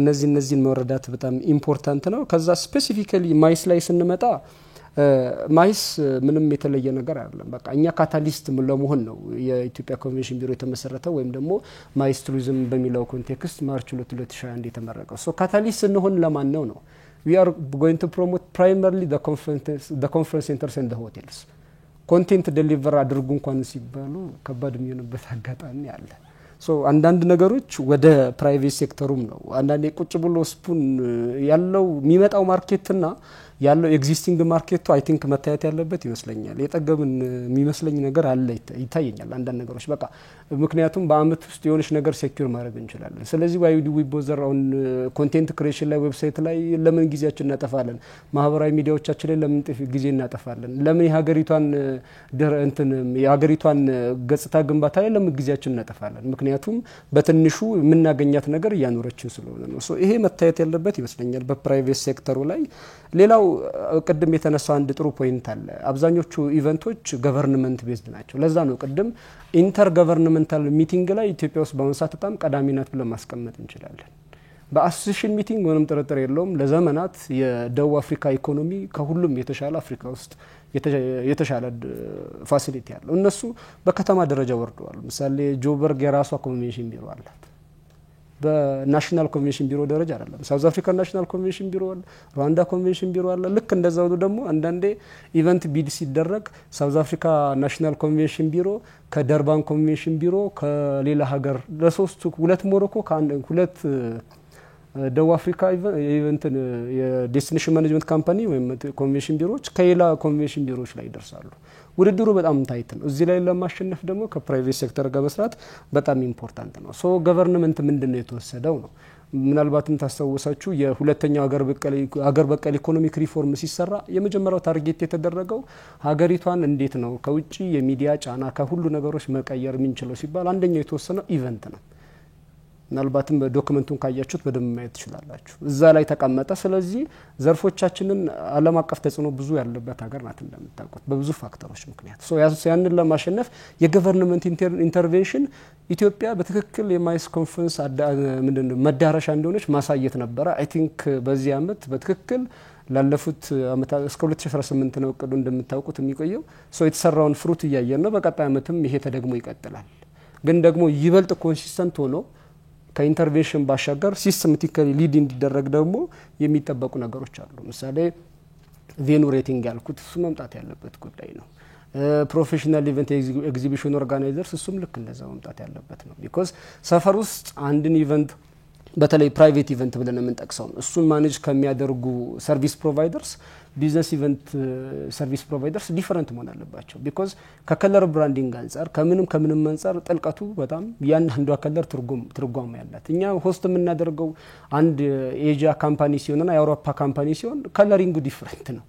እነዚህን መረዳት በጣም ኢምፖርታንት ነው። ከዛ ስፔሲፊካሊ ማይስ ላይ ስንመጣ ማይስ ምንም የተለየ ነገር አይደለም። በቃ እኛ ካታሊስት ለመሆን ነው የኢትዮጵያ ኮንቬንሽን ቢሮ የተመሰረተው ወይም ደግሞ ማይስ ቱሪዝም በሚለው ኮንቴክስት ማርች 2021 የተመረቀው። ካታሊስት ስንሆን ለማን ነው? we are going to promote primarily the conference centers and the hotels. ኮንቴንት ዴሊቨር አድርጉ እንኳን ሲባሉ ከባድ የሚሆንበት አጋጣሚ አለ። አንዳንድ ነገሮች ወደ ፕራይቬት ሴክተሩም ነው። አንዳንዴ ቁጭ ብሎ ስፑን ያለው የሚመጣው ማርኬትና ያለው ኤግዚስቲንግ ማርኬቱ አይ ቲንክ መታየት ያለበት ይመስለኛል። የጠገብን የሚመስለኝ ነገር አለ ይታየኛል አንዳንድ ነገሮች በቃ ምክንያቱም በአመት ውስጥ የሆነች ነገር ሴኩር ማድረግ እንችላለን። ስለዚህ why do we bother on ኮንቴንት ክሬሽን ላይ ዌብሳይት ላይ ለምን ጊዜያችን እናጠፋለን? ማህበራዊ ሚዲያዎቻችን ላይ ለምን ጊዜ እናጠፋለን? ለምን የሀገሪቷን ገጽታ ግንባታ ላይ ለምን ጊዜያችን እናጠፋለን? ምክንያቱም በትንሹ የምናገኛት ነገር እያኖረችን ስለሆነ ነው። ይሄ መታየት ያለበት ይመስለኛል በፕራይቬት ሴክተሩ ላይ። ሌላው ቅድም የተነሳው አንድ ጥሩ ፖይንት አለ። አብዛኞቹ ኢቨንቶች ገቨርንመንት ቤዝድ ናቸው። ለዛ ነው ቅድም ኢንተር ገቨርንመንታል ሚቲንግ ላይ ኢትዮጵያ ውስጥ በአሁኑ ሰዓት በጣም ቀዳሚ ናት ብለን ማስቀመጥ እንችላለን። በአሶሲሽን ሚቲንግ ምንም ጥርጥር የለውም ለዘመናት የደቡብ አፍሪካ ኢኮኖሚ ከሁሉም የተሻለ አፍሪካ ውስጥ የተሻለ ፋሲሊቲ ያለው እነሱ በከተማ ደረጃ ወርደዋል። ምሳሌ ጆበርግ የራሷ ኮንቬንሽን ቢሮ አላት። በናሽናል ኮንቬንሽን ቢሮ ደረጃ አይደለም። ሳውዝ አፍሪካ ናሽናል ኮንቬንሽን ቢሮ አለ፣ ሩዋንዳ ኮንቬንሽን ቢሮ አለ። ልክ እንደዛው ደግሞ አንዳንዴ ኢቨንት ቢድ ሲደረግ ሳውዝ አፍሪካ ናሽናል ኮንቬንሽን ቢሮ ከደርባን ኮንቬንሽን ቢሮ ከሌላ ሀገር ለሶስቱ ሁለት ሞሮኮ ሁለት ደቡብ አፍሪካ ኢቨንት የዴስቲኔሽን ማኔጅመንት ካምፓኒ ወይም ኮንቬንሽን ቢሮዎች ከሌላ ኮንቬንሽን ቢሮዎች ላይ ይደርሳሉ። ውድድሩ በጣም ታይት ነው። እዚህ ላይ ለማሸነፍ ደግሞ ከፕራይቬት ሴክተር ጋር መስራት በጣም ኢምፖርታንት ነው። ገቨርንመንት ምንድነው የተወሰደው ነው። ምናልባትም ታስታውሳችሁ የሁለተኛው ሀገር በቀል ኢኮኖሚክ ሪፎርም ሲሰራ የመጀመሪያው ታርጌት የተደረገው ሀገሪቷን እንዴት ነው ከውጪ የሚዲያ ጫና ከሁሉ ነገሮች መቀየር የምንችለው ሲባል አንደኛው የተወሰነው ኢቨንት ነው። ምናልባትም በዶክመንቱን ካያችሁት በደንብ ማየት ትችላላችሁ። እዛ ላይ ተቀመጠ። ስለዚህ ዘርፎቻችንን ዓለም አቀፍ ተጽዕኖ ብዙ ያለበት ሀገር ናት እንደምታውቁት በብዙ ፋክተሮች ምክንያት። ያንን ለማሸነፍ የገቨርንመንት ኢንተርቬንሽን ኢትዮጵያ በትክክል የማይስ ኮንፈረንስ ምንድነው መዳረሻ እንደሆነች ማሳየት ነበረ። አይ ቲንክ በዚህ አመት በትክክል ላለፉት አመታት እስከ 2018 ነው እቅዱ እንደምታውቁት የሚቆየው። የተሰራውን ፍሩት እያየን ነው። በቀጣይ አመትም ይሄ ተደግሞ ይቀጥላል። ግን ደግሞ ይበልጥ ኮንሲስተንት ሆኖ ከኢንተርቬንሽን ባሻገር ሲስተማቲካሊ ሊድ እንዲደረግ ደግሞ የሚጠበቁ ነገሮች አሉ። ምሳሌ ቬኑ ሬቲንግ ያልኩት እሱ መምጣት ያለበት ጉዳይ ነው። ፕሮፌሽናል ኢቨንት ኤግዚቢሽን ኦርጋናይዘርስ እሱም ልክ እንደዛ መምጣት ያለበት ነው። ቢኮዝ ሰፈር ውስጥ አንድን ኢቨንት በተለይ ፕራይቬት ኢቨንት ብለን የምንጠቅሰው እሱን ማኔጅ ከሚያደርጉ ሰርቪስ ፕሮቫይደርስ ቢዝነስ ኢቨንት ሰርቪስ ፕሮቫይደርስ ዲፈረንት መሆን አለባቸው። ቢኮዝ ከከለር ብራንዲንግ አንጻር ከምንም አንጻር ጥልቀቱ በጣም ያን አንዷ ከለር ትርጓሜ ያላት እኛ ሆስት የምናደርገው አንድ ኤዥያ ካምፓኒ ሲሆንና የአውሮፓ ካምፓኒ ሲሆን ከለሪንጉ ዲፈረንት ነው።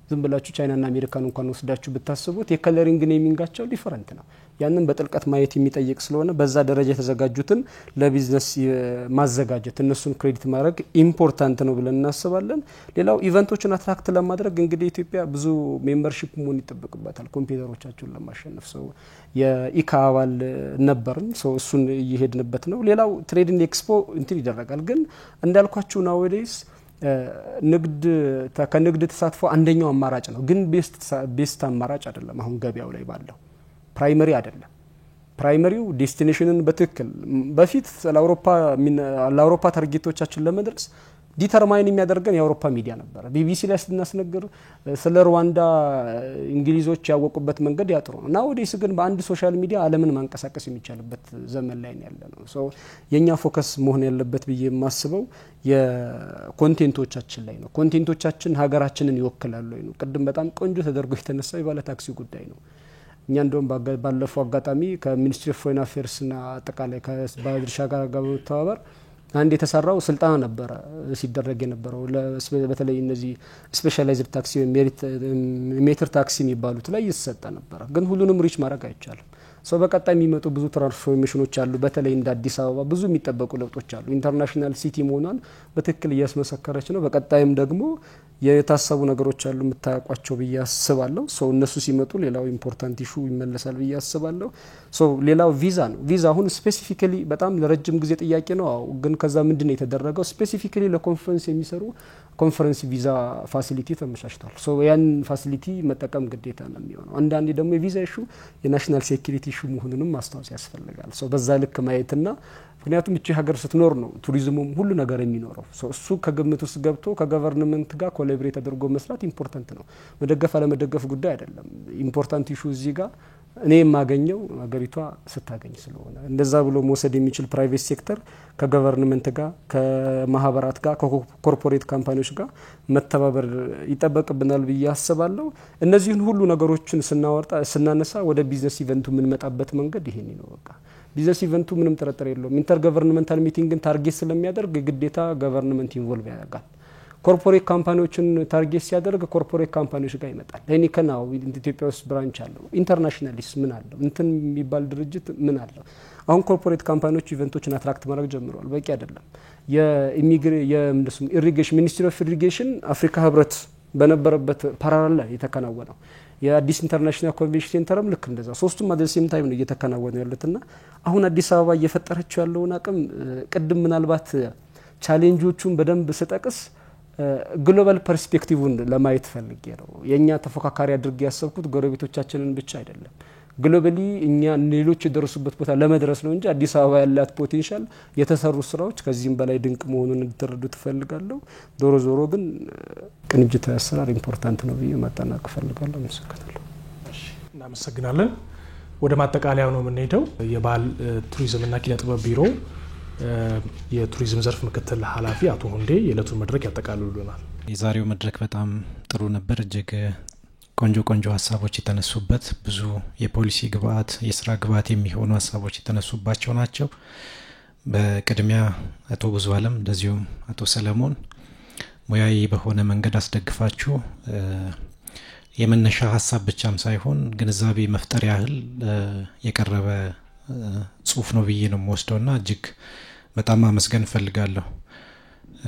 ዝም ብላችሁ ቻይናና አሜሪካን እንኳን ወስዳችሁ ብታስቡት የከለሪንግ ኔሚንጋቸው ዲፈረንት ነው። ያንን በጥልቀት ማየት የሚጠይቅ ስለሆነ በዛ ደረጃ የተዘጋጁትን ለቢዝነስ ማዘጋጀት እነሱን ክሬዲት ማድረግ ኢምፖርታንት ነው ብለን እናስባለን። ሌላው ኢቨንቶችን አትራክት ለማድረግ እንግዲህ ኢትዮጵያ ብዙ ሜምበርሺፕ መሆን ይጠበቅባታል። ኮምፒውተሮቻቸውን ለማሸነፍ የኢካ አባል ነበርን። እሱን እየሄድንበት ነው። ሌላው ትሬድን ኤክስፖ እንትን ይደረጋል። ግን እንዳልኳችሁ ናውዴይስ ከንግድ ተሳትፎ አንደኛው አማራጭ ነው። ግን ቤስት አማራጭ አይደለም። አሁን ገበያው ላይ ባለው ፕራይመሪ አይደለም። ፕራይመሪው ዴስቲኔሽንን በትክክል በፊት ለአውሮፓ ታርጌቶቻችን ለመድረስ ዲተርማይን የሚያደርገን የአውሮፓ ሚዲያ ነበር። ቢቢሲ ላይ ስናስነግር ስለ ሩዋንዳ እንግሊዞች ያወቁበት መንገድ ያጥሩ ነው እና ወዲስ ግን በአንድ ሶሻል ሚዲያ ዓለምን ማንቀሳቀስ የሚቻልበት ዘመን ላይ ነው ያለነው። ሶ የኛ ፎከስ መሆን ያለበት ብዬ የማስበው የኮንቴንቶቻችን ላይ ነው። ኮንቴንቶቻችን ሀገራችንን ይወክላሉ ወይ ነው። ቅድም በጣም ቆንጆ ተደርጎ የተነሳው የባለ ታክሲ ጉዳይ ነው። እኛ እንደውም ባለፈው አጋጣሚ ከሚኒስትሪ ኦፍ ፎሬን አፌርስና አጠቃላይ ከባለድርሻ ጋር በመተባበር አንድ የተሰራው ስልጣን ነበረ ሲደረግ የነበረው በተለይ እነዚህ ስፔሻላይዝድ ታክሲ ሜትር ታክሲ የሚባሉት ላይ ይሰጣ ነበር። ግን ሁሉንም ሪች ማድረግ አይቻልም። ሰው በቀጣይ የሚመጡ ብዙ ትራንስፎርሜሽኖች አሉ። በተለይ እንደ አዲስ አበባ ብዙ የሚጠበቁ ለውጦች አሉ። ኢንተርናሽናል ሲቲ መሆኗን በትክክል እያስመሰከረች ነው። በቀጣይም ደግሞ የታሰቡ ነገሮች አሉ የምታውቋቸው ብዬ አስባለሁ። ሶ እነሱ ሲመጡ ሌላው ኢምፖርታንት ኢሹ ይመለሳል ብዬ አስባለሁ። ሶ ሌላው ቪዛ ነው። ቪዛ አሁን ስፔሲፊካሊ በጣም ለረጅም ጊዜ ጥያቄ ነው። ግን ከዛ ምንድነው የተደረገው? ስፔሲፊካሊ ለኮንፈረንስ የሚሰሩ ኮንፈረንስ ቪዛ ፋሲሊቲ ተመቻችቷል። ሶ ያን ፋሲሊቲ መጠቀም ግዴታ ነው የሚሆነው። አንዳንዴ ደግሞ የቪዛ ኢሹ የናሽናል ሴኩሪቲ ኢሹ መሆኑንም ማስታወስ ያስፈልጋል። ሶ በዛ ልክ ማየትና ምክንያቱም እቺ ሀገር ስትኖር ነው ቱሪዝሙም ሁሉ ነገር የሚኖረው። እሱ ከግምት ውስጥ ገብቶ ከገቨርንመንት ጋር ኮላቦሬት አድርጎ መስራት ኢምፖርታንት ነው። መደገፍ አለመደገፍ ጉዳይ አይደለም። ኢምፖርታንት ኢሹ እዚህ ጋር እኔ የማገኘው ሀገሪቷ ስታገኝ ስለሆነ እንደዛ ብሎ መውሰድ የሚችል ፕራይቬት ሴክተር ከገቨርንመንት ጋር ከማህበራት ጋር ከኮርፖሬት ካምፓኒዎች ጋር መተባበር ይጠበቅብናል ብዬ አስባለሁ። እነዚህን ሁሉ ነገሮችን ስናነሳ ወደ ቢዝነስ ኢቨንቱ የምንመጣበት መንገድ ይሄን ነው። በቃ ቢዝነስ ኢቨንቱ ምንም ጥርጥር የለውም ኢንተር ገቨርንመንታል ሚቲንግን ታርጌት ስለሚያደርግ ግዴታ ገቨርንመንት ኢንቮልቭ ያደርጋል። ኮርፖሬት ካምፓኒዎችን ታርጌት ሲያደርግ ኮርፖሬት ካምፓኒዎች ጋር ይመጣል። እኔ ከናው ኢትዮጵያ ውስጥ ብራንች አለው ኢንተርናሽናሊስ ምን አለው እንትን የሚባል ድርጅት ምን አለው። አሁን ኮርፖሬት ካምፓኒዎች ኢቨንቶችን አትራክት ማድረግ ጀምረዋል። በቂ አይደለም። ኢሪጌሽን ሚኒስትሪ ኦፍ ኢሪጌሽን አፍሪካ ህብረት በነበረበት ፓራላል ላይ የተከናወነው የአዲስ ኢንተርናሽናል ኮንቬንሽን ሴንተርም ልክ እንደዛ ሶስቱም አት ዘ ሴም ታይም ነው እየተከናወኑ ያሉትና አሁን አዲስ አበባ እየፈጠረችው ያለውን አቅም ቅድም ምናልባት ቻሌንጆቹን በደንብ ስጠቅስ ግሎባል ፐርስፔክቲቭን ለማየት ፈልጌ ነው። የኛ ተፎካካሪ አድርጌ ያሰብኩት ጎረቤቶቻችንን ብቻ አይደለም። ግሎባሊ እኛ ሌሎች የደረሱበት ቦታ ለመድረስ ነው እንጂ አዲስ አበባ ያላት ፖቴንሻል የተሰሩ ስራዎች ከዚህም በላይ ድንቅ መሆኑን እንድትረዱ ትፈልጋለሁ። ዞሮ ዞሮ ግን ቅንጅታዊ አሰራር ኢምፖርታንት ነው ብዬ ማጠናቀቅ ፈልጋለሁ። አመሰግናለሁ። እናመሰግናለን። ወደ ማጠቃለያው ነው የምንሄደው። የባህል ቱሪዝምና ኪነ ጥበብ ቢሮ የቱሪዝም ዘርፍ ምክትል ኃላፊ አቶ ሁንዴ የዕለቱን መድረክ ያጠቃልሉልናል። የዛሬው መድረክ በጣም ጥሩ ነበር። እጅግ ቆንጆ ሀሳቦች የተነሱበት ብዙ የፖሊሲ ግብአት የስራ ግብአት የሚሆኑ ሀሳቦች የተነሱባቸው ናቸው። በቅድሚያ አቶ ብዙ አለም እንደዚሁም አቶ ሰለሞን ሙያዊ በሆነ መንገድ አስደግፋችሁ የመነሻ ሀሳብ ብቻም ሳይሆን ግንዛቤ መፍጠር ያህል የቀረበ ጽሁፍ ነው ብዬ ነው የምወስደውና እጅግ በጣም አመስገን ፈልጋለሁ።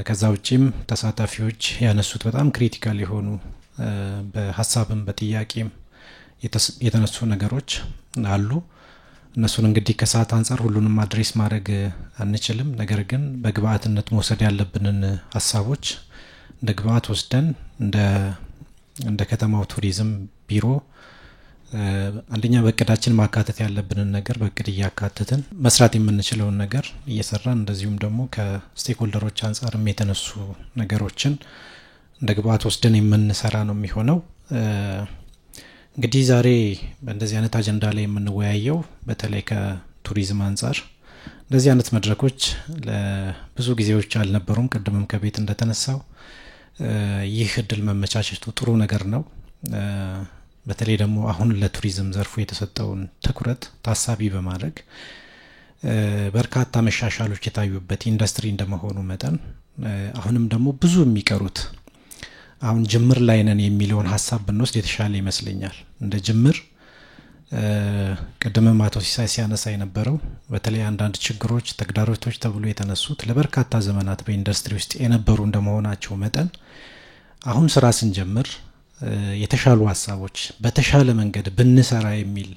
ከዛ ውጪም ተሳታፊዎች ያነሱት በጣም ክሪቲካል የሆኑ በሀሳብም በጥያቄም የተነሱ ነገሮች አሉ። እነሱን እንግዲህ ከሰዓት አንፃር ሁሉንም አድሬስ ማድረግ አንችልም። ነገር ግን በግብአትነት መውሰድ ያለብንን ሀሳቦች እንደ ግብአት ወስደን እንደ ከተማው ቱሪዝም ቢሮ አንደኛ በእቅዳችን ማካተት ያለብንን ነገር በእቅድ እያካተትን መስራት የምንችለውን ነገር እየሰራን እንደዚሁም ደግሞ ከስቴክሆልደሮች አንፃርም የተነሱ ነገሮችን እንደ ግብአት ወስደን የምንሰራ ነው የሚሆነው። እንግዲህ ዛሬ በእንደዚህ አይነት አጀንዳ ላይ የምንወያየው በተለይ ከቱሪዝም አንፃር እንደዚህ አይነት መድረኮች ለብዙ ጊዜዎች አልነበሩም። ቅድምም ከቤት እንደተነሳው ይህ እድል መመቻቸቱ ጥሩ ነገር ነው። በተለይ ደግሞ አሁን ለቱሪዝም ዘርፉ የተሰጠውን ትኩረት ታሳቢ በማድረግ በርካታ መሻሻሎች የታዩበት ኢንዱስትሪ እንደመሆኑ መጠን አሁንም ደግሞ ብዙ የሚቀሩት አሁን ጅምር ላይ ነን የሚለውን ሀሳብ ብንወስድ የተሻለ ይመስለኛል። እንደ ጅምር ቅድም አቶ ሲሳይ ሲያነሳ የነበረው በተለይ አንዳንድ ችግሮች ተግዳሮቶች ተብሎ የተነሱት ለበርካታ ዘመናት በኢንዱስትሪ ውስጥ የነበሩ እንደመሆናቸው መጠን አሁን ስራ ስንጀምር የተሻሉ ሀሳቦች በተሻለ መንገድ ብንሰራ የሚል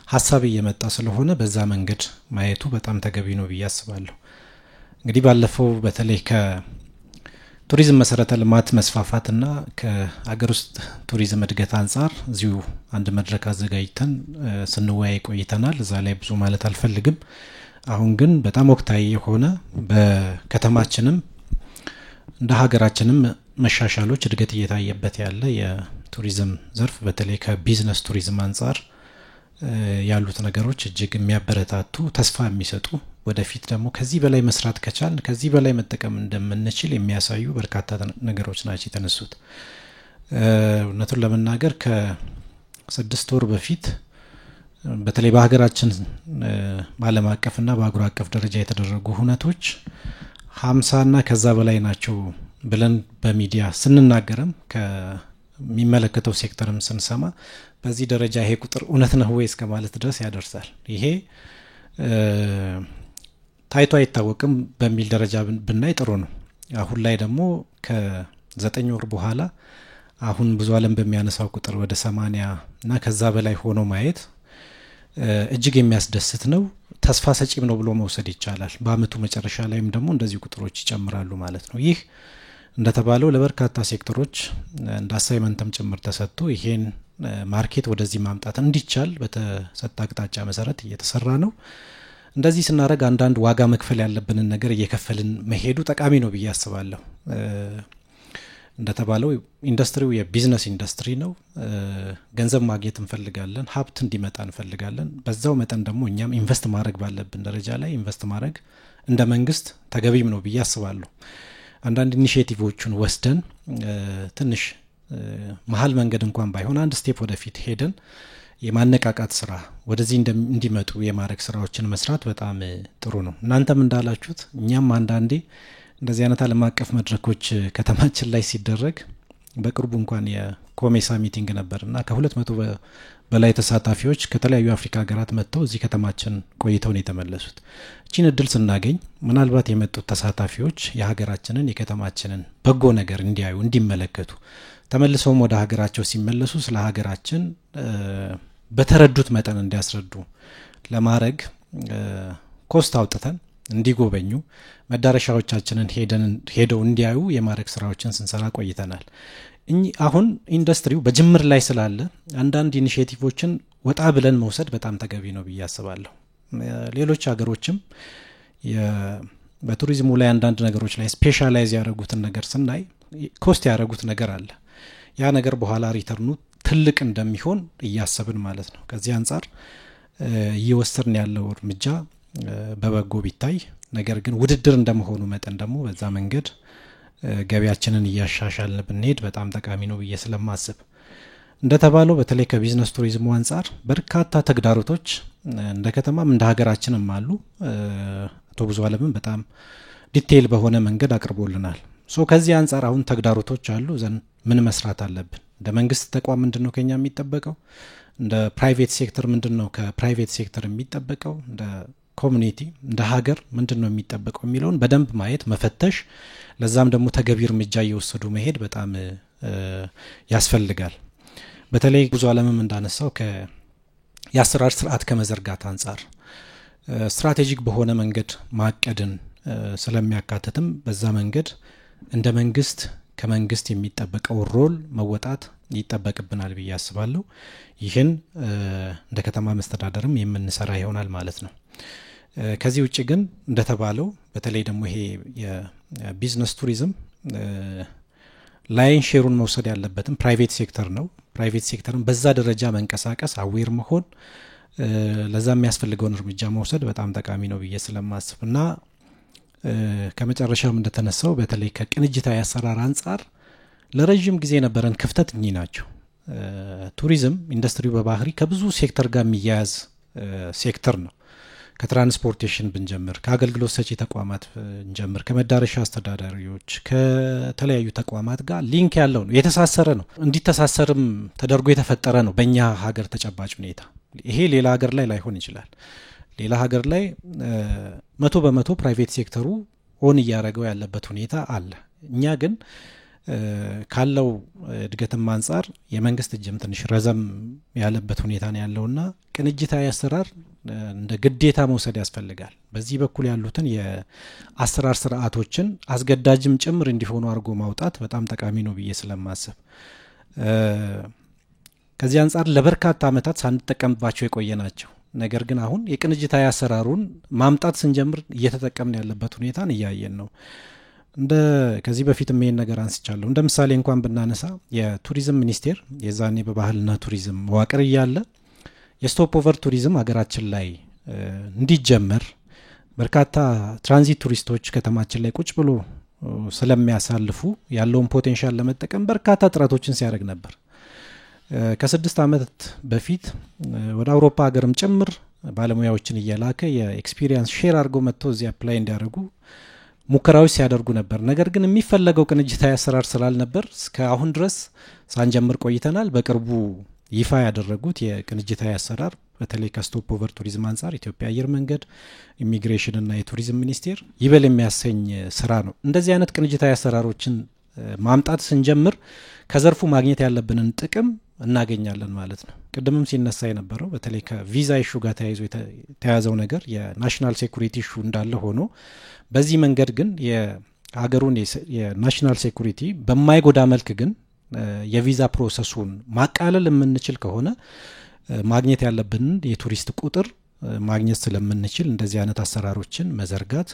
ሀሳብ እየመጣ ስለሆነ በዛ መንገድ ማየቱ በጣም ተገቢ ነው ብዬ አስባለሁ። እንግዲህ ባለፈው በተለይ ከቱሪዝም መሰረተ ልማት መስፋፋትና ከአገር ውስጥ ቱሪዝም እድገት አንፃር እዚሁ አንድ መድረክ አዘጋጅተን ስንወያይ ቆይተናል። እዛ ላይ ብዙ ማለት አልፈልግም። አሁን ግን በጣም ወቅታዊ የሆነ በከተማችንም እንደ ሀገራችንም መሻሻሎች እድገት እየታየበት ያለ የቱሪዝም ዘርፍ በተለይ ከቢዝነስ ቱሪዝም አንጻር ያሉት ነገሮች እጅግ የሚያበረታቱ ተስፋ የሚሰጡ ወደፊት ደግሞ ከዚህ በላይ መስራት ከቻልን ከዚህ በላይ መጠቀም እንደምንችል የሚያሳዩ በርካታ ነገሮች ናቸው የተነሱት። እውነቱን ለመናገር ከ6 ወር በፊት በተለይ በሀገራችን በዓለም አቀፍና በአህጉር አቀፍ ደረጃ የተደረጉ ሁነቶች 50ና ከዛ በላይ ናቸው ብለን በሚዲያ ስንናገርም ከሚመለከተው ሴክተርም ስንሰማ በዚህ ደረጃ ይሄ ቁጥር እውነት ነው ወይ እስከ ማለት ድረስ ያደርሳል። ይሄ ታይቶ አይታወቅም በሚል ደረጃ ብናይ ጥሩ ነው። አሁን ላይ ደግሞ ከ9 ወር በኋላ አሁን ብዙ ዓለም በሚያነሳው ቁጥር ወደ 80 እና ከዛ በላይ ሆኖ ማየት እጅግ የሚያስደስት ነው። ተስፋ ሰጪም ነው ብሎ መውሰድ ይቻላል። በአመቱ መጨረሻ ላይም ደግሞ እንደዚህ ቁጥሮች ይጨምራሉ ማለት ነው። ይህ እንደተባለው ለበርካታ ሴክተሮች እንደ አሳይመንትም ጭምር ተሰጥቶ ይሄን ማርኬት ወደዚህ ማምጣት እንዲቻል በተሰጠ አቅጣጫ መሰረት እየተሰራ ነው። እንደዚህ ስናደርግ አንዳንድ ዋጋ መክፈል ያለብንን ነገር እየከፈልን መሄዱ ጠቃሚ ነው ብዬ አስባለሁ። እንደተባለው ኢንዱስትሪው የቢዝነስ ኢንዱስትሪ ነው። ገንዘብ ማግኘት እንፈልጋለን፣ ሀብት እንዲመጣ እንፈልጋለን። በዛው መጠን ደግሞ እኛም ኢንቨስት ማድረግ ባለብን ደረጃ ላይ ኢንቨስት ማድረግ እንደ መንግስት ተገቢም ነው ብዬ አስባለሁ። አንዳንድ ኢኒሼቲቮቹን ወስደን ትንሽ መሀል መንገድ እንኳን ባይሆን አንድ ስቴፕ ወደፊት ሄደን የማነቃቃት ስራ ወደዚህ እንዲመጡ የማድረግ ስራዎችን መስራት በጣም ጥሩ ነው። እናንተም እንዳላችሁት እኛም አንዳንዴ እንደዚህ አይነት ዓለም አቀፍ መድረኮች ከተማችን ላይ ሲደረግ በቅርቡ እንኳን የኮሜሳ ሚቲንግ ነበርና ከ200 በላይ ተሳታፊዎች ከተለያዩ አፍሪካ ሀገራት መጥተው እዚህ ከተማችን ቆይተው ነው የተመለሱት። እቺን እድል ስናገኝ ምናልባት የመጡት ተሳታፊዎች የሀገራችንን የከተማችንን በጎ ነገር እንዲያዩ እንዲመለከቱ ተመልሰውም ወደ ሀገራቸው ሲመለሱ ስለ ሀገራችን በተረዱት መጠን እንዲያስረዱ ለማድረግ ኮስት አውጥተን እንዲጎበኙ መዳረሻዎቻችንን ሄደው እንዲያዩ የማድረግ ስራዎችን ስንሰራ ቆይተናል። አሁን ኢንዱስትሪው በጅምር ላይ ስላለ አንዳንድ ኢኒሼቲቮችን ወጣ ብለን መውሰድ በጣም ተገቢ ነው ብዬ አስባለሁ። ሌሎች ሀገሮችም በቱሪዝሙ ላይ አንዳንድ ነገሮች ላይ ስፔሻላይዝ ያደረጉትን ነገር ስናይ ኮስት ያደረጉት ነገር አለ። ያ ነገር በኋላ ሪተርኑ ትልቅ እንደሚሆን እያሰብን ማለት ነው። ከዚህ አንጻር እየወሰድን ያለው እርምጃ በበጎ ቢታይ፣ ነገር ግን ውድድር እንደመሆኑ መጠን ደግሞ በዛ መንገድ ገቢያችንን እያሻሻልን ብንሄድ በጣም ጠቃሚ ነው ብዬ ስለማስብ እንደተባለው በተለይ ከቢዝነስ ቱሪዝሙ አንጻር በርካታ ተግዳሮቶች እንደ ከተማም እንደ ሀገራችንም አሉ። አቶ ብዙ አለምን በጣም ዲቴይል በሆነ መንገድ አቅርቦልናል። ከዚህ አንጻር አሁን ተግዳሮቶች አሉ ዘን ምን መስራት አለብን? እንደ መንግስት ተቋም ምንድነው ከኛ የሚጠበቀው? እንደ ፕራይቬት ሴክተር ምንድነው ከፕራይቬት ሴክተር የሚጠበቀው? እንደ ኮሚኒቲ እንደ ሀገር ምንድነው የሚጠበቀው የሚለውን በደንብ ማየት መፈተሽ፣ ለዛም ደግሞ ተገቢ እርምጃ እየወሰዱ መሄድ በጣም ያስፈልጋል። በተለይ ብዙ ዓለምም እንዳነሳው የአሰራር ስርዓት ከመዘርጋት አንጻር ስትራቴጂክ በሆነ መንገድ ማቀድን ስለሚያካትትም በዛ መንገድ እንደ መንግስት ከመንግስት የሚጠበቀው ሮል መወጣት ይጠበቅብናል ብዬ አስባለሁ። ይህን እንደ ከተማ መስተዳደርም የምንሰራ ይሆናል ማለት ነው። ከዚህ ውጭ ግን እንደተባለው በተለይ ደግሞ ይሄ የቢዝነስ ቱሪዝም ላይን ሼሩን መውሰድ ያለበትም ፕራይቬት ሴክተር ነው። ፕራይቬት ሴክተርን በዛ ደረጃ መንቀሳቀስ አዌር መሆን ለዛ የሚያስፈልገውን እርምጃ መውሰድ በጣም ጠቃሚ ነው ብዬ ስለማስብ እና ከመጨረሻም እንደተነሳው በተለይ ከቅንጅታዊ አሰራር አንጻር ለረጅም ጊዜ የነበረን ክፍተት እኚህ ናቸው። ቱሪዝም ኢንዱስትሪው በባህሪ ከብዙ ሴክተር ጋር የሚያያዝ ሴክተር ነው። ከትራንስፖርቴሽን ብንጀምር፣ ከአገልግሎት ሰጪ ተቋማት ብንጀምር፣ ከመዳረሻ አስተዳዳሪዎች ከተለያዩ ተቋማት ጋር ሊንክ ያለው ነው፣ የተሳሰረ ነው። እንዲተሳሰርም ተደርጎ የተፈጠረ ነው በእኛ ሀገር ተጨባጭ ሁኔታ። ይሄ ሌላ ሀገር ላይ ላይሆን ይችላል። ሌላ ሀገር ላይ 100% ፕራይቬት ሴክተሩ ኦን እያደረገው ያለበት ሁኔታ አለ። እኛ ግን ካለው እድገትም አንጻር የመንግስት እጅም ትንሽ ረዘም ያለበት ሁኔታ ነው ያለውና ቅንጅታዊ አሰራር እንደ ግዴታ መውሰድ ያስፈልጋል። በዚህ በኩል ያሉትን የአሰራር ስርዓቶችን አስገዳጅም ጭምር እንዲሆኑ አድርጎ ማውጣት በጣም ጠቃሚ ነው ብዬ ስለማስብ ከዚህ አንጻር ለበርካታ ዓመታት ሳንጠቀምባቸው የቆየ ናቸው። ነገር ግን አሁን የቅንጅታዊ አሰራሩን ማምጣት ስንጀምር እየተጠቀምን ያለበት ሁኔታን እያየን ነው። እንደ ከዚህ በፊትም ይሄን ነገር አንስቻለሁ። እንደ ምሳሌ እንኳን ብናነሳ የቱሪዝም ሚኒስቴር የዛኔ በባህልና ቱሪዝም መዋቅር እያለ የስቶፕ ኦቨር ቱሪዝም ሀገራችን ላይ እንዲጀመር በርካታ ትራንዚት ቱሪስቶች ከተማችን ላይ ቁጭ ብሎ ስለሚያሳልፉ ያለውን ፖቴንሻል ለመጠቀም በርካታ ጥረቶችን ሲያደርግ ነበር። ከ6 ዓመት በፊት ወደ አውሮፓ ሀገርም ጭምር ባለሙያዎችን እየላከ የኤክስፒሪየንስ ሼር አድርገው መጥተው እዚህ አፕላይ እንዲያደርጉ ሙከራዎች ሲያደርጉ ነበር። ነገር ግን የሚፈለገው ቅንጅታዊ አሰራር ስላልነበር እስከ አሁን ድረስ ሳንጀምር ቆይተናል። በቅርቡ ይፋ ያደረጉት የቅንጅታዊ አሰራር በተለይ ከስቶፕ ኦቨር ቱሪዝም አንጻር ኢትዮጵያ አየር መንገድ፣ ኢሚግሬሽንና የቱሪዝም ሚኒስቴር ይበል የሚያሰኝ ስራ ነው። እንደዚህ አይነት ቅንጅታዊ አሰራሮችን ማምጣት ስንጀምር ከዘርፉ ማግኘት ያለብንን ጥቅም እናገኛለን ማለት ነው። ቅድምም ሲነሳ የነበረው በተለይ ከቪዛ ኢሹ ጋር ተያይዞ ነገር የናሽናል ሴኩሪቲ ኢሹ እንዳለ ሆኖ በዚህ መንገድ ግን የሀገሩን የናሽናል ሴኩሪቲ በማይጎዳ መልክ ግን የቪዛ ፕሮሰሱን ማቃለል የምንችል ከሆነ ማግኘት ያለብንን የቱሪስት ቁጥር ማግኘት ስለምንችል እንደዚህ አይነት አሰራሮችን መዘርጋት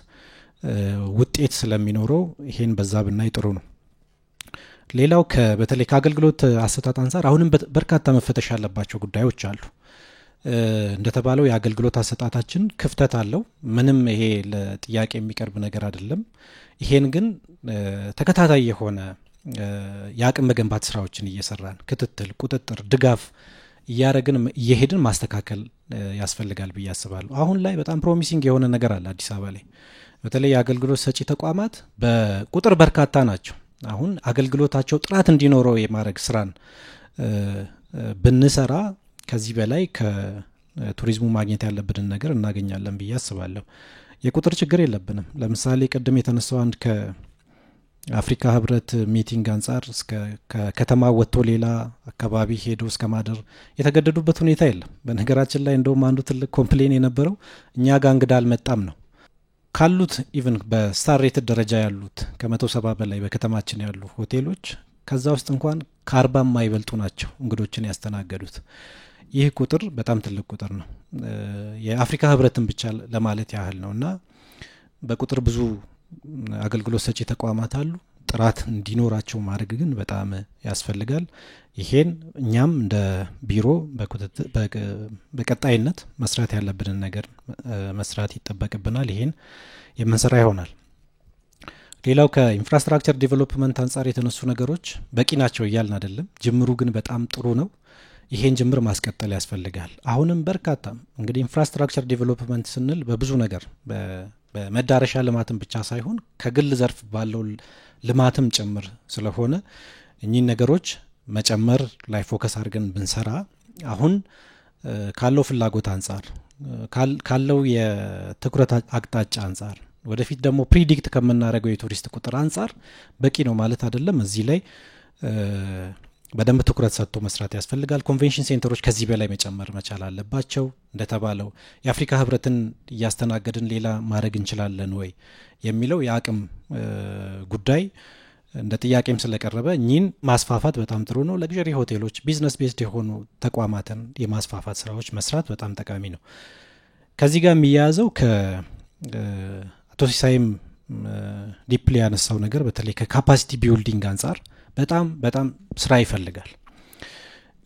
ውጤት ስለሚኖረው ይሄን በዛ ብናይ ጥሩ ነው። ሌላው በተለይ ከአገልግሎት አሰጣጥ አንጻር አሁንም በርካታ መፈተሽ ያለባቸው ጉዳዮች አሉ። እንደተባለው የአገልግሎት አሰጣጣችን ክፍተት አለው። ምንም ይሄ ለጥያቄ የሚቀርብ ነገር አይደለም። ይሄን ግን ተከታታይ የሆነ የአቅም መገንባት ስራዎችን እየሰራን ክትትል፣ ቁጥጥር፣ ድጋፍ እያደረግን እየሄድን ማስተካከል ያስፈልጋል ብዬ አስባለሁ። አሁን ላይ በጣም ፕሮሚሲንግ የሆነ ነገር አለ አዲስ አበባ ላይ። በተለይ የአገልግሎት ሰጪ ተቋማት በቁጥር በርካታ ናቸው። አሁን አገልግሎታቸው ጥራት እንዲኖረው የማድረግ ስራን ብንሰራ ከዚህ በላይ ከቱሪዝሙ ማግኘት ያለብንን ነገር እናገኛለን ብዬ አስባለሁ። የቁጥር ችግር የለብንም። ለምሳሌ ቅድም የተነሳው አንድ ከአፍሪካ ህብረት ሚቲንግ አንጻር ከከተማ ወጥቶ ሌላ አካባቢ ሄዶ እስከ ማደር የተገደዱበት ሁኔታ የለም። በነገራችን ላይ እንደውም አንዱ ትልቅ ኮምፕሌን የነበረው እኛ ጋር እንግዳ አልመጣም ነው። ካሉት ኢቭን በስታር ሬትድ ደረጃ ያሉት ከ170 በላይ በከተማችን ያሉ ሆቴሎች ከዛ ውስጥ እንኳን ከ40 የማይበልጡ ናቸው እንግዶችን ያስተናገዱት። ይህ ቁጥር በጣም ትልቅ ቁጥር ነው። የአፍሪካ ህብረትን ብቻ ለማለት ያህል ነው እና በቁጥር ብዙ አገልግሎት ሰጪ ተቋማት አሉ። ጥራት እንዲኖራቸው ማድረግ ግን በጣም ያስፈልጋል። ይሄን እኛም እንደ ቢሮ በቀጣይነት መስራት ያለብንን ነገር መስራት ይጠበቅብናል። ይሄን የምንሰራ ይሆናል። ሌላው ከኢንፍራስትራክቸር ዴቨሎፕመንት አንጻር የተነሱ ነገሮች በቂ ናቸው እያልን አይደለም። ጅምሩ ግን በጣም ጥሩ ነው። ይሄን ጅምር ማስቀጠል ያስፈልጋል። አሁንም በርካታ እንግዲህ ኢንፍራስትራክቸር ዴቨሎፕመንት ስንል በብዙ ነገር በመዳረሻ ልማትም ብቻ ሳይሆን ከግል ዘርፍ ባለው ልማትም ጭምር ስለሆነ እኚህ ነገሮች መጨመር ላይ ፎከስ አድርገን ብንሰራ አሁን ካለው ፍላጎት አንጻር ካለው የትኩረት አቅጣጫ አንጻር ወደፊት ደግሞ ፕሪዲክት ከምናደርገው የቱሪስት ቁጥር አንጻር በቂ ነው ማለት አይደለም። እዚህ ላይ በደንብ ትኩረት ሰጥቶ መስራት ያስፈልጋል። ኮንቬንሽን ሴንተሮች ከዚህ በላይ መጨመር መቻል አለባቸው። እንደተባለው የአፍሪካ ህብረትን እያስተናገድን ሌላ ማድረግ እንችላለን ወይ የሚለው የአቅም ጉዳይ እንደ ጥያቄም ስለቀረበ እኚህን ማስፋፋት በጣም ጥሩ ነው። ለግዠሪ ሆቴሎች፣ ቢዝነስ ቤዝድ የሆኑ ተቋማትን የማስፋፋት ስራዎች መስራት በጣም ጠቃሚ ነው። ከዚህ ጋር የሚያያዘው ከአቶ ሲሳይም ዲፕሊ ያነሳው ነገር በተለይ ከካፓሲቲ ቢልዲንግ አንጻር በጣም ስራ ይፈልጋል።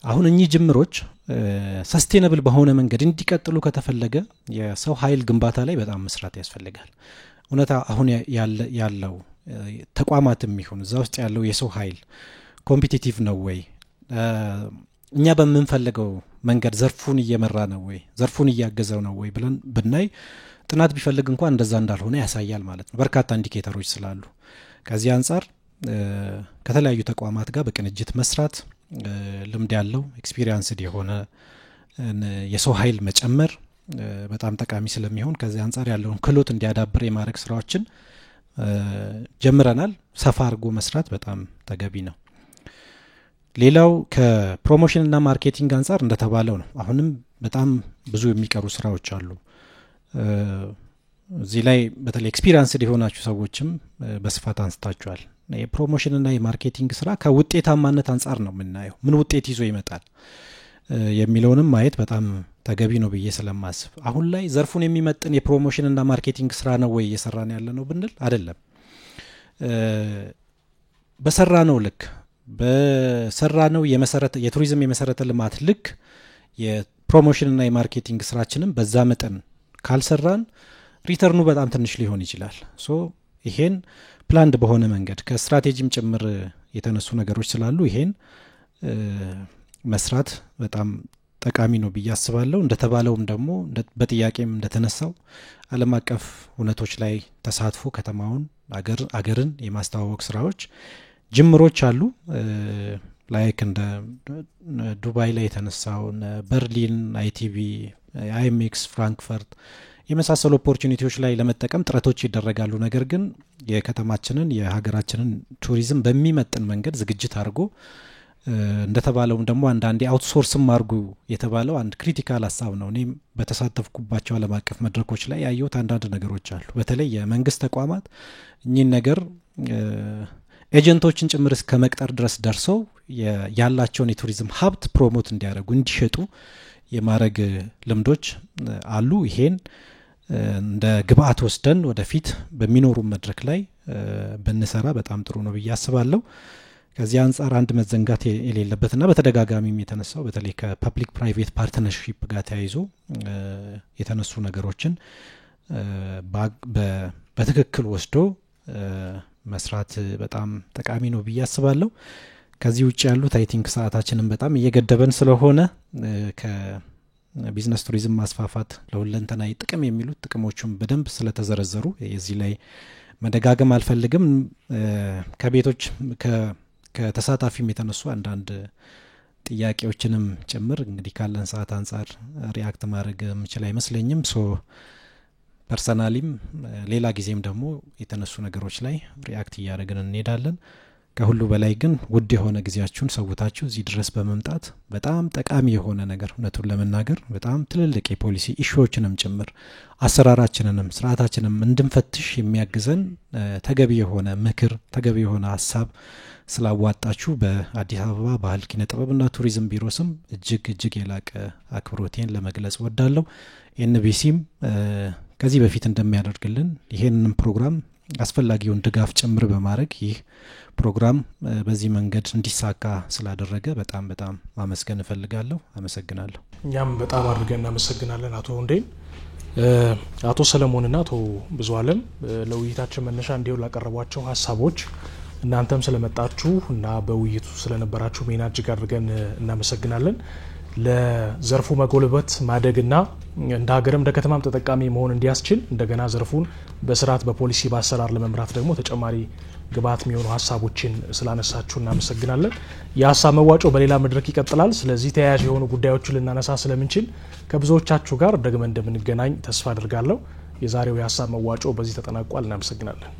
አሁን እኚህ ጅምሮች ሰስቴነብል በሆነ መንገድ እንዲቀጥሉ ከተፈለገ የሰው ኃይል ግንባታ ላይ በጣም መስራት ያስፈልጋል። እውነታ አሁን ያለው ተቋማትም ይሁን እዛ ውስጥ ያለው የሰው ኃይል ኮምፒቲቲቭ ነው ወይ፣ እኛ በምንፈልገው መንገድ ዘርፉን እየመራ ነው ወይ፣ ዘርፉን እያገዘው ነው ወይ ብለን ብናይ ጥናት ቢፈልግ እንኳን እንደዛ እንዳልሆነ ያሳያል ማለት ነው። በርካታ ኢንዲኬተሮች ስላሉ ከዚህ አንጻር ከተለያዩ ተቋማት ጋር በቅንጅት መስራት፣ ልምድ ያለው ኤክስፒሪየንስድ የሆነ የሰው ኃይል መጨመር በጣም ጠቃሚ ስለሚሆን ከዚህ አንጻር ያለውን ክህሎት እንዲያዳብር የማድረግ ስራዎችን ጀምረናል። ሰፋ አድርጎ መስራት በጣም ተገቢ ነው። ሌላው ከፕሮሞሽንና ማርኬቲንግ አንጻር እንደተባለው ነው። አሁንም በጣም ብዙ የሚቀሩ ስራዎች አሉ። እዚህ ላይ በተለይ ኤክስፒሪየንስድ የሆናችሁ ሰዎችም በስፋት አንስታችኋል። የፕሮሞሽንና የማርኬቲንግ ስራ ከውጤታማነት አንጻር ነው የምናየው። ምን ውጤት ይዞ ይመጣል የሚለውንም ማየት በጣም ተገቢ ነው ብዬ ስለማስብ አሁን ላይ ዘርፉን የሚመጥን የፕሮሞሽንና ማርኬቲንግ ስራ ነው ወይ እየሰራን ያለ ነው ብንል አይደለም። በሰራ ነው ልክ በሰራ ነው የቱሪዝም የመሰረተ ልማት ልክ የፕሮሞሽንና የማርኬቲንግ ስራችንም በዛ መጠን ካልሰራን ሪተርኑ በጣም ትንሽ ሊሆን ይችላል። ሶ ይሄን ፕላንድ በሆነ መንገድ ከስትራቴጂም ጭምር የተነሱ ነገሮች ስላሉ ይሄን መስራት በጣም ጠቃሚ ነው ብዬ አስባለሁ። እንደተባለውም ደግሞ በጥያቄም እንደተነሳው ዓለም አቀፍ እውነቶች ላይ ተሳትፎ ከተማውን አገርን የማስተዋወቅ ስራዎች ጅምሮች አሉ። ላይክ እንደ ዱባይ ላይ የተነሳው በርሊን፣ አይቲቪ፣ አይኤምኤክስ፣ ፍራንክፈርት የመሳሰሉ ኦፖርቹኒቲዎች ላይ ለመጠቀም ጥረቶች ይደረጋሉ። ነገር ግን የከተማችንን የሀገራችንን ቱሪዝም በሚመጥን መንገድ ዝግጅት አድርጎ እንደተባለውም ደግሞ አንዳንዴ አውትሶርስም አድርጉ የተባለው አንድ ክሪቲካል ሀሳብ ነው። እኔም በተሳተፍኩባቸው ዓለም አቀፍ መድረኮች ላይ ያየሁት አንዳንድ ነገሮች አሉ። በተለይ የመንግስት ተቋማት እኚህን ነገር ኤጀንቶችን ጭምር እስከ መቅጠር ድረስ ደርሰው ያላቸውን የቱሪዝም ሀብት ፕሮሞት እንዲያደርጉ እንዲሸጡ የማድረግ ልምዶች አሉ። ይሄን እንደ ግብአት ወስደን ወደፊት በሚኖሩ መድረክ ላይ ብንሰራ በጣም ጥሩ ነው ብዬ አስባለሁ። ከዚህ አንጻር አንድ መዘንጋት የሌለበትና በተደጋጋሚም የተነሳው በተለይ ከፐብሊክ ፕራይቬት ፓርትነርሺፕ ጋር ተያይዞ የተነሱ ነገሮችን በትክክል ወስዶ መስራት በጣም ጠቃሚ ነው ብዬ አስባለሁ። ከዚህ ውጭ ያሉት አይ ቲንክ ሰዓታችንን በጣም እየገደበን ስለሆነ ከቢዝነስ ቱሪዝም ማስፋፋት ለሁለንተናዊ ጥቅም የሚሉት ጥቅሞቹም በደንብ ስለተዘረዘሩ የዚህ ላይ መደጋገም አልፈልግም። ከቤቶች ከተሳታፊም የተነሱ አንዳንድ ጥያቄዎችንም ጭምር እንግዲህ ካለን ሰዓት አንጻር ሪአክት ማድረግ የምችል አይመስለኝም። ሶ ፐርሰናሊም ሌላ ጊዜም ደግሞ የተነሱ ነገሮች ላይ ሪአክት እያደረግን እንሄዳለን። ከሁሉ በላይ ግን ውድ የሆነ ጊዜያችሁን ሰውታችሁ እዚህ ድረስ በመምጣት በጣም ጠቃሚ የሆነ ነገር እውነቱን ለመናገር በጣም ትልልቅ የፖሊሲ ኢሹዎችንም ጭምር አሰራራችንንም ስርዓታችንም እንድንፈትሽ የሚያግዘን ተገቢ የሆነ ምክር ተገቢ የሆነ ሀሳብ ስላዋጣችሁ በአዲስ አበባ ባህል ኪነ ጥበብና ቱሪዝም ቢሮ ስም እጅግ የላቀ አክብሮቴን ለመግለጽ ወዳለሁ። ኤንቢሲም ከዚህ በፊት እንደሚያደርግልን ይሄንን ፕሮግራም አስፈላጊውን ድጋፍ ጭምር በማድረግ ይህ ፕሮግራም በዚህ መንገድ እንዲሳካ ስላደረገ በጣም ማመስገን እፈልጋለሁ። አመሰግናለሁ። እኛም በጣም አድርገን እናመሰግናለን አቶ ሁንዴን። አቶ ሰለሞንና አቶ ብዙ አለም ለውይይታችን መነሻ እንዲሁ ላቀረቧቸው ሀሳቦች እናንተም ስለመጣችሁ እና በውይይቱ ስለነበራችሁ ሚና እጅግ አድርገን እናመሰግናለን። ለዘርፉ መጎልበት ማደግና እንደ ሀገርም እንደ ከተማም ተጠቃሚ መሆን እንዲያስችል እንደገና ዘርፉን በስርዓት በፖሊሲ በአሰራር ለመምራት ደግሞ ተጨማሪ ግብዓት የሚሆኑ ሀሳቦችን ስላነሳችሁ እናመሰግናለን። የሀሳብ መዋጮ በሌላ መድረክ ይቀጥላል። ስለዚህ ተያያዥ የሆኑ ጉዳዮችን ልናነሳ ስለምንችል ከብዙዎቻችሁ ጋር ደግመን እንደምንገናኝ ተስፋ አድርጋለሁ። የዛሬው የሀሳብ መዋጮ በዚህ ተጠናቋል። እናመሰግናለን።